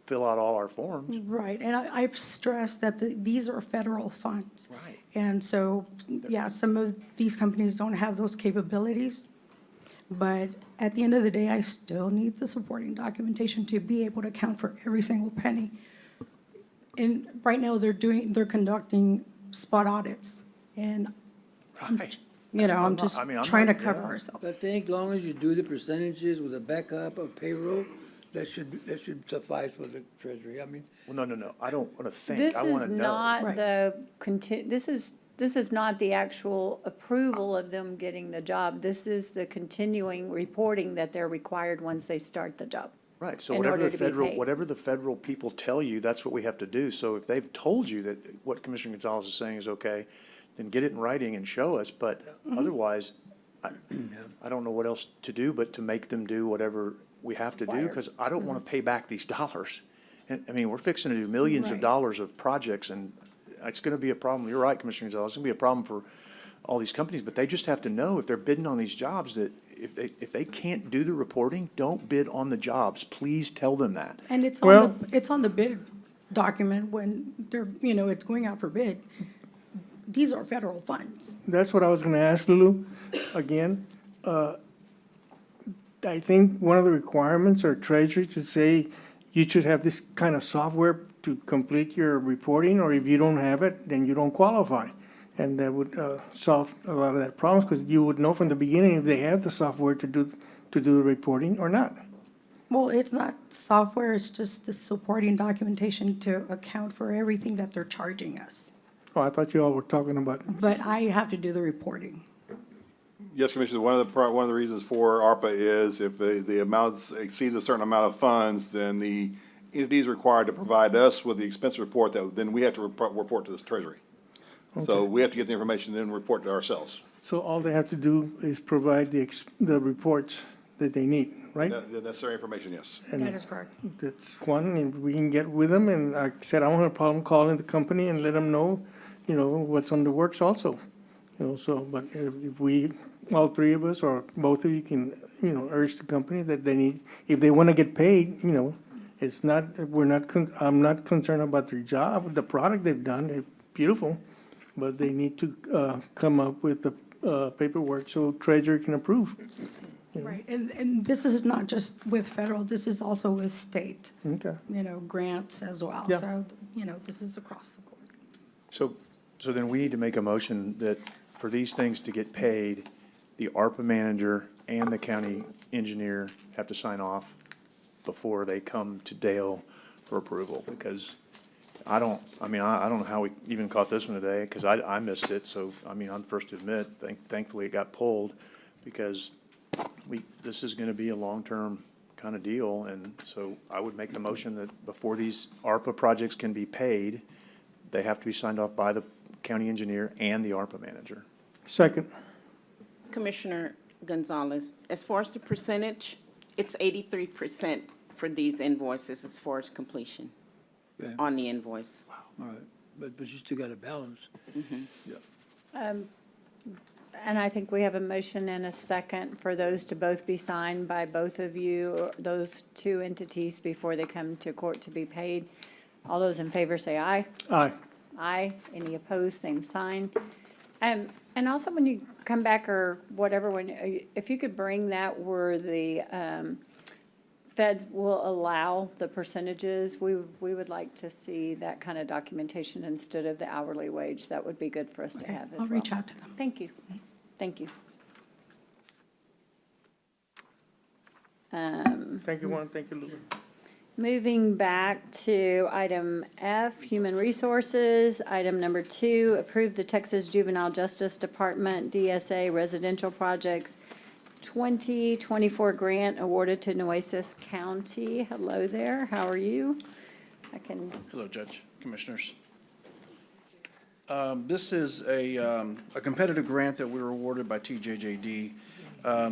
fill out all our forms. Right, and I've stressed that these are federal funds. Right. And so, yeah, some of these companies don't have those capabilities. But at the end of the day, I still need the supporting documentation to be able to account for every single penny. And right now, they're conducting spot audits, and Right. I'm just I mean, I'm trying to not- cover yeah. ourselves. I think as long as you do the percentages with a backup of payroll, that should suffice for the treasury. I mean, Well, no, I don't want to think, This I is want to know. not Right. this is not the actual approval of them getting the job. This is the continuing reporting that they're required once they start the job. Right, so in order to be paid. whatever the federal people tell you, that's what we have to do. So if they've told you that what Commissioner Gonzalez is saying is okay, then get it in writing and show us, but otherwise, I don't know what else to do but to make them do whatever we have to do, because I don't want to pay back these dollars. And, I mean, we're fixing to do millions of Right. dollars of projects, and it's gonna be a problem. You're right, Commissioner Gonzalez, it's gonna be a problem for all these companies, but they just have to know if they're bidding on these jobs that if they can't do the reporting, don't bid on the jobs. Please tell them that. And it's Well- it's on the bid document when they're, it's going out for bid. These are federal funds. That's what I was gonna ask Lulu, again. I think one of the requirements or treasury to say you should have this kind of software to complete your reporting, or if you don't have it, then you don't qualify. And that would, solve a lot of that problems, because you would know from the beginning if they have the software to do the reporting or not. Well, it's not software, it's just the supporting documentation to account for everything that they're charging us. Oh, I thought you all were talking about, But I have to do the reporting. Yes, Commissioner, one of the reasons for ARPA is if the amounts exceed a certain amount of funds, then the entity is required to provide us with the expense report that then we have to report to the treasury. So we have to get the information, then report to ourselves. so all they have to do is provide the reports that they need, right? The necessary information, yes. And That is correct. that's one, and we can get with them, and like I said, I don't have a problem calling the company and let them know, what's on the works also. So, but if we, all three of us, or both of you can, urge the company that they need, if they wanna get paid, it's not, I'm not concerned about their job, the product they've done, it's beautiful, but they need to, come up with the, paperwork so treasurer can approve. Right, and this is not just with federal, this is also with state, Okay. grants as well. Yeah. So, this is across the board. So then we need to make a motion that for these things to get paid, the ARPA manager and the county engineer have to sign off before they come to Dale for approval, because I don't know how we even caught this one today, because I missed it, so, I'm first to admit, thankfully it got pulled, because this is gonna be a long-term kind of deal, and so I would make the motion that before these ARPA projects can be paid, they have to be signed off by the county engineer and the ARPA manager. Second, Commissioner Gonzalez, as far as the percentage, it's 83% for these invoices as far as completion Okay. on the invoice. all right, but you still got a balance. And I think we have a motion and a second for those to both be signed by both of you, or those two entities, before they come to court to be paid. All those in favor say aye. aye. Aye. Any opposed, same sign. And also when you come back or whatever, if you could bring that where the feds will allow the percentages, we would like to see that kind of documentation instead of the hourly wage. That would be good for us to Okay, have as well. I'll reach out to them. Thank you. Thank you. Thank you, Juan, thank you, Lou. Moving back to item F, Human Resources. Item number 2, approve the Texas Juvenile Justice Department DSA Residential Projects 2024 grant awarded to Nueces County. Hello there, how are you? Hello, Judge, Commissioners. This is a competitive grant that we were awarded by TJJD.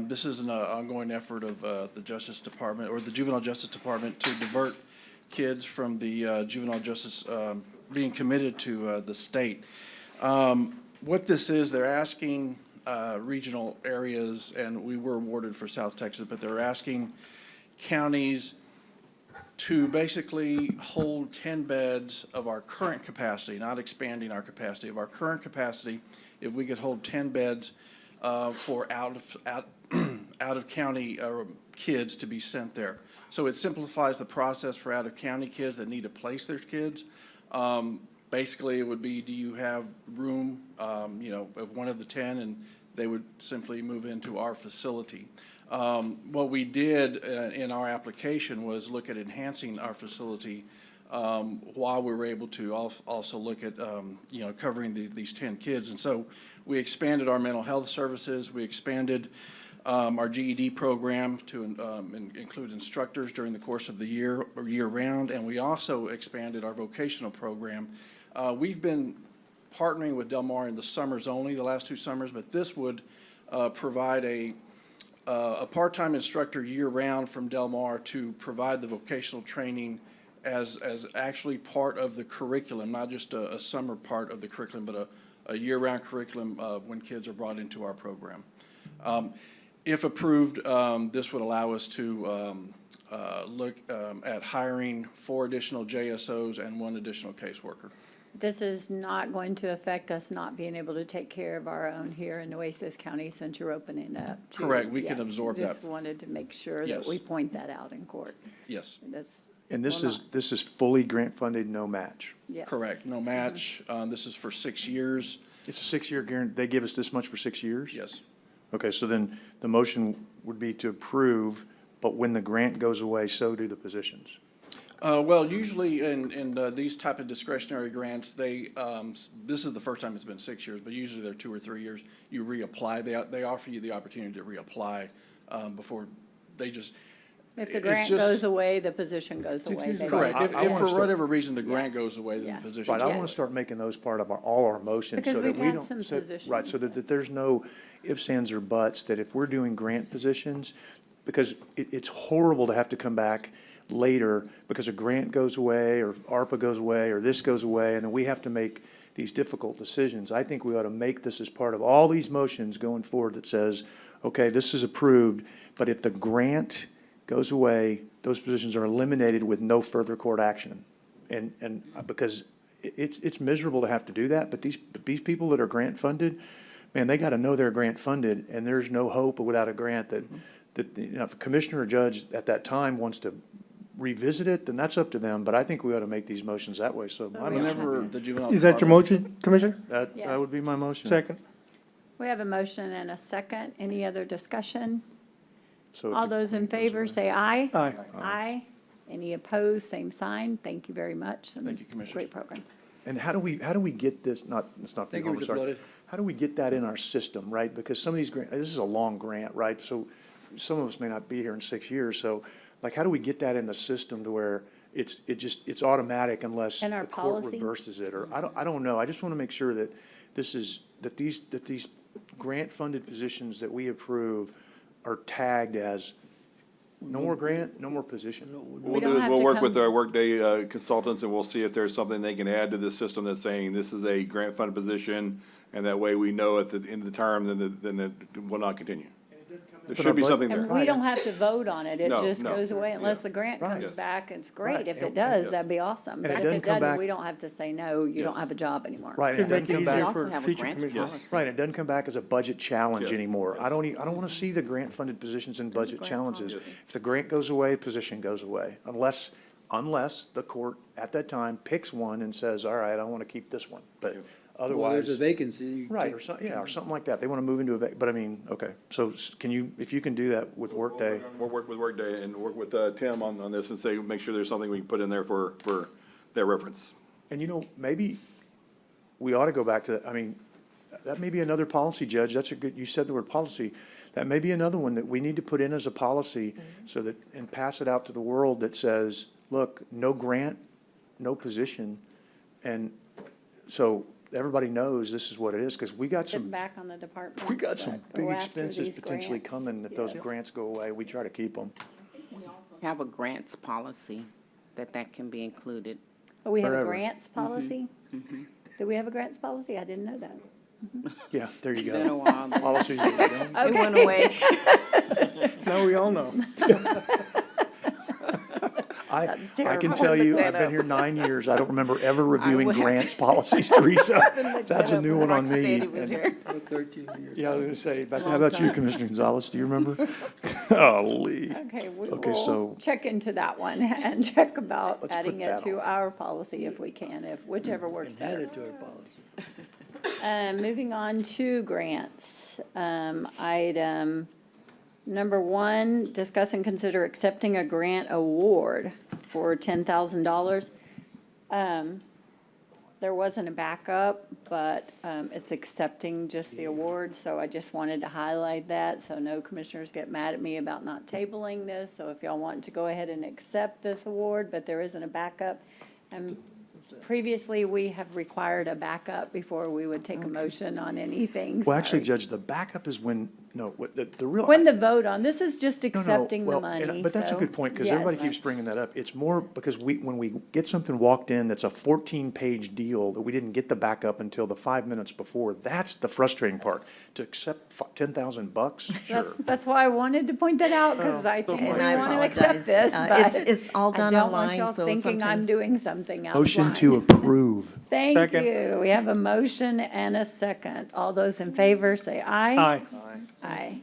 This is an ongoing effort of the Justice Department, or the Juvenile Justice Department, to divert kids from the juvenile justice being committed to the state. What this is, they're asking regional areas, and we were awarded for South Texas, but they're asking counties to basically hold 10 beds of our current capacity, not expanding our capacity, of our current capacity. If we could hold 10 beds for out of county kids to be sent there. So it simplifies the process for out of county kids that need to place their kids. Basically, it would be, do you have room, of one of the 10, and they would simply move into our facility. What we did in our application was look at enhancing our facility while we were able to also look at, covering these 10 kids. And so we expanded our mental health services. We expanded our GED program to include instructors during the course of the year or year-round, and we also expanded our vocational program. We've been partnering with Del Mar in the summers only, the last 2 summers, but this would provide a part-time instructor year-round from Del Mar to provide the vocational training as actually part of the curriculum, not just a summer part of the curriculum, but a year-round curriculum when kids are brought into our program. If approved, this would allow us to look at hiring 4 additional JSOs and 1 additional caseworker. This is not going to affect us not being able to take care of our own here in Nueces County since you're opening up. Correct, we can Yes, absorb that. Just wanted to make sure that Yes. we point that out in court. Yes. And this is fully grant-funded, no match? Yes. Correct, no match. This is for 6 years. It's a 6-year guarantee. They give us this much for 6 years? Yes. Okay, so then the motion would be to approve, but when the grant goes away, so do the positions. Well, usually in these type of discretionary grants, this is the first time it's been 6 years, but usually they're 2 or 3 years. You reapply. They offer you the opportunity to reapply before they just. If the it's grant just- goes away, the position goes away. They Correct. don't If offer for it. whatever reason the grant Yes. goes away, then Yeah. the position. Right, I want Yes. to start making those part of all our motions. Because so that we've we had don't- some so- Right, so positions that there's no ifs, ands, or buts, that if we're doing grant positions, because it's horrible to have to come back later because a grant goes away, or ARPA goes away, or this goes away, and then we have to make these difficult decisions. I think we ought to make this as part of all these motions going forward that says, okay, this is approved, but if the grant goes away, those positions are eliminated with no further court action. And because it's miserable to have to do that, but these people that are grant funded, man, they got to know they're grant funded, and there's no hope without a grant that if a commissioner or judge at that time wants to revisit it, then that's up to them, but I think we ought to make these motions that way, so. my Whenever motion- the juvenile. Is that your motion, Commissioner? That Yes. would be my motion. Second. We have a motion and a second. Any other discussion? So if All the those in grant goes favor away- say aye. Aye. Aye. Any opposed, same sign. Thank you very much. Thank you, Commissioners. Great program. And how do we get this, it's not Thank being you, Mr. sorry. Flores. How do we get that in our system, right? Because some of these grants, this is a long grant, right? So some of us may not be here in 6 years, so like, how do we get that in the system to where it's automatic unless In our the court policy? reverses it? Or, I don't know. I just want to make sure that these grant-funded positions that we approve are tagged as no more grant, no more position. We'll don't do is have we'll to work come- with our Workday consultants, and we'll see if there's something they can add to the system that's saying this is a grant funded position, and that way we know at the end of the term, then it will not continue. There should be something there. And we don't have to vote on it. It No, just no. goes away unless Yeah. the grant Right. comes Yes. back. It's Right. great. If And- it does, yes. that'd be awesome. And But it if doesn't it come doesn't, back- we don't have to say, no, you don't Yes. have a job anymore. Right, and it Could doesn't make it come easier back. also for have a future grants commissioners. policy. Right, it doesn't come back as a budget challenge Yes. anymore. Yes. I don't want to see the grant-funded positions in budget grant challenges. policy. If the grant goes away, position goes away, unless the court at that time picks one and says, all right, I want to keep this one, but Well, otherwise. there's a vacancy. you Right, take- or something like that. They want to move into but I mean, okay, so if you can do that with Workday, We'll work with Workday and work with Tim on this and say, make sure there's something we can put in there for their reference. and maybe we ought to go back to that. I mean, that may be another policy, Judge. That's you said the word policy. That may be another one that we need to put in as a policy so that, and pass it out to the world that says, look, no grant, no position. And so everybody knows this is what it is, because we got Sit some, back on the department. we got some big Go after expenses these potentially grants. coming. If those Yes. grants go away, we try to keep them. Have a grants policy that can be included. Oh, we have a Wherever. grants policy? Do we have a grants policy? I didn't know that. Yeah, there you Been a go. while. but Policies that we don't- It went away. Now we all know. That's I can terrible. tell you, Look that I've been up. here 9 years. I don't remember ever reviewing will have to- grants policies, Teresa. Look That's that a up new when one on Rock me. Steady was And- here. 13 years. Yeah, I was gonna say, how Long about you, time. Commissioner Gonzalez? Do you remember? Golly. Okay, we Okay, will so- check into that one and check about Let's adding put it that to on. our policy if we can, which whichever works And add better. it to our policy. Moving on to grants. Item number 1, discuss and consider accepting a grant award for $10,000. There wasn't a backup, but it's accepting just the award, so I just wanted to highlight that, so no commissioners get mad at me about not tabling this. So if y'all want to go ahead and accept this award, but there isn't a backup. And previously, we have required a backup before we would take a motion on anything. Well, actually, Sorry. Judge, the backup is when, no, what, the real. When the vote on, this is just No, no, accepting the well, money. But that's a so, good point, because everybody yes. keeps bringing that up. It's more because when we get something walked in that's a 14-page deal that we didn't get the backup until the 5 minutes before, that's the frustrating part. To accept $10,000, sure. That's why I wanted to point that out, because I think we And want I to accept this, but It's all done I don't want online, y'all so thinking I'm sometimes- doing something else. Motion to approve. Thank Second. you. We have a motion and a second. All those in favor, say aye. Aye. Aye.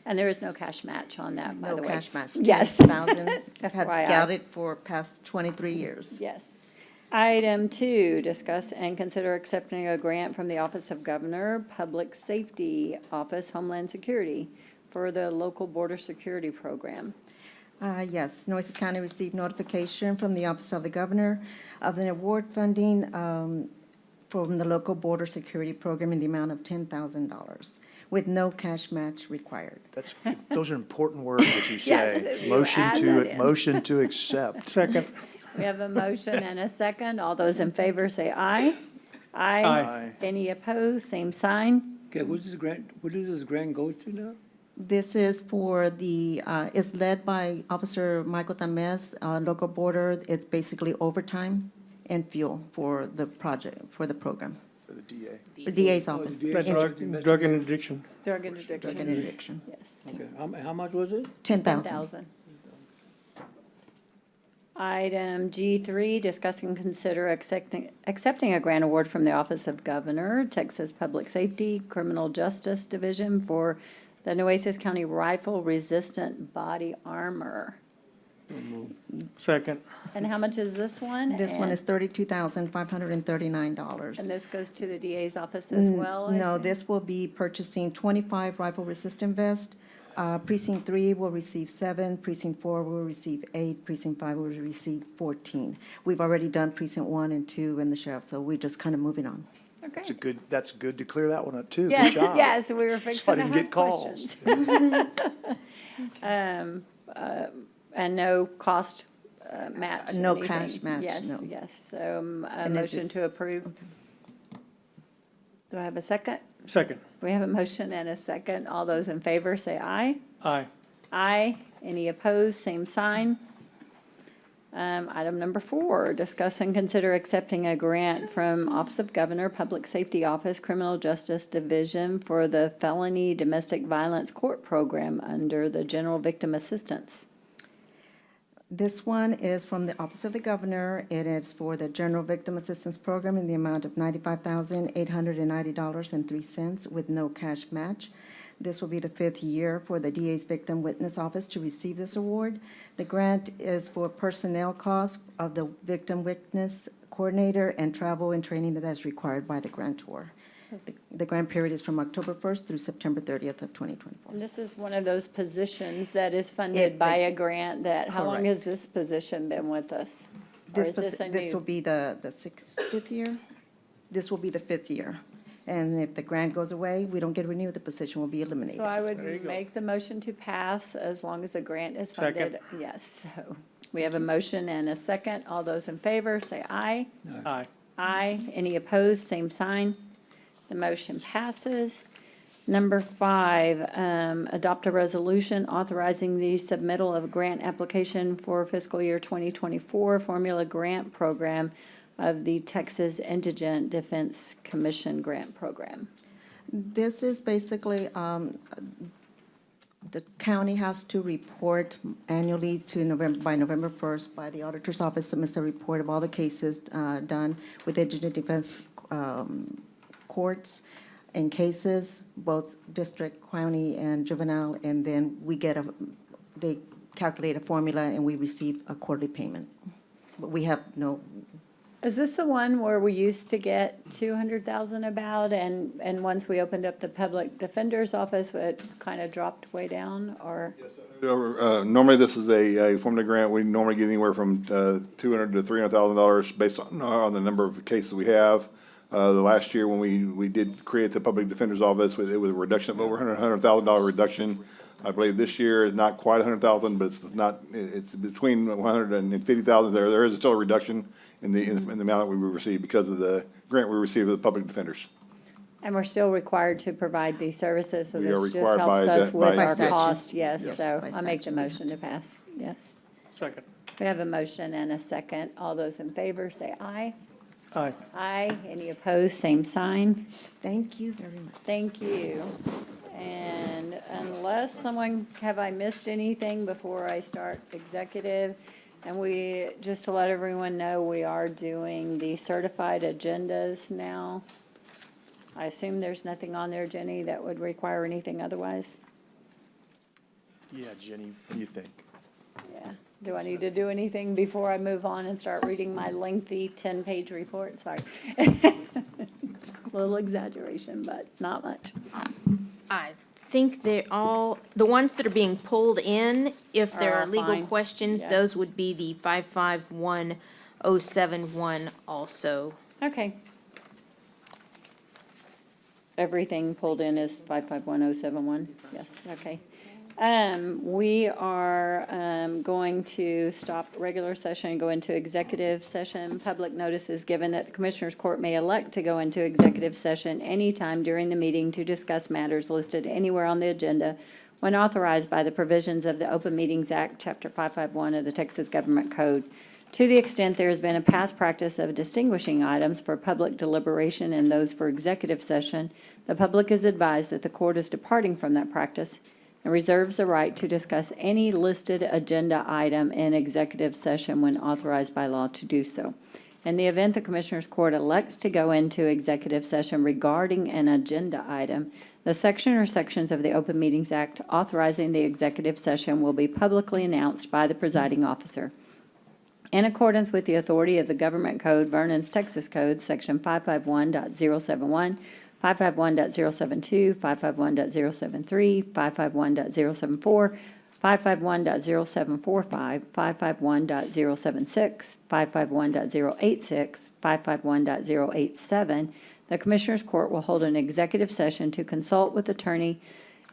And there is no cash match on that, by No the way. cash match. Yes. 10,000. Have FYI. got it for past 23 years. Yes. Item 2, discuss and consider accepting a grant from the Office of Governor, Public Safety Office, Homeland Security for the local border security program. Yes, Nueces County received notification from the Office of the Governor of an award funding from the local border security program in the amount of $10,000 with no cash match required. Those are important words that you Yes, say. you Motion add that in. motion to accept. Second. We have a motion and a second. All those in favor say aye. Aye. Any opposed, same sign. Okay, what's this grant, what does this grant go to now? This is for the, it's led by Officer Michael Tamez, local border. It's basically overtime and fuel for the project, for the program. For the DA. The DA's office. DA's Drug and addiction. Drug and addiction. Drug and addiction. Yes. Okay, how much was it? 10,000. 10,000. Item G3, discuss and consider accepting a grant award from the Office of Governor, Texas Public Safety, Criminal Justice Division for the Nueces County Rifle Resistant Body Armor. Second. And how much is this one? This one And- is $32,539. And this goes to the DA's office as well? I No, see? this will be purchasing 25 rifle-resistant vests. Precinct 3 will receive 7, Precinct 4 will receive 8, Precinct 5 will receive 14. We've already done Precinct 1 and 2 and the sheriff, so we're just kind of moving on. Okay. That's good to clear that one up, too. Yes, Good job. yes, we were So I fixing to didn't have get calls. questions. And no cost match? No anything? cash match, Yes, no. yes, so a And it motion to is- approve. Do I have a second? Second. We have a motion and a second. All those in favor say aye. Aye. Aye. Any opposed, same sign. Item number 4, discuss and consider accepting a grant from Office of Governor, Public Safety Office, Criminal Justice Division for the Felony Domestic Violence Court Program under the General Victim Assistance. This one is from the Office of the Governor. It is for the General Victim Assistance Program in the amount of $95,890.03 with no cash match. This will be the 5th year for the DA's Victim Witness Office to receive this award. The grant is for personnel costs of the Victim Witness Coordinator and travel and training that is required by the grantor. The grant period is from October 1st through September 30th of 2024. And this is one of those positions that is funded by a grant that, how long has this position been with us? Or is this a This will new? be the 5th year. This will be the 5th year. And if the grant goes away, we don't get renewed, the position will be eliminated. So I would make the motion to pass as long as the grant is funded. Second. Yes, so we have a motion and a second. All those in favor, say aye. Aye. Aye. Any opposed, same sign. The motion passes. Number 5, adopt a resolution authorizing the submittal of a grant application for fiscal year 2024 Formula Grant Program of the Texas Indigent Defense Commission Grant Program. This is basically, the county has to report annually to by November 1st, by the auditor's office, submits a report of all the cases done with indigent defense courts and cases, both district, county, and juvenile, and then we get they calculate a formula and we receive a quarterly payment. But we have no Is this the one where we used to get 200,000 about, and once we opened up the public defender's office, it kind of dropped way down, or? Normally, this is a form of grant. We normally get anywhere from $200,000 to $300,000 based on the number of cases we have. The last year when we did create the public defender's office, it was a reduction of over $100,000 reduction. I believe this year is not quite 100,000, but it's between 100 and 50,000. There is still a reduction in the amount that we received because of the grant we received of the public defenders. And we're still required to provide these services, so We are this just required helps by us the- with by our statute. cost, yes, Yes, so by I make the statute. motion to pass, yes. Second. We have a motion and a second. All those in favor, say aye. Aye. Aye. Any opposed, same sign. Thank you very much. Thank you. And unless have I missed anything before I start executive? And just to let everyone know, we are doing the certified agendas now. I assume there's nothing on there, Jenny, that would require anything otherwise? Yeah, Jenny, what do you think? Yeah. Do I need to do anything before I move on and start reading my lengthy 10-page report? Sorry. Little exaggeration, but not much. I think they're all, the ones that are being pulled in, if there Are are all legal fine. questions, Yeah. those would be the 551071 also. Okay. Everything pulled in is 551071? Yes, okay. We are going to stop regular session and go into executive session. Public notice is given that the Commissioners Court may elect to go into executive session anytime during the meeting to discuss matters listed anywhere on the agenda when authorized by the provisions of the Open Meetings Act, Chapter 551 of the Texas Government Code. To the extent there has been a past practice of distinguishing items for public deliberation and those for executive session, the public is advised that the court is departing from that practice and reserves the right to discuss any listed agenda item in executive session when authorized by law to do so. In the event the Commissioners Court elects to go into executive session regarding an agenda item, the section or sections of the Open Meetings Act authorizing the executive session will be publicly announced by the presiding officer. In accordance with the authority of the Government Code, Vernon's Texas Code, Section 551.071, 551.072, 551.073, 551.074, 551.0745, 551.076, 551.086, 551.087, the Commissioners Court will hold an executive session to consult with attorney,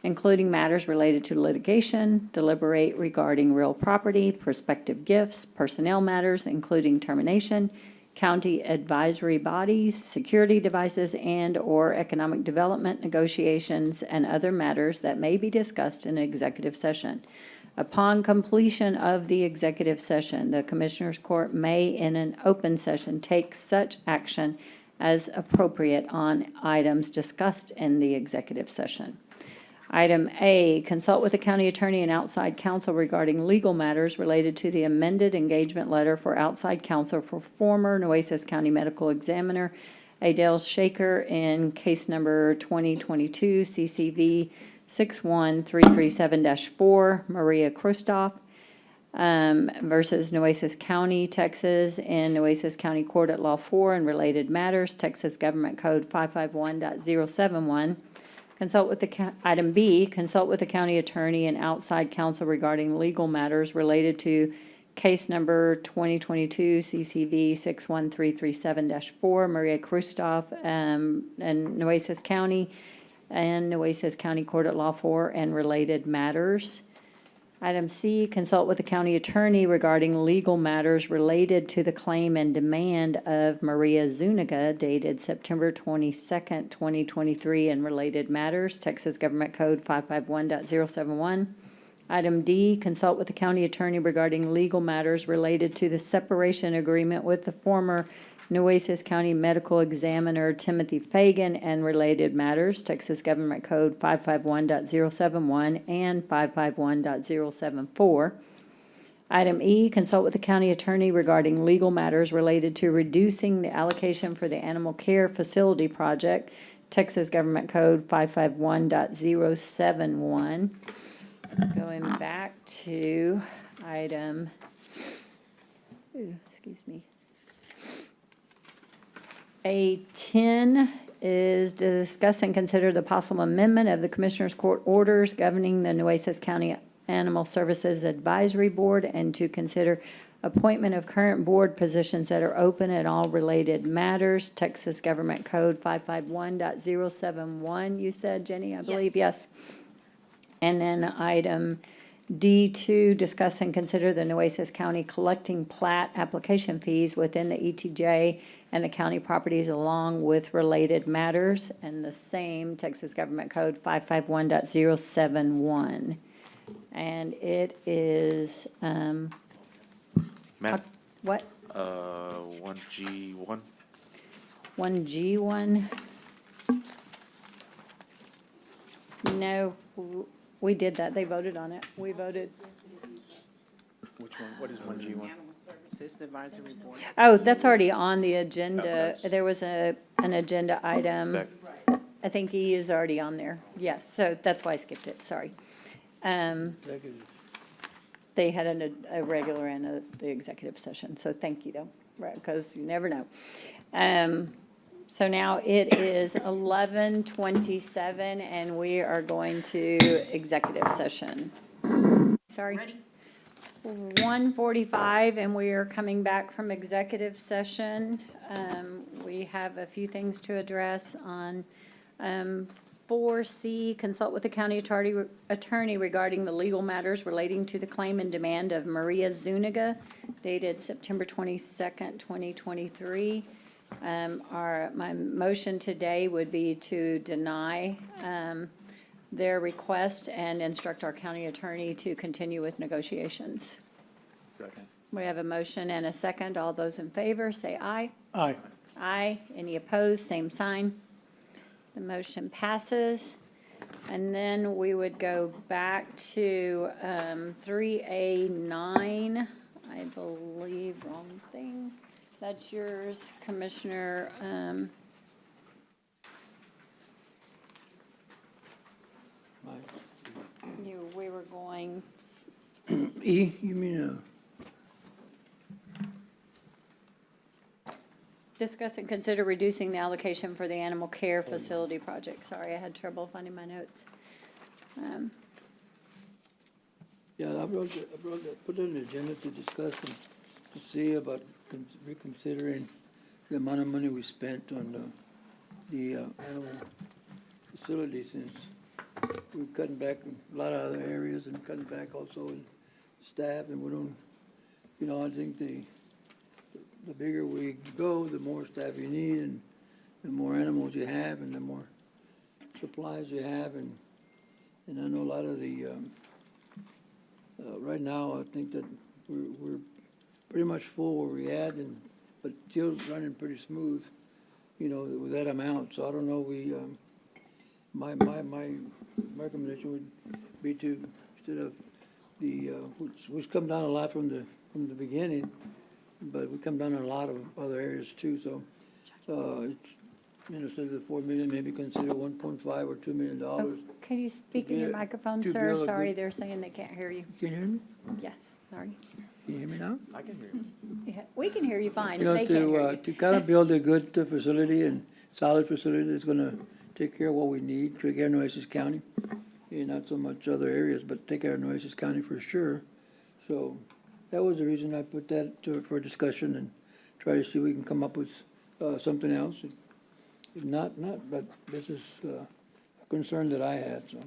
including matters related to litigation, deliberate regarding real property, prospective gifts, personnel matters, including termination, county advisory bodies, security devices, and/or economic development negotiations, and other matters that may be discussed in executive session. Upon completion of the executive session, the Commissioners Court may, in an open session, take such action as appropriate on items discussed in the executive session. Item A, consult with the county attorney and outside counsel regarding legal matters related to the amended engagement letter for outside counsel for former Nueces County Medical Examiner Adele Shaker in case number 2022 CCV 61337-4, Maria Kristoff, versus Nueces County, Texas, and Nueces County Court at Law 4 and related matters, Texas Government Code 551.071. Consult with item B, consult with the county attorney and outside counsel regarding legal matters related to case number 2022 CCV 61337-4, Maria Kristoff, and Nueces County, and Nueces County Court at Law 4 and related matters. Item C, consult with the county attorney regarding legal matters related to the claim and demand of Maria Zuniga dated September 22nd, 2023, and related matters, Texas Government Code 551.071. Item D, consult with the county attorney regarding legal matters related to the separation agreement with the former Nueces County Medical Examiner Timothy Fagan and related matters, Texas Government Code 551.071 and 551.074. Item E, consult with the county attorney regarding legal matters related to reducing the allocation for the Animal Care Facility Project, Texas Government Code 551.071. Going back to item, excuse me. A10 is discuss and consider the possible amendment of the Commissioners Court orders governing the Nueces County Animal Services Advisory Board and to consider appointment of current board positions that are open and all related matters. Texas Government Code 551.071, you said, Jenny, I believe? Yes. And then item D2, discuss and consider the Nueces County collecting plat application fees within the ETJ and the county properties along with related matters. And the same, Texas Government Code 551.071. And it is, Matt, what? 1G1. 1G1? No, we did that. They voted on it. We voted. Which one, what is 1G1? Animal Services Advisory Board. Oh, that's already on the agenda. There was an agenda item. Back. I think E is already on there. Yes, so that's why I skipped it, sorry. They had a regular and the executive session, so thank you though, right, because you never know. So now it is 11:27 and we are going to executive session. Sorry. 1:45 and we are coming back from executive session. We have a few things to address on 4C, consult with the county attorney regarding the legal matters relating to the claim and demand of Maria Zuniga dated September 22nd, 2023. My motion today would be to deny their request and instruct our county attorney to continue with negotiations. Second. We have a motion and a second. All those in favor, say aye. Aye. Aye. Any opposed, same sign. The motion passes. And then we would go back to 3A9, I believe, wrong thing. That's yours, Commissioner. We were going, E, you mean, discuss and consider reducing the allocation for the animal care facility project. Sorry, I had trouble finding my notes. yeah, I put it on the agenda to discuss and to see about reconsidering the amount of money we spent on the animal facility, since we're cutting back in a lot of other areas and cutting back also in staff, and we don't, I think the bigger we go, the more staff you need, and the more animals you have, and the more supplies you have, and I know a lot of the, right now, I think that we're pretty much full where we're at, but still running pretty smooth, with that amount. So I don't know, my recommendation would be to, instead of which come down a lot from the beginning, but we come down in a lot of other areas too, so, instead of the 4 million, maybe consider 1.5 or $2 million. Can you speak in your microphone, to sir? build a Sorry, good- they're saying they can't hear you. Can you hear me? Yes, sorry. Can you hear me now? I can hear you. Yeah, we can hear you fine. They can't hear you. To kind of build a good facility and solid facility that's gonna take care of what we need, take care of Nueces County. Not so much other areas, but take care of Nueces County for sure. So that was the reason I put that for discussion and try to see if we can come up with something else. If not, but this is a concern that I had, so.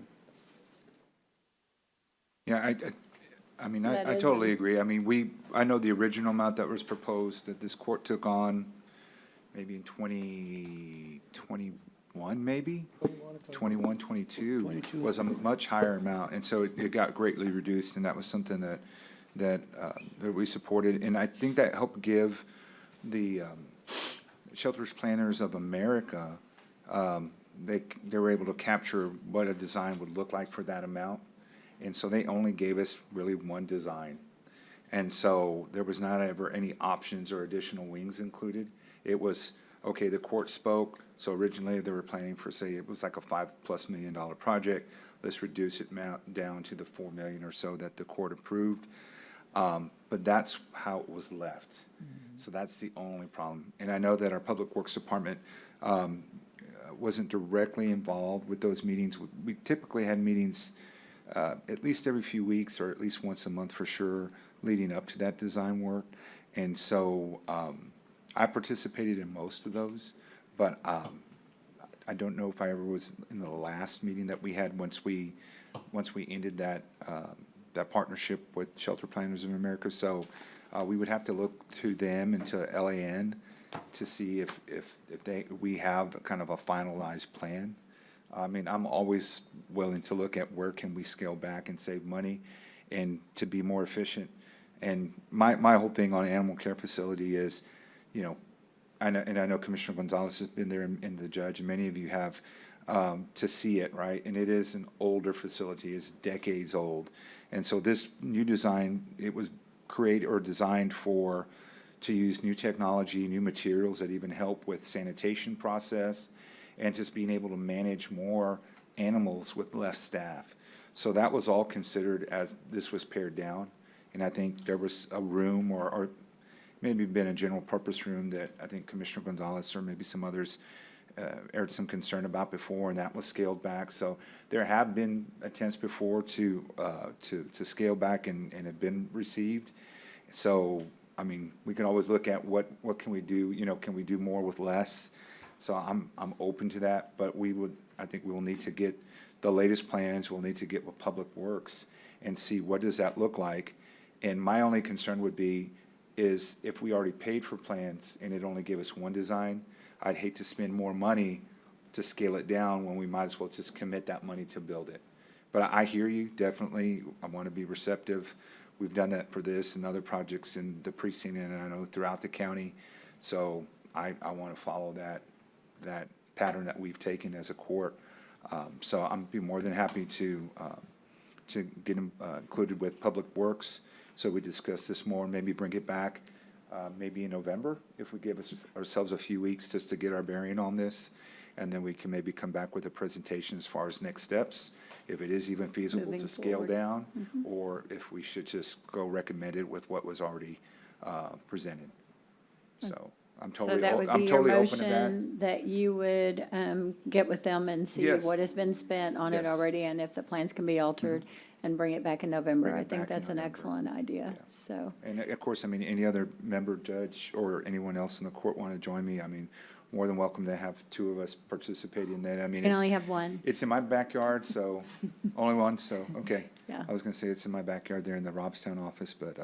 Yeah, I mean, That I is totally agree. I mean, I know the original amount that was proposed that this court took on maybe in 2021, maybe? 21, 22 22. was a much higher amount, and so it got greatly reduced, and that was something that we supported. And I think that helped give the Shelters Planners of America, they were able to capture what a design would look like for that amount. And so they only gave us really one design. And so there was not ever any options or additional wings included. It was, okay, the court spoke, so originally they were planning for, say, it was like a $5+ million project. Let's reduce it down to the $4 million or so that the court approved. but that's how it was left. So that's the only problem. And I know that our Public Works Department wasn't directly involved with those meetings. We typically had meetings at least every few weeks or at least once a month for sure, leading up to that design work. And so I participated in most of those, but I don't know if I ever was in the last meeting that we had once we ended that partnership with Shelter Planners of America. So we would have to look to them and to LAN to see if we have kind of a finalized plan. I mean, I'm always willing to look at where can we scale back and save money and to be more efficient. And my whole thing on animal care facility is, you know, I know Commissioner Gonzalez has been there and the judge, and many of you have, to see it, right? And it is an older facility, it's decades old. And so this new design, it was created or designed to use new technology, new materials that even help with sanitation process and just being able to manage more animals with less staff. So that was all considered as this was pared down. And I think there was a room or maybe been a general purpose room that I think Commissioner Gonzalez or maybe some others aired some concern about before, and that was scaled back. So there have been attempts before to scale back and have been received. So, I mean, we can always look at what can we do, you know, can we do more with less? So I'm open to that, but I think we will need to get the latest plans, we'll need to get with Public Works and see what does that look like. And my only concern would be is if we already paid for plans and it only gave us one design, I'd hate to spend more money to scale it down when we might as well just commit that money to build it. But I hear you, definitely. I want to be receptive. We've done that for this and other projects in the precinct and I know throughout the county. So I want to follow that pattern that we've taken as a court. So I'm be more than happy to get them included with Public Works. So we discuss this more and maybe bring it back maybe in November if we give ourselves a few weeks just to get our bearing on this. And then we can maybe come back with a presentation as far as next steps, if it is even feasible Moving to scale forward. down, or if we should just go recommended with what was already presented. So I'm So totally, that would I'm be your totally open to that. motion, that you would get with them and see Yes. what has been spent on it Yes. already, and if the plans can be altered, and bring it back in November. Bring I it think back in that's an November. excellent idea, so. And of course, I mean, any other member, judge, or anyone else in the court want to join me, I mean, more than welcome to have two of us participate in that. I mean, You can only have one. it's in my backyard, so, only one, so, okay. Yeah. I was gonna say it's in my backyard there in the Robstown office, but,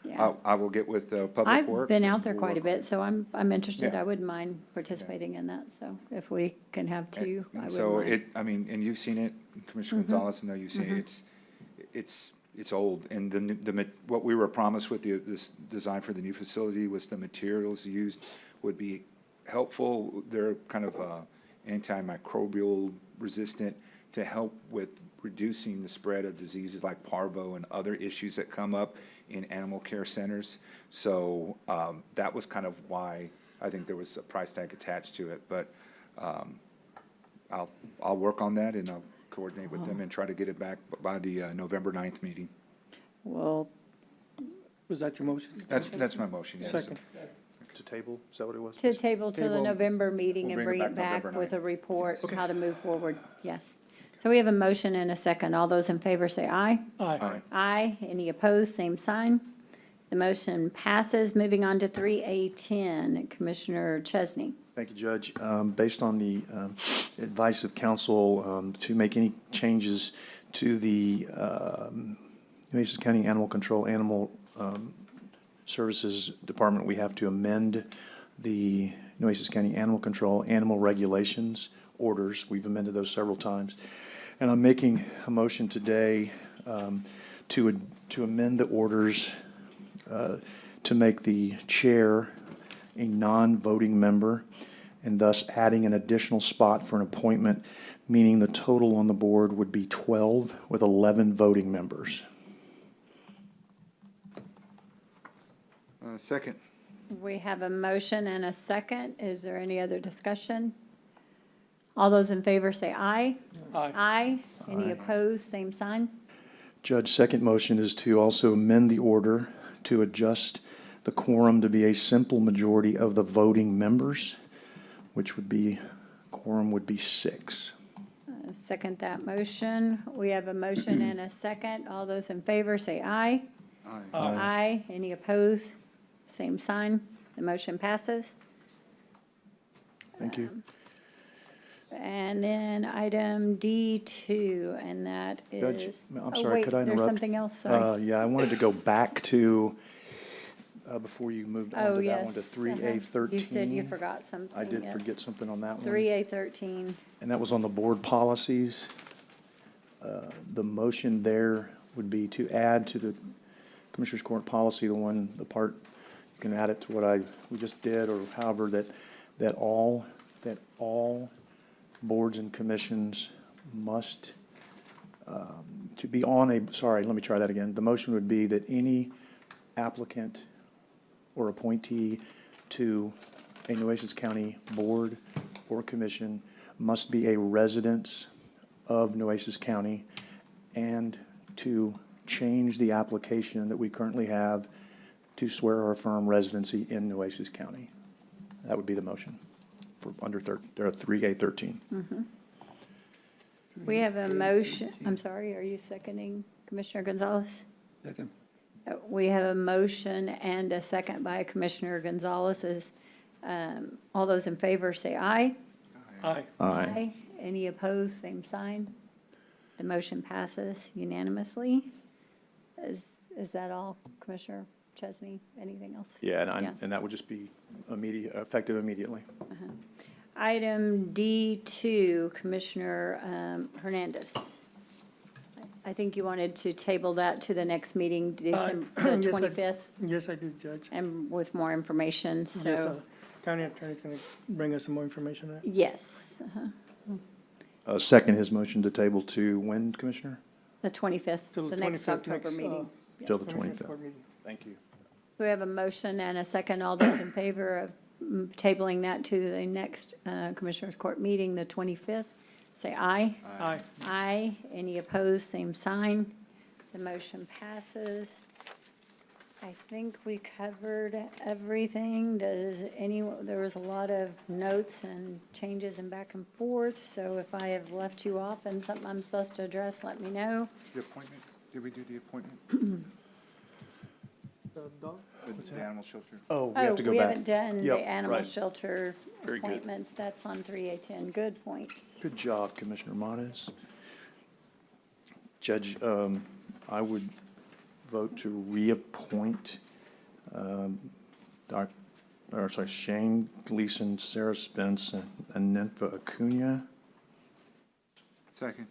Yeah. I will get with, Public I've Works. been and out there we'll quite a work on bit, so I'm interested. Yeah. I wouldn't mind participating in that, so if we can have it. two, I And wouldn't so mind. I mean, and you've seen it, Commissioner Gonzalez, I know you've seen it, it's old, and what we were promised with this design for the new facility was the materials used would be helpful. They're kind of antimicrobial resistant to help with reducing the spread of diseases like parvo and other issues that come up in animal care centers. So that was kind of why I think there was a price tag attached to it. But I'll work on that and I'll coordinate with them and try to get it back by the November 9th meeting. Well, Was that your motion? That's my motion, yes. Second. To table, is that what it was? to table to the Table. November meeting We'll and bring bring it it back back November with a 9th. report, how to move forward, yes. So we have a motion and a second. All those in favor say aye. Aye. Aye. Any opposed, same sign. The motion passes. Moving on to 3A10, Commissioner Chesney. Thank you, Judge. Based on the advice of counsel to make any changes to the Nueces County Animal Control Animal Services Department, we have to amend the Nueces County Animal Control Animal Regulations orders. We've amended those several times. And I'm making a motion today to amend the orders to make the chair a non-voting member, and thus adding an additional spot for an appointment, meaning the total on the board would be 12 with 11 voting members. Second. We have a motion and a second. Is there any other discussion? All those in favor say aye. Aye. Aye. Any Aye. opposed, same sign. Judge, second motion is to also amend the order to adjust the quorum to be a simple majority of the voting members, which would be, quorum would be 6. Second that motion. We have a motion and a second. All those in favor say aye. Aye. Any opposed? Same sign. The motion passes. Thank you. And then item D2, and that Judge, is. I'm oh, sorry, wait, could I interrupt? There's something else, sorry. Yeah, I wanted to go back to, before you moved on Oh, to that yes. one, to 3A13. You said you forgot something. I did yes. forget something on that one. 3A13. And that was on the board policies. The motion there would be to add to the Commissioners Court policy, the part, you can add it to what we just did, or however, that all boards and commissions must, to be on sorry, let me try that again. The motion would be that any applicant or appointee to a Nueces County board or commission must be a resident of Nueces County, and to change the application that we currently have to swear or affirm residency in Nueces County. That would be the motion for under 3A13. We have a motion, I'm sorry, are you seconding Commissioner Gonzalez? Second. We have a motion and a second by Commissioner Gonzalez. All those in favor say aye. Aye. Aye. Any opposed, same sign. The motion passes unanimously. Is that all, Commissioner Chesney? Anything else? Yeah, Yes. and that would just be effective immediately. Item D2, Commissioner Hernandez. I think you wanted to table that to the next meeting, December the Yes, 25th, Yes, I do, Judge. and with more information, Yes, so, County Attorney's gonna bring us some more information on that. yes. Second his motion to table to when, Commissioner? The 25th, Till the the next 25th, October meeting. Till the Commissioners 25th. Court meeting. Thank you. We have a motion and a second. All those in favor of tabling that to the next Commissioners Court meeting, the 25th, say aye. Aye. Aye. Any opposed, same sign. The motion passes. I think we covered everything. There was a lot of notes and changes and back and forth, so if I have left you off and something I'm supposed to address, let me know. The appointment, did we do the appointment? The animal shelter? Oh, we have to go we back. haven't done Yep, the animal right. shelter Very good. appointments. That's on 3A10. Good point. Good job, Commissioner Modas. Judge, I would vote to reappoint Shane Gleason, Sarah Spence, and Ninfa Acuna. Second.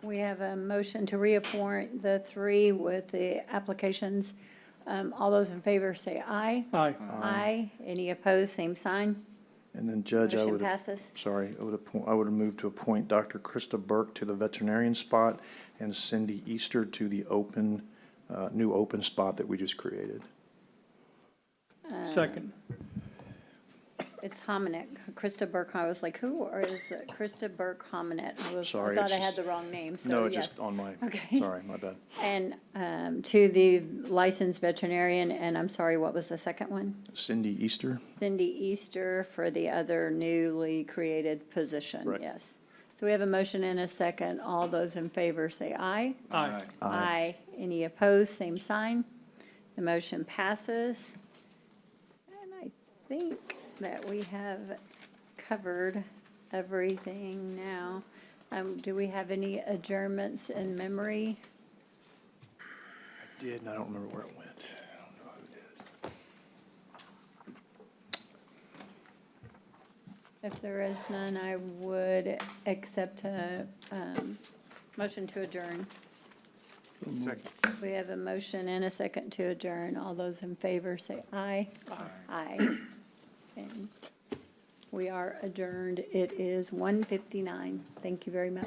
We have a motion to reappoint the three with the applications. All those in favor say aye. Aye. Aye. Any opposed, same sign. And then, Judge, I Motion would, passes. sorry, I would move to appoint Dr. Krista Burke to the veterinarian spot and Cindy Easter to the new open spot that we just created. Second. It's Hominick. Krista Burke, I was like, who is it? Krista Burke Hominick. I Sorry, thought it's I had just- the wrong name, so No, yes. just on my, Okay. sorry, my bad. And to the licensed veterinarian, and I'm sorry, what was the second one? Cindy Easter? Cindy Easter for the other newly created position, Right. yes. So we have a motion and a second. All those in favor say aye. Aye. Aye. Any opposed, same sign. The motion passes. And I think that we have covered everything now. Do we have any adjournments in memory? I did, and I don't remember where it went. I don't know who did. If there is none, I would accept a motion to adjourn. Second. We have a motion and a second to adjourn. All those in favor say aye. Aye. And we are adjourned. It is 1:59. Thank you very much.